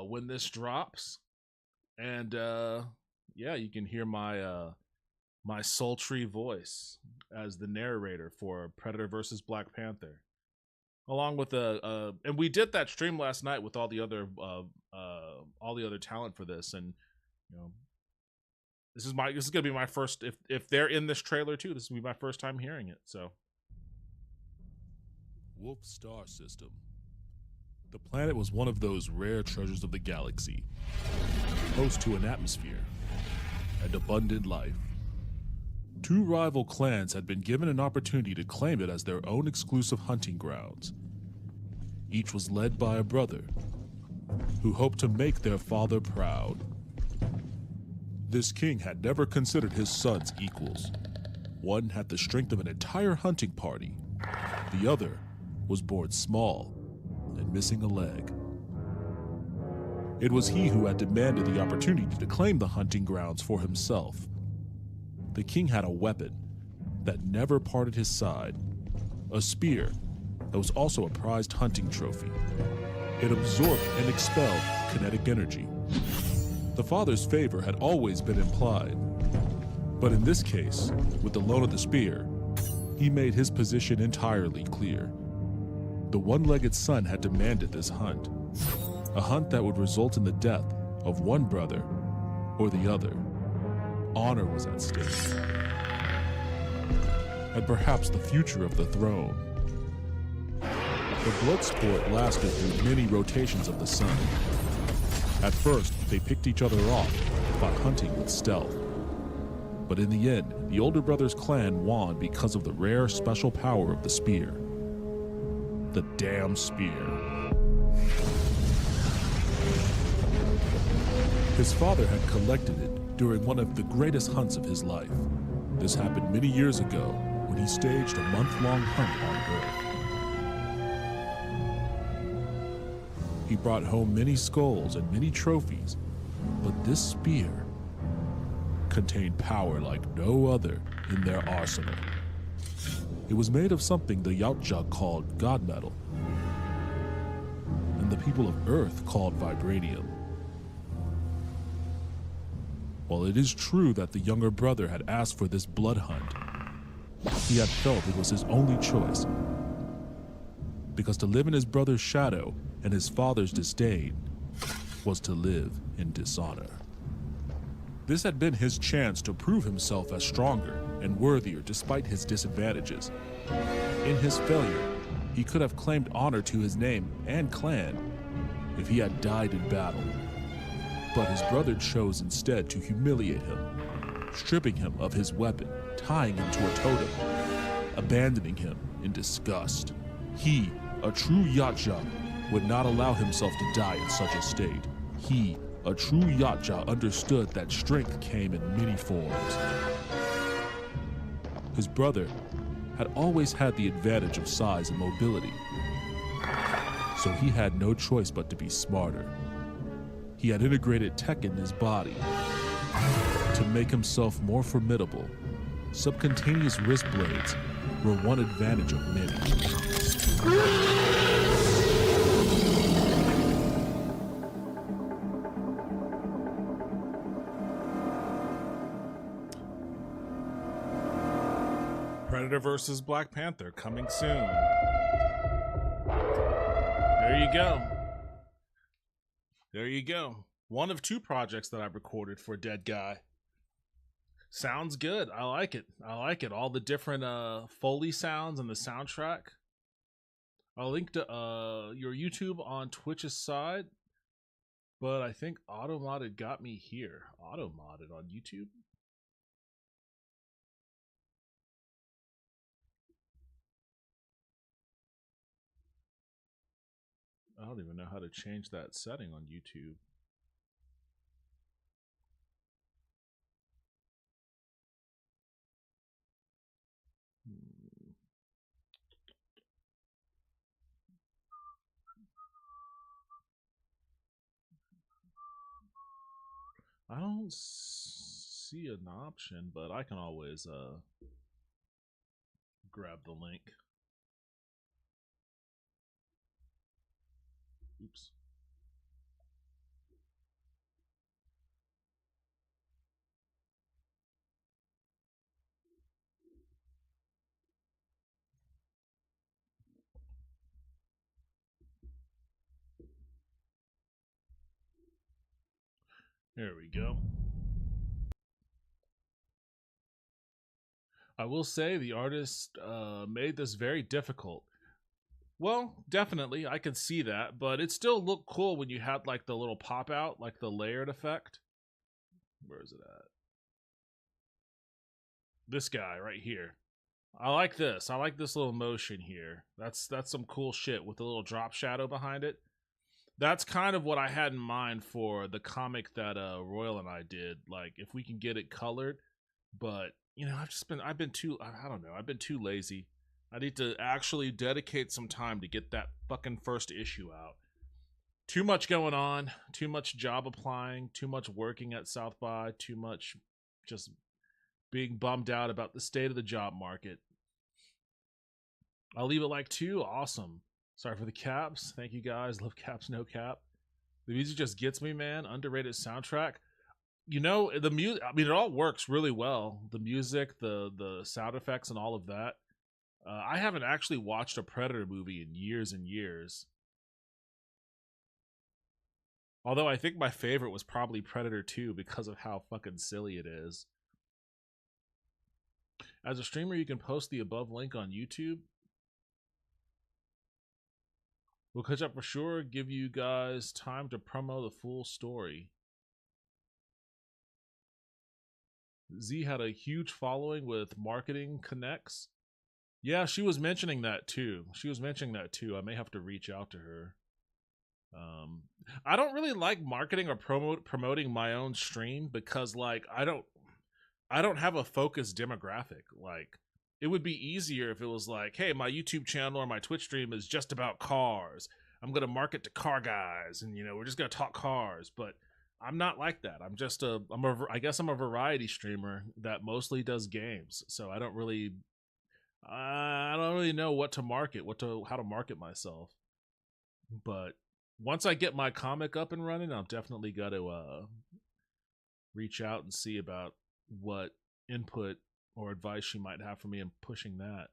when this drops. And yeah, you can hear my my sultry voice as the narrator for Predator vs. Black Panther, along with and we did that stream last night with all the other talent for this, and you know, this is gonna be my first. If they're in this trailer too, this will be my first time hearing it. So. Wolf Star System. The planet was one of those rare treasures of the galaxy, host to an atmosphere and abundant life. Two rival clans had been given an opportunity to claim it as their own exclusive hunting grounds. Each was led by a brother who hoped to make their father proud. This king had never considered his sons equals. One had the strength of an entire hunting party. The other was born small and missing a leg. It was he who had demanded the opportunity to claim the hunting grounds for himself. The king had a weapon that never parted his side, a spear that was also a prized hunting trophy. It absorbed and expelled kinetic energy. The father's favor had always been implied, but in this case, with the loan of the spear, he made his position entirely clear. The one-legged son had demanded this hunt, a hunt that would result in the death of one brother or the other. Honor was at stake, and perhaps the future of the throne. The blood sport lasted through many rotations of the sun. At first, they picked each other off by hunting with stealth. But in the end, the older brother's clan won because of the rare special power of the spear. The damn spear. His father had collected it during one of the greatest hunts of his life. This happened many years ago when he staged a month-long hunt on Earth. He brought home many skulls and many trophies, but this spear contained power like no other in their arsenal. It was made of something the Yautja called God Metal, and the people of Earth called Vibranium. While it is true that the younger brother had asked for this blood hunt, he had felt it was his only choice, because to live in his brother's shadow and his father's disdain was to live in dishonor. This had been his chance to prove himself as stronger and worthier despite his disadvantages. In his failure, he could have claimed honor to his name and clan if he had died in battle. But his brother chose instead to humiliate him, stripping him of his weapon, tying him to a totem, abandoning him in disgust. He, a true Yautja, would not allow himself to die in such a state. He, a true Yautja, understood that strength came in many forms. His brother had always had the advantage of size and mobility, so he had no choice but to be smarter. He had integrated tech in his body to make himself more formidable subcutaneous wrist blades were one advantage of many. Predator versus Black Panther coming soon. There you go. There you go. One of two projects that I've recorded for Dead Guy. Sounds good. I like it. I like it. All the different Foley sounds and the soundtrack. I'll link to your YouTube on Twitch's side. But I think Automodded got me here. Automodded on YouTube? I don't even know how to change that setting on YouTube. I don't see an option, but I can always grab the link. Oops. There we go. I will say the artist made this very difficult. Well, definitely, I can see that, but it still looked cool when you had like the little pop out, like the layered effect. Where is it at? This guy right here. I like this. I like this little motion here. That's some cool shit with the little drop shadow behind it. That's kind of what I had in mind for the comic that Royal and I did. Like, if we can get it colored, but you know, I've been too lazy. I need to actually dedicate some time to get that fucking first issue out. Too much going on, too much job applying, too much working at South by, too much just being bummed out about the state of the job market. I'll leave it like 2. Awesome. Sorry for the caps. Thank you guys. Love caps, no cap. The music just gets me, man. Underrated soundtrack. You know, the music, I mean, it all works really well. The music, the sound effects, and all of that. I haven't actually watched a Predator movie in years and years. Although I think my favorite was probably Predator 2 because of how fucking silly it is. As a streamer, you can post the above link on YouTube. We'll catch up for sure. Give you guys time to promo the full story. Z had a huge following with Marketing Connects. Yeah, she was mentioning that too. I may have to reach out to her. I don't really like marketing or promoting my own stream because, like, I don't have a focused demographic. Like, it would be easier if it was like, hey, my YouTube channel or my Twitch stream is just about cars. I'm gonna market to car guys, and you know, we're just gonna talk cars. But I'm not like that. I guess I'm a variety streamer that mostly does games. So I don't really know what to market, how to market myself. But once I get my comic up and running, I'll definitely got to reach out and see about what input or advice she might have for me in pushing that.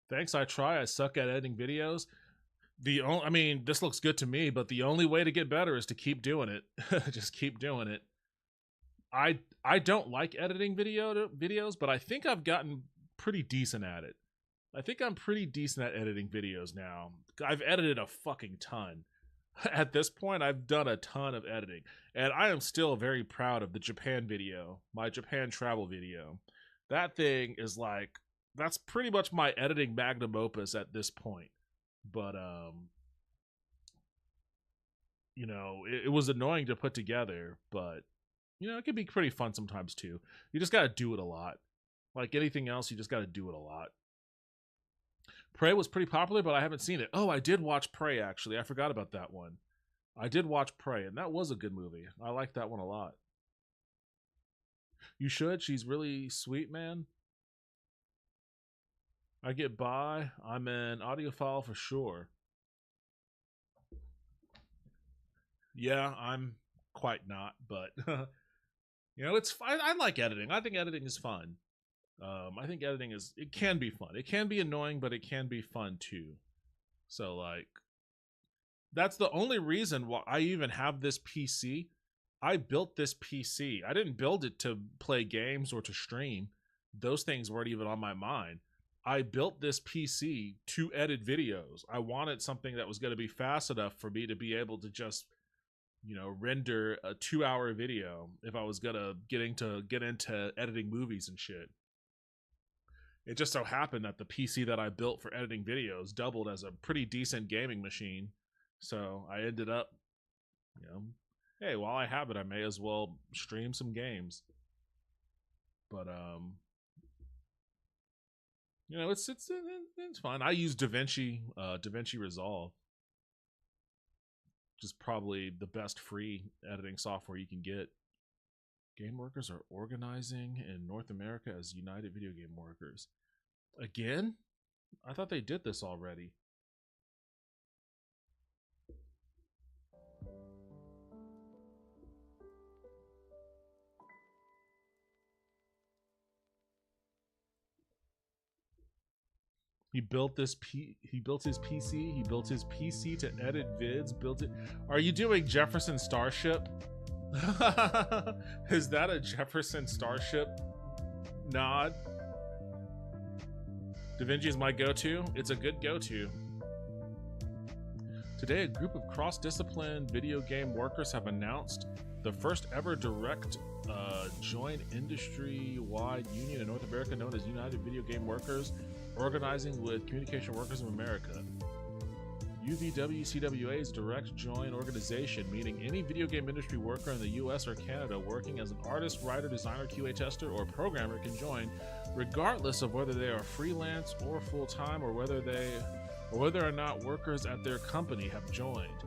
Thanks, I try. I suck at editing videos. I mean, this looks good to me, but the only way to get better is to keep doing it. Just keep doing it. I don't like editing videos, but I think I've gotten pretty decent at it. I think I'm pretty decent at editing videos now. I've edited a fucking ton. At this point, I've done a ton of editing, and I am still very proud of the Japan video, my Japan travel video. That thing is like, that's pretty much my editing magnum opus at this point. But you know, it was annoying to put together, but you know, it can be pretty fun sometimes too. You just gotta do it a lot. Like anything else, you just gotta do it a lot. Prey was pretty popular, but I haven't seen it. Oh, I did watch Prey, actually. I forgot about that one. I did watch Prey, and that was a good movie. I like that one a lot. You should. She's really sweet, man. I get by. I'm an audiophile for sure. Yeah, I'm quite not, but you know, it's fine. I like editing. I think editing is fun. I think editing it can be fun. It can be annoying, but it can be fun too. So like, that's the only reason why I even have this PC. I built this PC. I didn't build it to play games or to stream. Those things weren't even on my mind. I built this PC to edit videos. I wanted something that was going to be fast enough for me to be able to just, you know, render a 2-hour video if I was going to get into editing movies and shit. It just so happened that the PC that I built for editing videos doubled as a pretty decent gaming machine. So I ended up, you know, hey, while I have it, I may as well stream some games. But you know, it's fun. I use DaVinci Resolve, which is probably the best free editing software you can get. Game workers are organizing in North America as United Video Game Workers. Again? I thought they did this already. He built his PC. He built his PC to edit vids. Are you doing Jefferson Starship? Is that a Jefferson Starship nod? DaVinci is my go-to. It's a good go-to. Today, a group of cross-discipline video game workers have announced the first ever direct joint industry-wide union in North America known as United Video Game Workers, organizing with Communication Workers of America. UVW-CWA's direct joint organization, meaning any video game industry worker in the US or Canada working as an artist, writer, designer, QA tester, or programmer can join, regardless of whether they are freelance or full-time, or whether or not workers at their company have joined.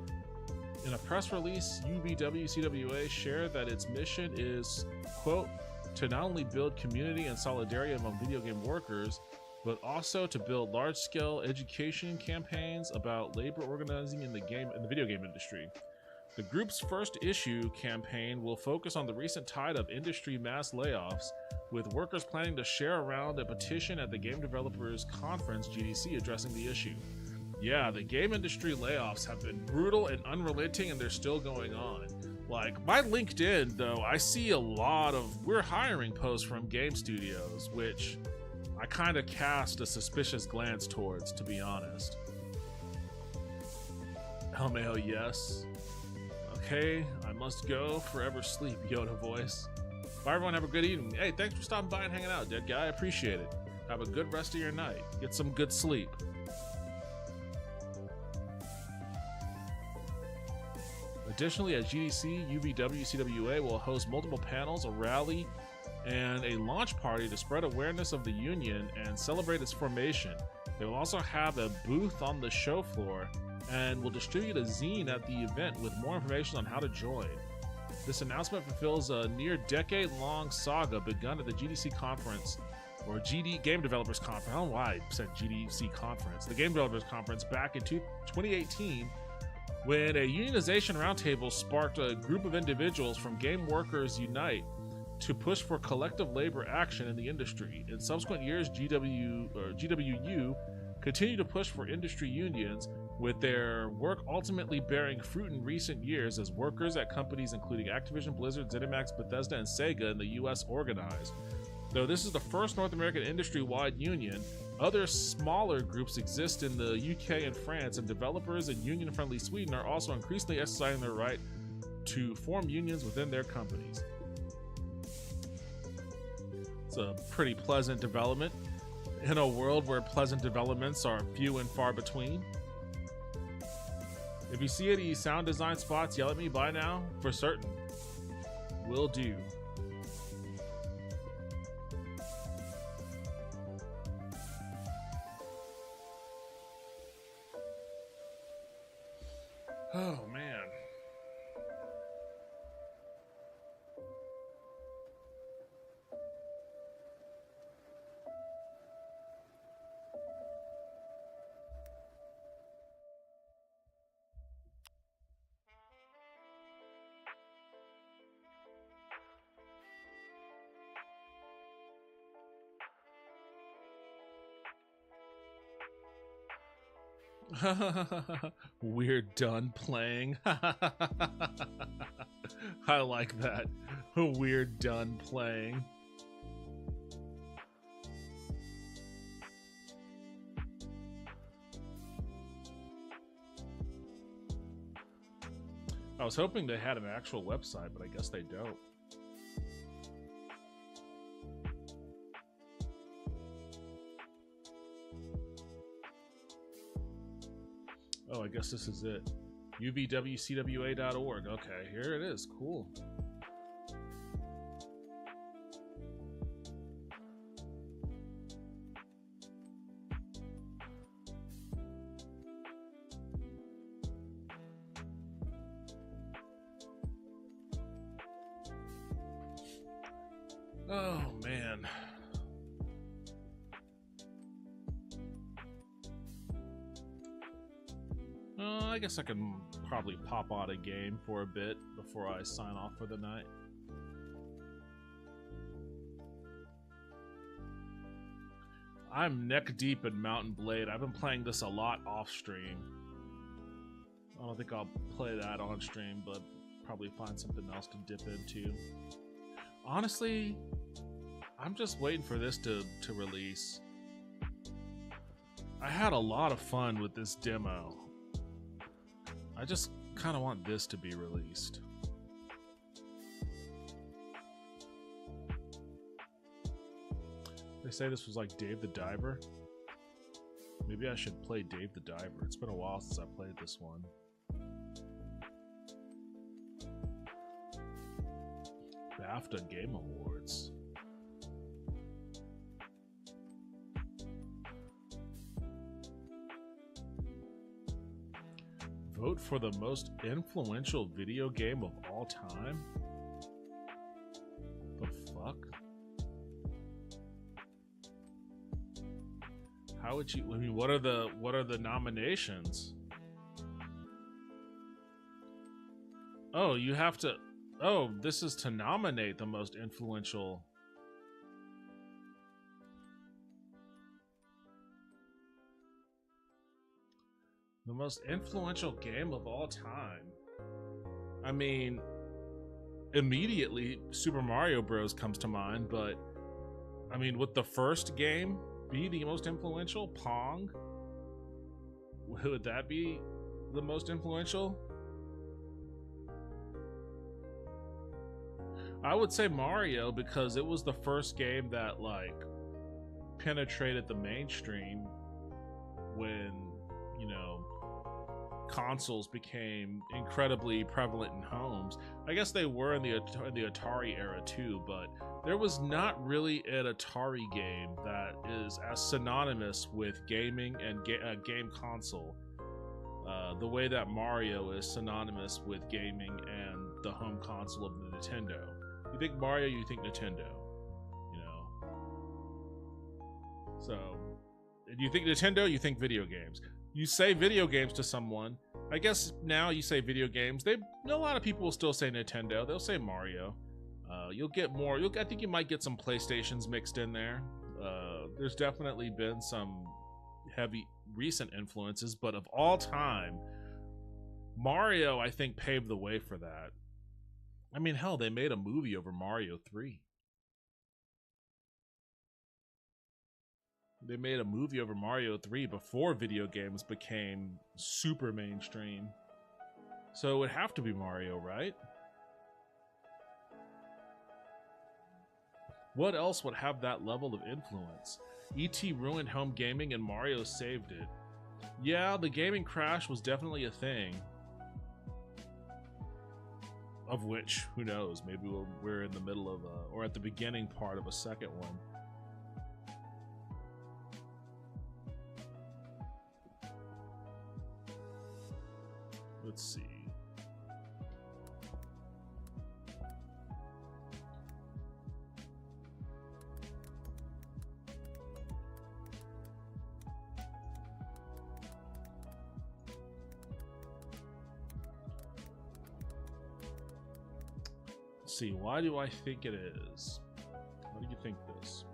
In a press release, UVW-CWA shared that its mission is, quote, to not only build community and solidarity among video game workers, but also to build large-scale education campaigns about labor organizing in the video game industry. The group's first issue campaign will focus on the recent tide of industry mass layoffs, with workers planning to share around a petition at the Game Developers Conference GDC addressing the issue. Yeah, the game industry layoffs have been brutal and unrelenting, and they're still going on. Like, my LinkedIn, though, I see a lot of "we're hiring" posts from game studios, which I kind of cast a suspicious glance towards, to be honest. LMAO, yes. Okay, I must go. Forever sleep, Yoda voice. Bye, everyone. Have a good evening. Hey, thanks for stopping by and hanging out, dead guy. I appreciate it. Have a good rest of your night. Get some good sleep. Additionally, at GDC, UVW-CWA will host multiple panels, a rally, and a launch party to spread awareness of the union and celebrate its formation. They will also have a booth on the show floor and will distribute a zine at the event with more information on how to join. This announcement fulfills a near decade-long saga begun at the GDC conference, or GD Game Developers Conference. I don't know why I said GDC conference. The Game Developers Conference back in 2018, when a unionization roundtable sparked a group of individuals from Game Workers Unite to push for collective labor action in the industry. In subsequent years, GWU continued to push for industry unions, with their work ultimately bearing fruit in recent years as workers at companies including Activision, Blizzard, ZeniMax, Bethesda, and Sega in the US organized. Though this is the first North American industry-wide union, other smaller groups exist in the UK and France, and developers in union-friendly Sweden are also increasingly exercising their right to form unions within their companies. It's a pretty pleasant development in a world where pleasant developments are few and far between. If you see any sound design spots, yell at me. By now, for certain. Will do. Oh man, We're done playing. I like that. We're done playing. I was hoping they had an actual website, but I guess they don't. Oh, I guess this is it. uvwcwa.org. Okay, here it is. Cool. Oh, man. I guess I can probably pop on a game for a bit before I sign off for the night. I'm neck deep in Mountain Blade. I've been playing this a lot off stream. I don't think I'll play that on stream, but probably find something else to dip into. Honestly, I'm just waiting for this to release. I had a lot of fun with this demo. I just kind of want this to be released. They say this was like Dave the Diver. Maybe I should play Dave the Diver. It's been a while since I played this one. BAFTA Game Awards. Vote for the most influential video game of all time? The fuck? How would you, I mean, what are the nominations? Oh, you have to, oh, this is to nominate the most influential. The most influential game of all time. I mean, immediately Super Mario Bros. Comes to mind, but I mean, would the first game be the most influential? Pong? Would that be the most influential? I would say Mario, because it was the first game that, like, penetrated the mainstream when, you know, consoles became incredibly prevalent in homes. I guess they were in the Atari era too, but there was not really an Atari game that is as synonymous with gaming and game console the way that Mario is synonymous with gaming and the home console of the Nintendo. You think Mario, you think Nintendo, you know. So, if you think Nintendo, you think video games. You say video games to someone, I guess now you say video games, a lot of people will still say Nintendo. They'll say Mario. You'll get more. I think you might get some PlayStations mixed in there. There's definitely been some heavy recent influences, but of all time, Mario, I think, paved the way for that. I mean, hell, they made a movie over Mario 3. They made a movie over Mario 3 before video games became super mainstream. So it would have to be Mario, right? What else would have that level of influence? E.T. ruined home gaming and Mario saved it. Yeah, the gaming crash was definitely a thing. Of which, who knows, maybe we're in the middle of or at the beginning part of a second one. Let's see. Let's see, why do I think it is? Why do you think this?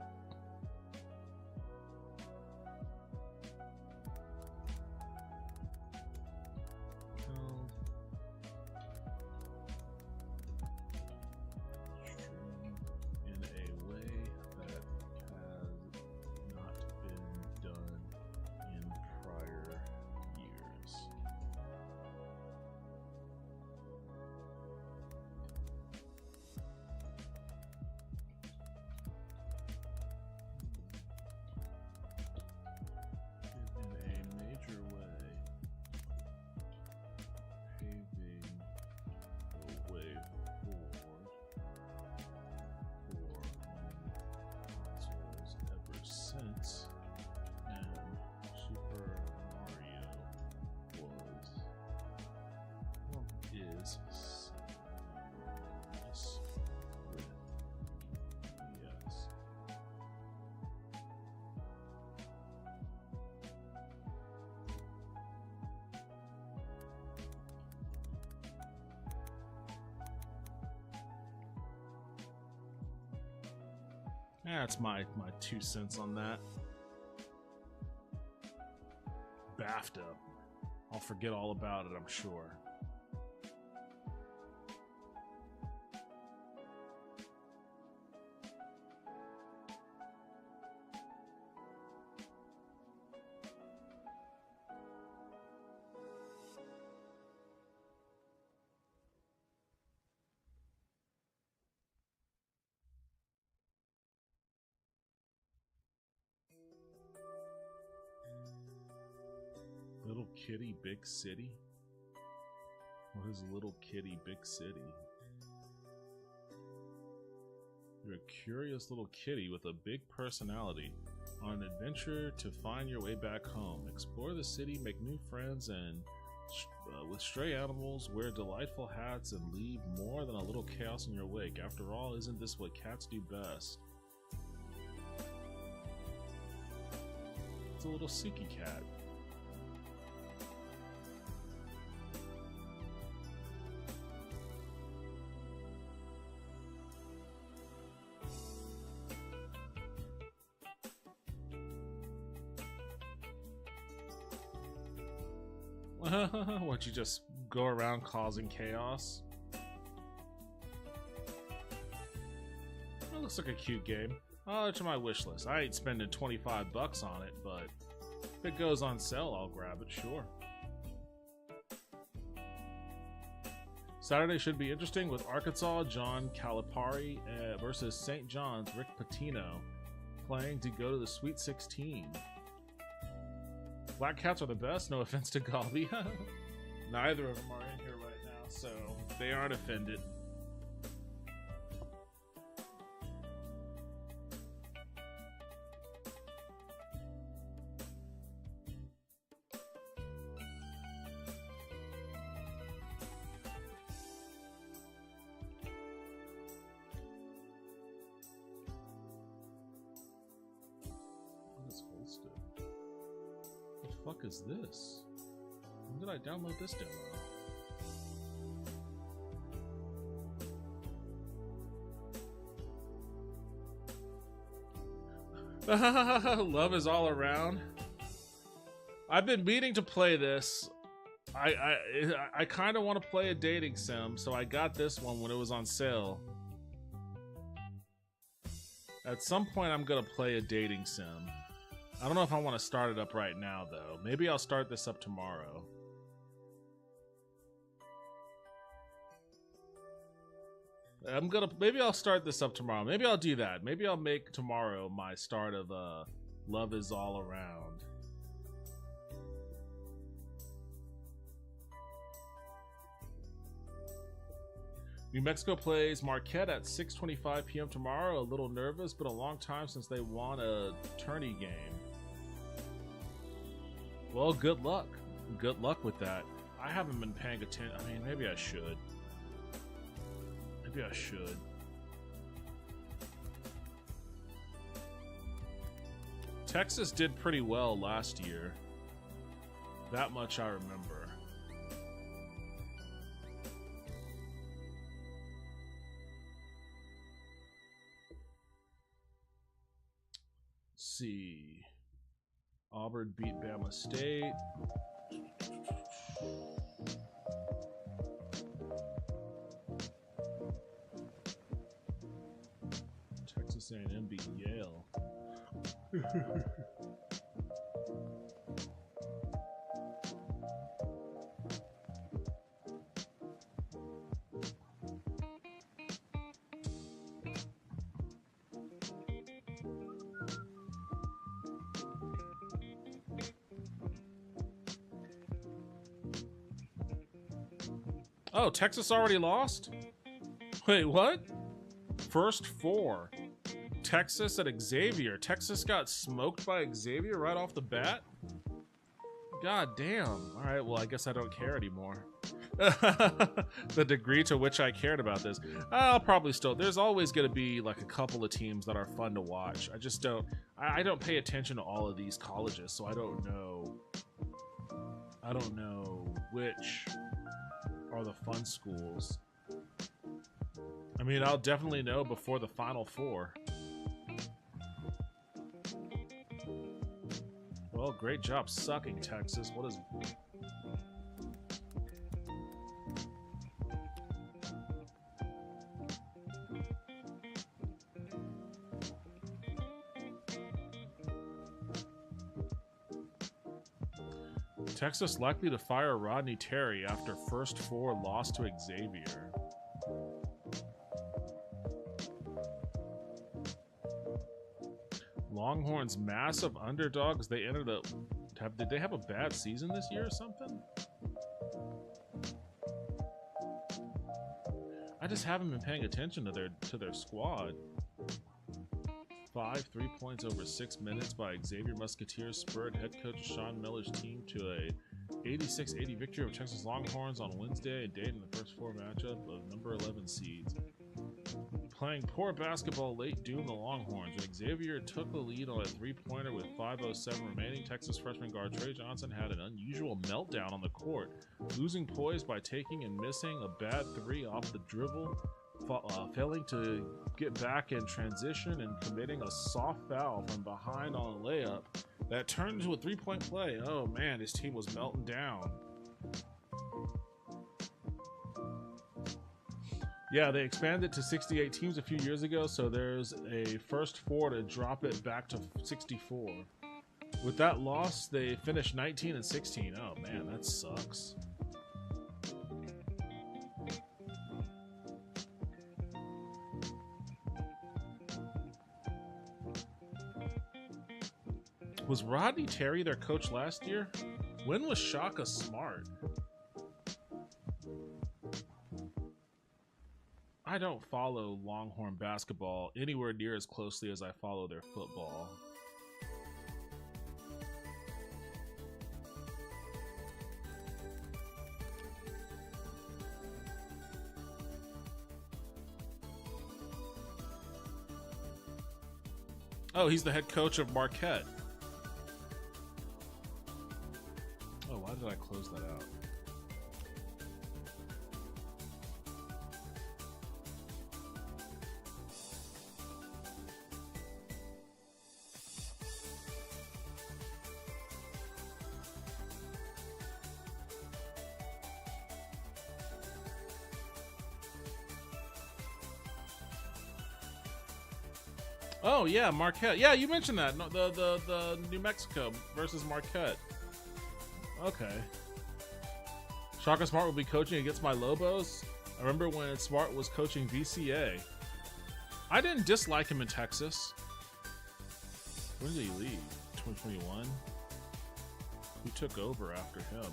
That's my 2 cents on that. BAFTA. I'll forget all about it, I'm sure. Little kitty, big city? What is little kitty, big city? You're a curious little kitty with a big personality. On an adventure to find your way back home. Explore the city, make new friends, and with stray animals, wear delightful hats, and leave more than a little chaos in your wake. After all, isn't this what cats do best? It's a little Suki cat. What, you just go around causing chaos? That looks like a cute game. I'll add to my wish list. I ain't spending 25 bucks on it, but if it goes on sale, I'll grab it, sure. Saturday should be interesting with Arkansas, John Calipari versus St. John's, Rick Pitino, playing to go to the Sweet 16. Black cats are the best, no offense to Gobby. Neither of them are in here right now, so they aren't offended. What is hosted? What the fuck is this? When did I download this demo? Love is all around. I've been meaning to play this. I kind of want to play a dating sim, so I got this one when it was on sale. At some point, I'm gonna play a dating sim. I don't know if I want to start it up right now, though. Maybe I'll start this up tomorrow. Maybe I'll start this up tomorrow. Maybe I'll do that. Maybe I'll make tomorrow my start of Love is All Around. New Mexico plays Marquette at 6:25 p.m. tomorrow. A little nervous, but a long time since they won a tourney game. Well, good luck. Good luck with that. I haven't been paying attention. I mean, maybe I should. Maybe I should. Texas did pretty well last year. That much I remember. Let's see. Auburn beat Bama State. Texas A&M beat Yale. Oh, Texas already lost? Wait, what? First four. Texas at Xavier. Texas got smoked by Xavier right off the bat? God damn. Alright, well, I guess I don't care anymore. The degree to which I cared about this. I'll probably still... There's always going to be, like, a couple of teams that are fun to watch. I just don't... I don't pay attention to all of these colleges, so I don't know... I don't know which are the fun schools. I mean, I'll definitely know before the Final Four. Well, great job sucking, Texas. What is... Texas likely to fire Rodney Terry after first 4 loss to Xavier. Longhorns massive underdogs. They ended up did they have a bad season this year or something? I just haven't been paying attention to their squad. 5 3 points over 6 minutes by Xavier Musketeers spurred head coach Sean Miller's team to a 86-80 victory over Texas Longhorns on Wednesday and Dayton in the first 4 matchup of number 11 seeds. Playing poor basketball late doomed the Longhorns. When Xavier took the lead on a 3-pointer with 5:07 remaining, Texas freshman guard Trey Johnson had an unusual meltdown on the court, losing poise by taking and missing a bad 3 off the dribble, failing to get back in transition and committing a soft foul from behind on a layup that turned into a 3-point play. Oh man, his team was melting down. Yeah, they expanded to 68 teams a few years ago, so there's a first 4 to drop it back to 64. With that loss, they finished 19-16. Oh man, that sucks. Was Rodney Terry their coach last year? When was Shaka Smart? I don't follow Longhorn basketball anywhere near as closely as I follow their football. Oh, he's the head coach of Marquette. Oh, why did I close that out? Oh yeah, Marquette. Yeah, you mentioned that. No, the New Mexico versus Marquette. Okay. Shaka Smart will be coaching against my Lobos. I remember when Smart was coaching VCA. I didn't dislike him in Texas. When did he leave? 2021? Who took over after him?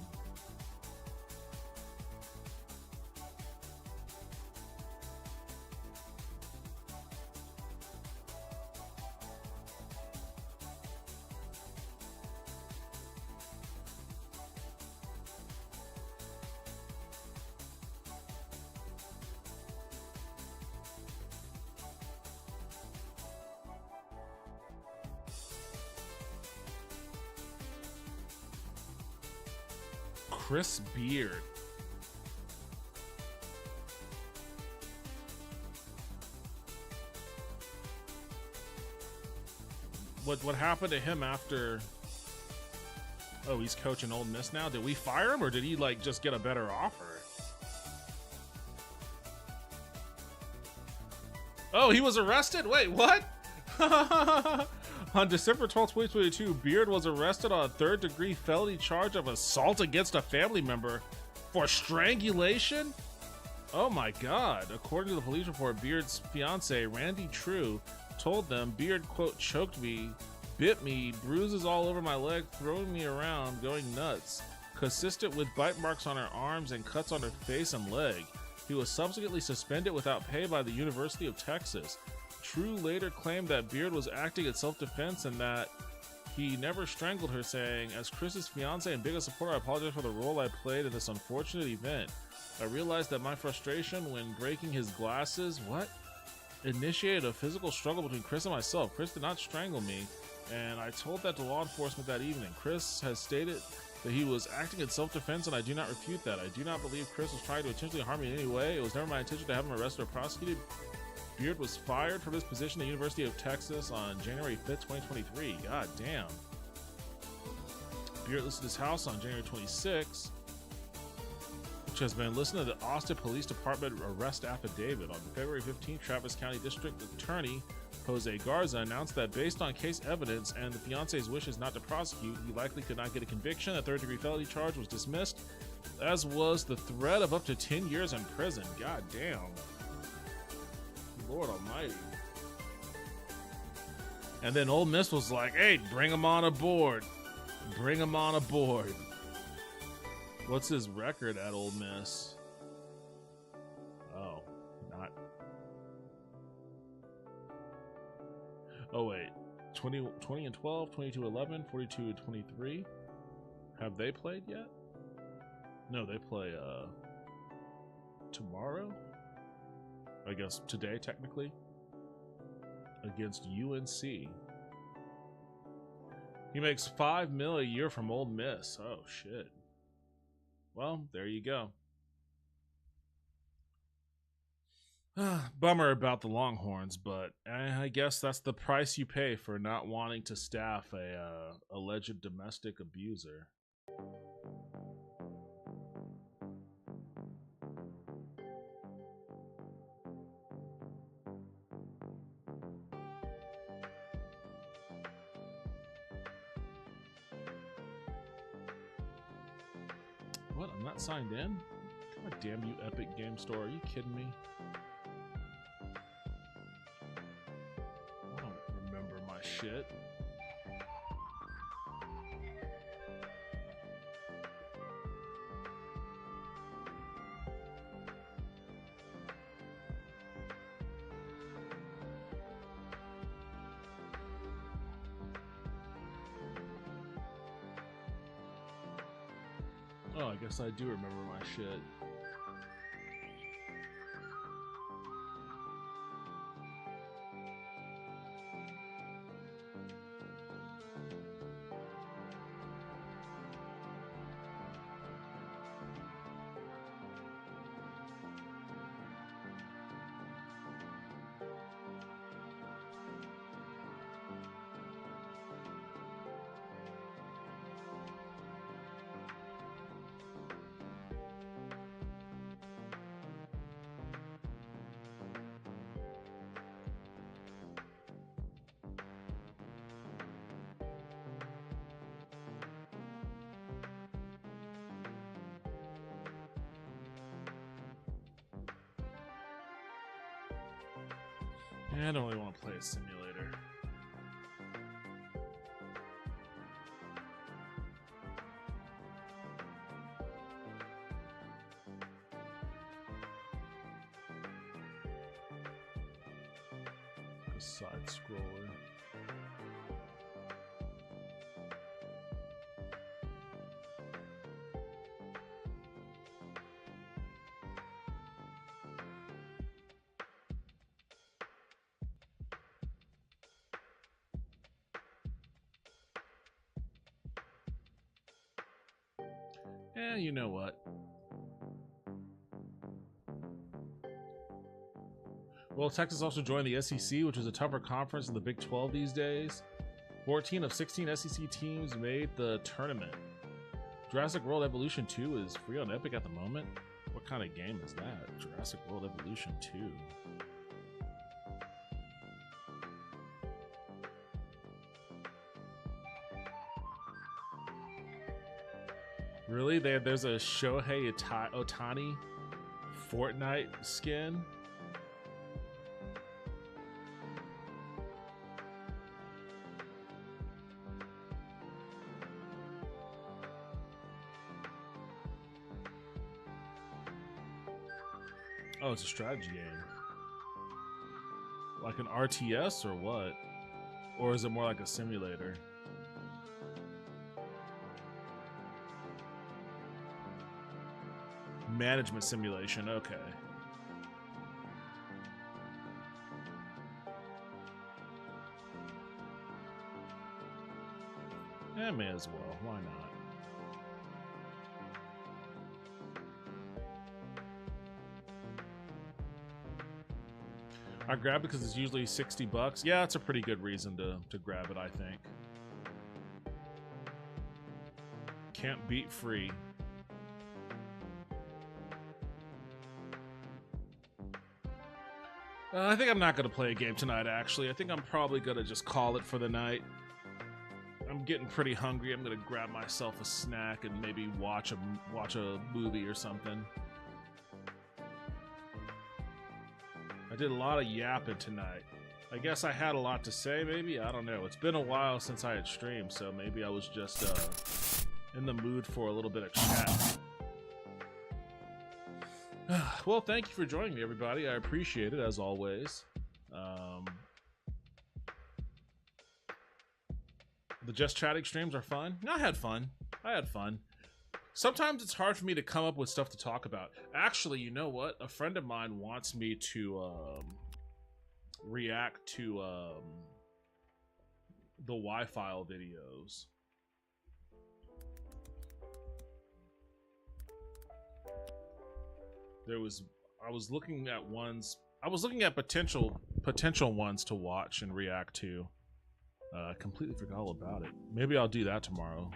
Chris Beard. What happened to him after? Oh, he's coaching Ole Miss now. Did we fire him or did he like just get a better offer? Oh, he was arrested? Wait, what? On December 12, 2022, Beard was arrested on a 3rd-degree felony charge of assault against a family member for strangulation? Oh my god. According to the police report, Beard's fiance, Randy True, told them Beard, quote, choked me, bit me, bruises all over my leg, throwing me around, going nuts, consistent with bite marks on her arms and cuts on her face and leg. He was subsequently suspended without pay by the University of Texas. True later claimed that Beard was acting in self-defense and that he never strangled her, saying, "As Chris's fiance and biggest supporter, I apologize for the role I played in this unfortunate event. I realized that my frustration when breaking his glasses, initiated a physical struggle between Chris and myself. Chris did not strangle me, and I told that to law enforcement that evening. Chris has stated that he was acting in self-defense, and I do not refute that. I do not believe Chris was trying to intentionally harm me in any way. It was never my intention to have him arrested or prosecuted." Beard was fired from his position at the University of Texas on January 5th, 2023. God damn. Buick listed his house on January 26, which has been listed in the Austin Police Department arrest affidavit. On February 15th, Travis County District Attorney Jose Garza announced that based on case evidence and the fiance's wishes not to prosecute, he likely could not get a conviction. A third-degree felony charge was dismissed, as was the threat of up to 10 years in prison. God damn. Lord almighty. And then Ole Miss was like, hey, bring him on aboard. Bring him on aboard. What's his record at Ole Miss? Oh, not. Oh, wait. 20 and 12, 22-11, 42-23. Have they played yet? No, they play tomorrow? I guess today, technically. Against UNC. He makes $5 million a year from Ole Miss. Oh, shit. Well, there you go. Bummer about the Longhorns, but I guess that's the price you pay for not wanting to staff a alleged domestic abuser. What? I'm not signed in? God damn you, Epic Game Store. Are you kidding me? I don't remember my shit. Oh, I guess I do remember my shit. I don't really want to play a simulator. A side scroller. Eh, you know what? Well, Texas also joined the SEC, which is a tougher conference than the Big 12 these days. 14 of 16 SEC teams made the tournament. Jurassic World Evolution 2 is free on Epic at the moment. What kind of game is that? Jurassic World Evolution 2. Really? There's a Shohei Ohtani Fortnite skin? Oh, it's a strategy game. Like an RTS or what? Or is it more like a simulator? Management simulation, okay. Yeah, may as well. Why not? I grabbed it because it's usually $60. Yeah, it's a pretty good reason to grab it, I think. Can't beat free. I think I'm not going to play a game tonight, actually. I think I'm probably going to just call it for the night. I'm getting pretty hungry. I'm going to grab myself a snack and maybe watch a movie or something. I did a lot of yapping tonight. I guess I had a lot to say, maybe? I don't know. It's been a while since I had streamed, so maybe I was just in the mood for a little bit of chat. Well, thank you for joining me, everybody. I appreciate it, as always. The Just Chatting streams are fun. I had fun. Sometimes it's hard for me to come up with stuff to talk about. Actually, you know what? A friend of mine wants me to react to the Wi-Fi videos. I was looking at potential ones to watch and react to. I completely forgot all about it. Maybe I'll do that tomorrow.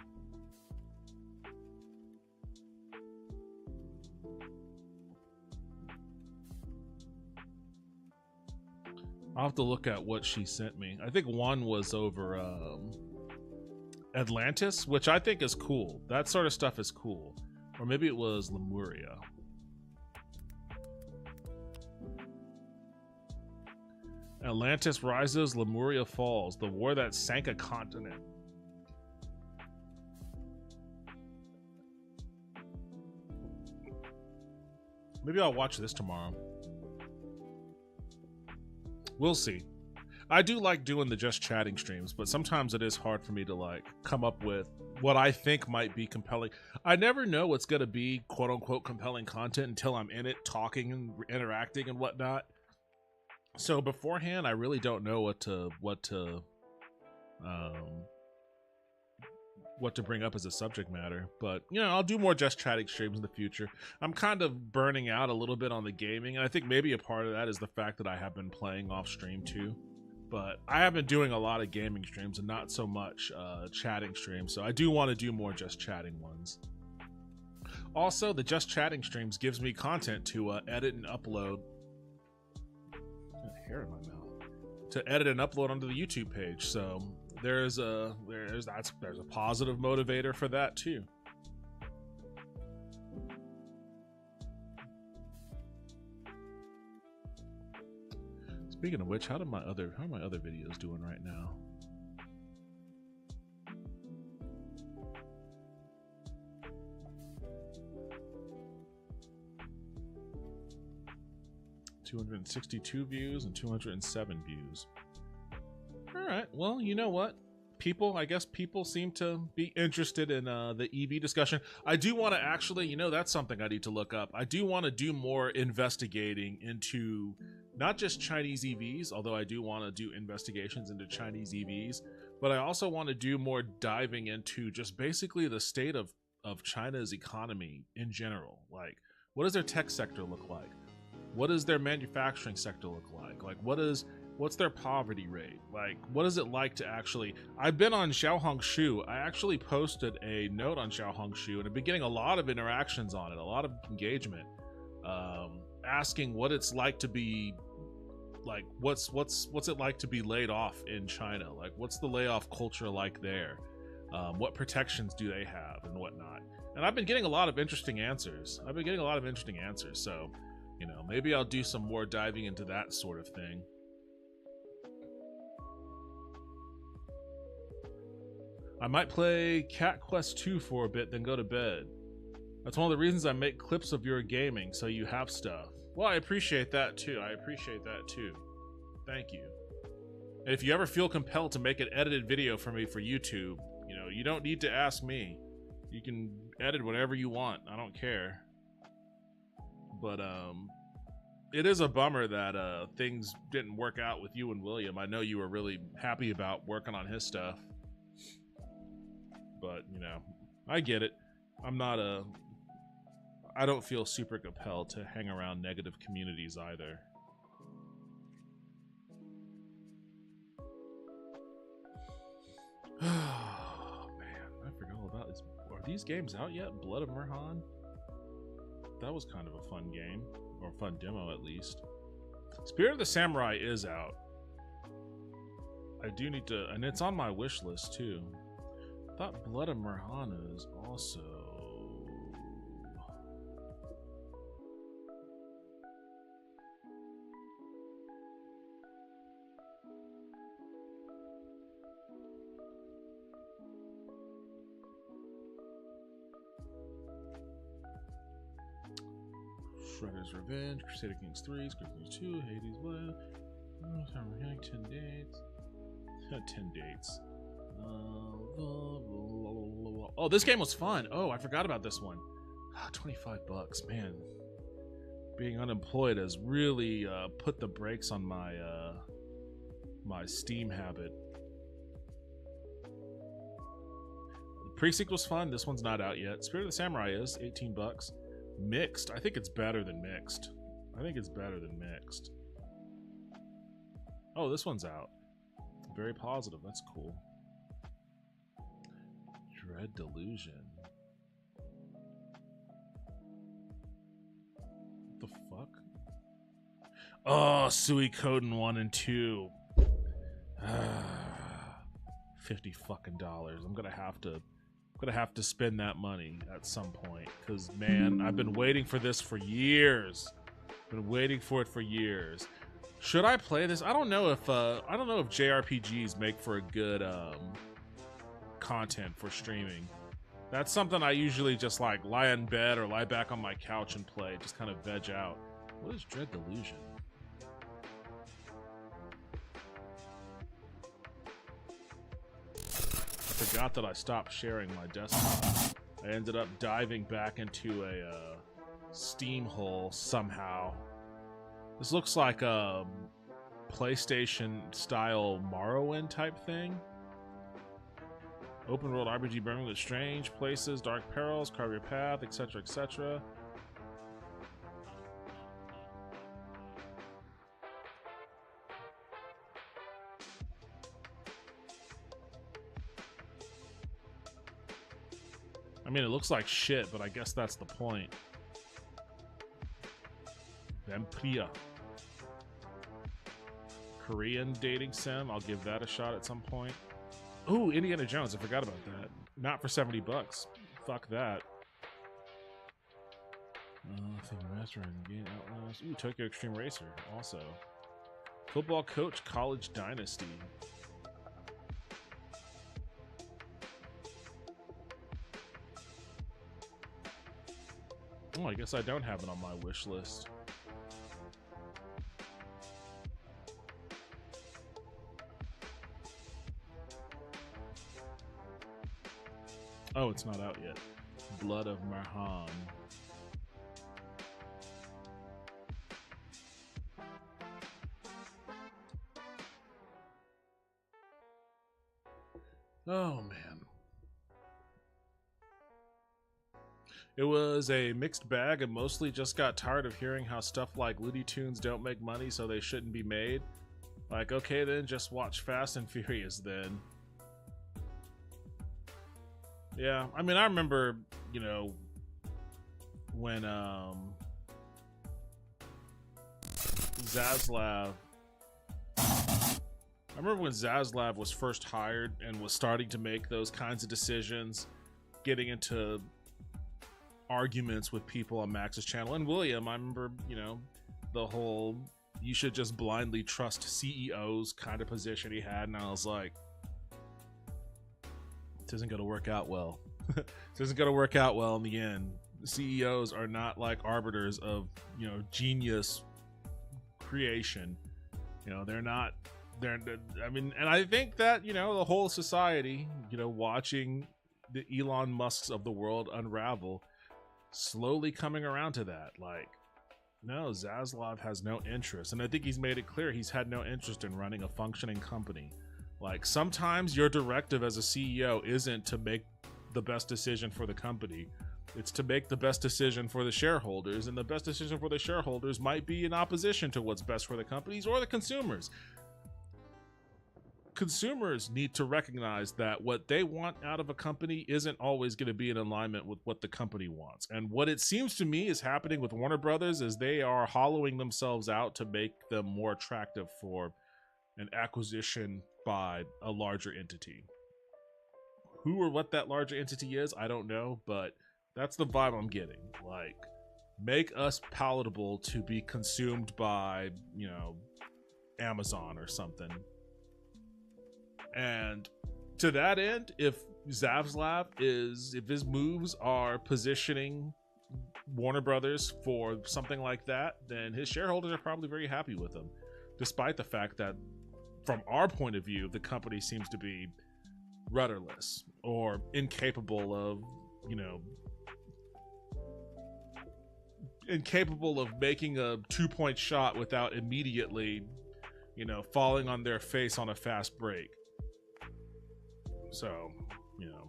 I'll have to look at what she sent me. I think one was over Atlantis, which I think is cool. That sort of stuff is cool. Or maybe it was Lemuria. Atlantis rises, Lemuria falls. The war that sank a continent. Maybe I'll watch this tomorrow. We'll see. I do like doing the Just Chatting streams, but sometimes it is hard for me to like come up with what I think might be compelling. I never know what's going to be quote unquote compelling content until I'm in it, talking and interacting and whatnot. So beforehand, I really don't know what to bring up as a subject matter. But you know, I'll do more Just Chatting streams in the future. I'm kind of burning out a little bit on the gaming, and I think maybe a part of that is the fact that I have been playing off stream too. But I have been doing a lot of gaming streams and not so much chatting streams. So I do want to do more Just Chatting ones. Also, the Just Chatting streams gives me content to edit and upload. Hair in my mouth. To edit and upload onto the YouTube page. So there's a positive motivator for that too. Speaking of which, how are my other videos doing right now? $262 views and 207 views. All right. Well, you know what? I guess people seem to be interested in the EV discussion. I do want to actually, you know, that's something I need to look up. I do want to do more investigating into not just Chinese EVs, although I do want to do investigations into Chinese EVs, but I also want to do more diving into just basically the state of China's economy in general. Like, what does their tech sector look like? What does their manufacturing sector look like? Like, what's their poverty rate? Like, what is it like to actually... I've been on Xiaohongshu. I actually posted a note on Xiaohongshu, and I've been getting a lot of interactions on it, a lot of engagement, asking what it's like to be... Like, what's it like to be laid off in China? Like, what's the layoff culture like there? What protections do they have and whatnot? And I've been getting a lot of interesting answers. So... You know, maybe I'll do some more diving into that sort of thing. I might play Cat Quest 2 for a bit, then go to bed. That's one of the reasons I make clips of your gaming, so you have stuff. Well, I appreciate that too. Thank you. And if you ever feel compelled to make an edited video for me for YouTube, you know, you don't need to ask me. You can edit whatever you want. I don't care. But it is a bummer that things didn't work out with you and William. I know you were really happy about working on his stuff. But, you know, I get it. I don't feel super compelled to hang around negative communities either. Oh, man. I forgot all about this. Are these games out yet? Blood of Merhan? That was kind of a fun game, or a fun demo at least. Spirit of the Samurai is out. I do need to, and it's on my wish list too. I thought Blood of Merhan is also. Shredder's Revenge, Crusader Kings 3, Crusader Kings 2, Hades 1, 10 dates. 10 dates. Oh, this game was fun. Oh, I forgot about this one. $25, man. Being unemployed has really put the brakes on my my Steam habit. The pre-sequel's fun. This one's not out yet. Spirit of the Samurai is $18. Mixed. I think it's better than Mixed. Oh, this one's out. Very positive. That's cool. Dread Delusion. What the fuck? Oh, Suikoden 1 and 2. $50 fucking. I'm gonna have to spend that money at some point, because man, I've been waiting for this for years. Been waiting for it for years. Should I play this? I don't know if JRPGs make for a good content for streaming. That's something I usually just like lie in bed or lie back on my couch and play, just kind of veg out. What is Dread Delusion? I forgot that I stopped sharing my desktop. I ended up diving back into a Steam hole somehow. This looks like a PlayStation style Morrowind type thing. Open world RPG brimming with strange places, dark perils, carve your path, etc., etc. I mean, it looks like shit, but I guess that's the point. Vampire. Korean dating sim. I'll give that a shot at some point. Ooh, Indiana Jones. I forgot about that. Not for $70. Fuck that. Restaurant game Outlaws. Ooh, Tokyo Extreme Racer. Also. Football Coach College Dynasty. Oh, I guess I don't have it on my wish list. Oh, it's not out yet. Blood of Merhan. Oh, man. It was a mixed bag, and mostly just got tired of hearing how stuff like Looney Tunes don't make money, so they shouldn't be made. Like, okay, then just watch Fast and Furious then. Yeah, I mean, I remember, you know, when Zaslav was first hired and was starting to make those kinds of decisions, getting into arguments with people on Max's channel. And William, I remember, you know, the whole you should just blindly trust CEOs kind of position he had, and I was like, this isn't going to work out well. This isn't going to work out well in the end. CEOs are not like arbiters of, you know, genius creation. You know, they're not, I mean, and I think that, you know, the whole society, you know, watching the Elon Musks of the world unravel, slowly coming around to that. Like, no, Zaslav has no interest. And I think he's made it clear he's had no interest in running a functioning company. Like, sometimes your directive as a CEO isn't to make the best decision for the company. It's to make the best decision for the shareholders, and the best decision for the shareholders might be in opposition to what's best for the companies or the consumers. consumers need to recognize that what they want out of a company isn't always going to be in alignment with what the company wants. And what it seems to me is happening with Warner Brothers is they are hollowing themselves out to make them more attractive for an acquisition by a larger entity. Who or what that larger entity is, I don't know, but that's the vibe I'm getting. Like, make us palatable to be consumed by, you know, Amazon or something. And to that end, if Zaslav if his moves are positioning Warner Brothers for something like that, then his shareholders are probably very happy with him, despite the fact that from our point of view, the company seems to be rudderless or incapable of, you know, incapable of making a 2-point shot without immediately, you know, falling on their face on a fast break. So, you know,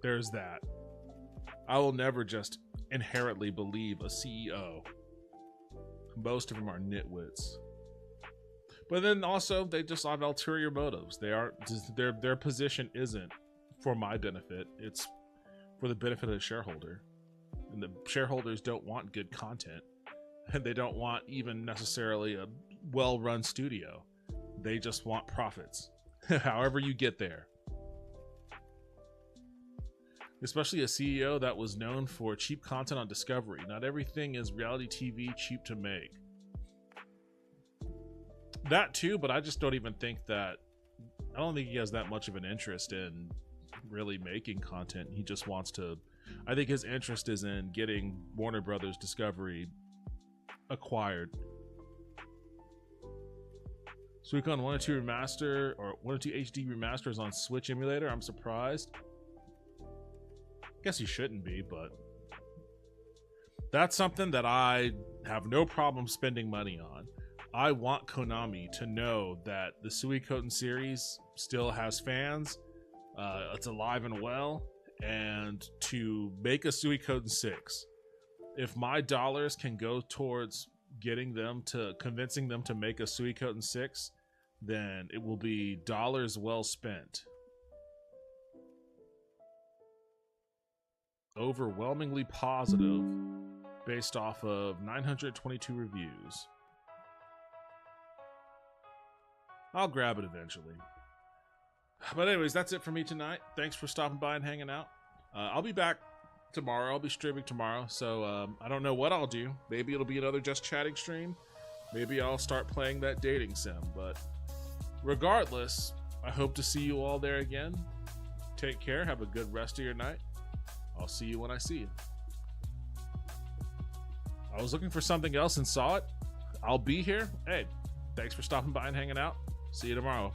there's that. I will never just inherently believe a CEO. Most of them are nitwits. But then also, they just have ulterior motives. They aren't, their position isn't for my benefit. It's for the benefit of the shareholder. And the shareholders don't want good content. And they don't want even necessarily a well-run studio. They just want profits. However you get there. Especially a CEO that was known for cheap content on Discovery. Not everything is reality TV cheap to make. That too, but I just don't even think that... I don't think he has that much of an interest in really making content. He just wants to... I think his interest is in getting Warner Brothers Discovery acquired. Suicune 102 Remaster or 102 HD Remasters on Switch emulator. I'm surprised. Guess he shouldn't be, but that's something that I have no problem spending money on. I want Konami to know that the Suikoden series still has fans. It's alive and well, and to make a Suikoden 6, if my dollars can go towards getting them to convincing them to make a Suikoden 6, then it will be dollars well spent. Overwhelmingly positive based off of 922 reviews. I'll grab it eventually. But anyways, that's it for me tonight. Thanks for stopping by and hanging out. I'll be back tomorrow. I'll be streaming tomorrow, so I don't know what I'll do. Maybe it'll be another Just Chatting stream. Maybe I'll start playing that dating sim. But regardless, I hope to see you all there again. Take care. Have a good rest of your night. I'll see you when I see you. I was looking for something else and saw it. I'll be here. Hey, thanks for stopping by and hanging out. See you tomorrow.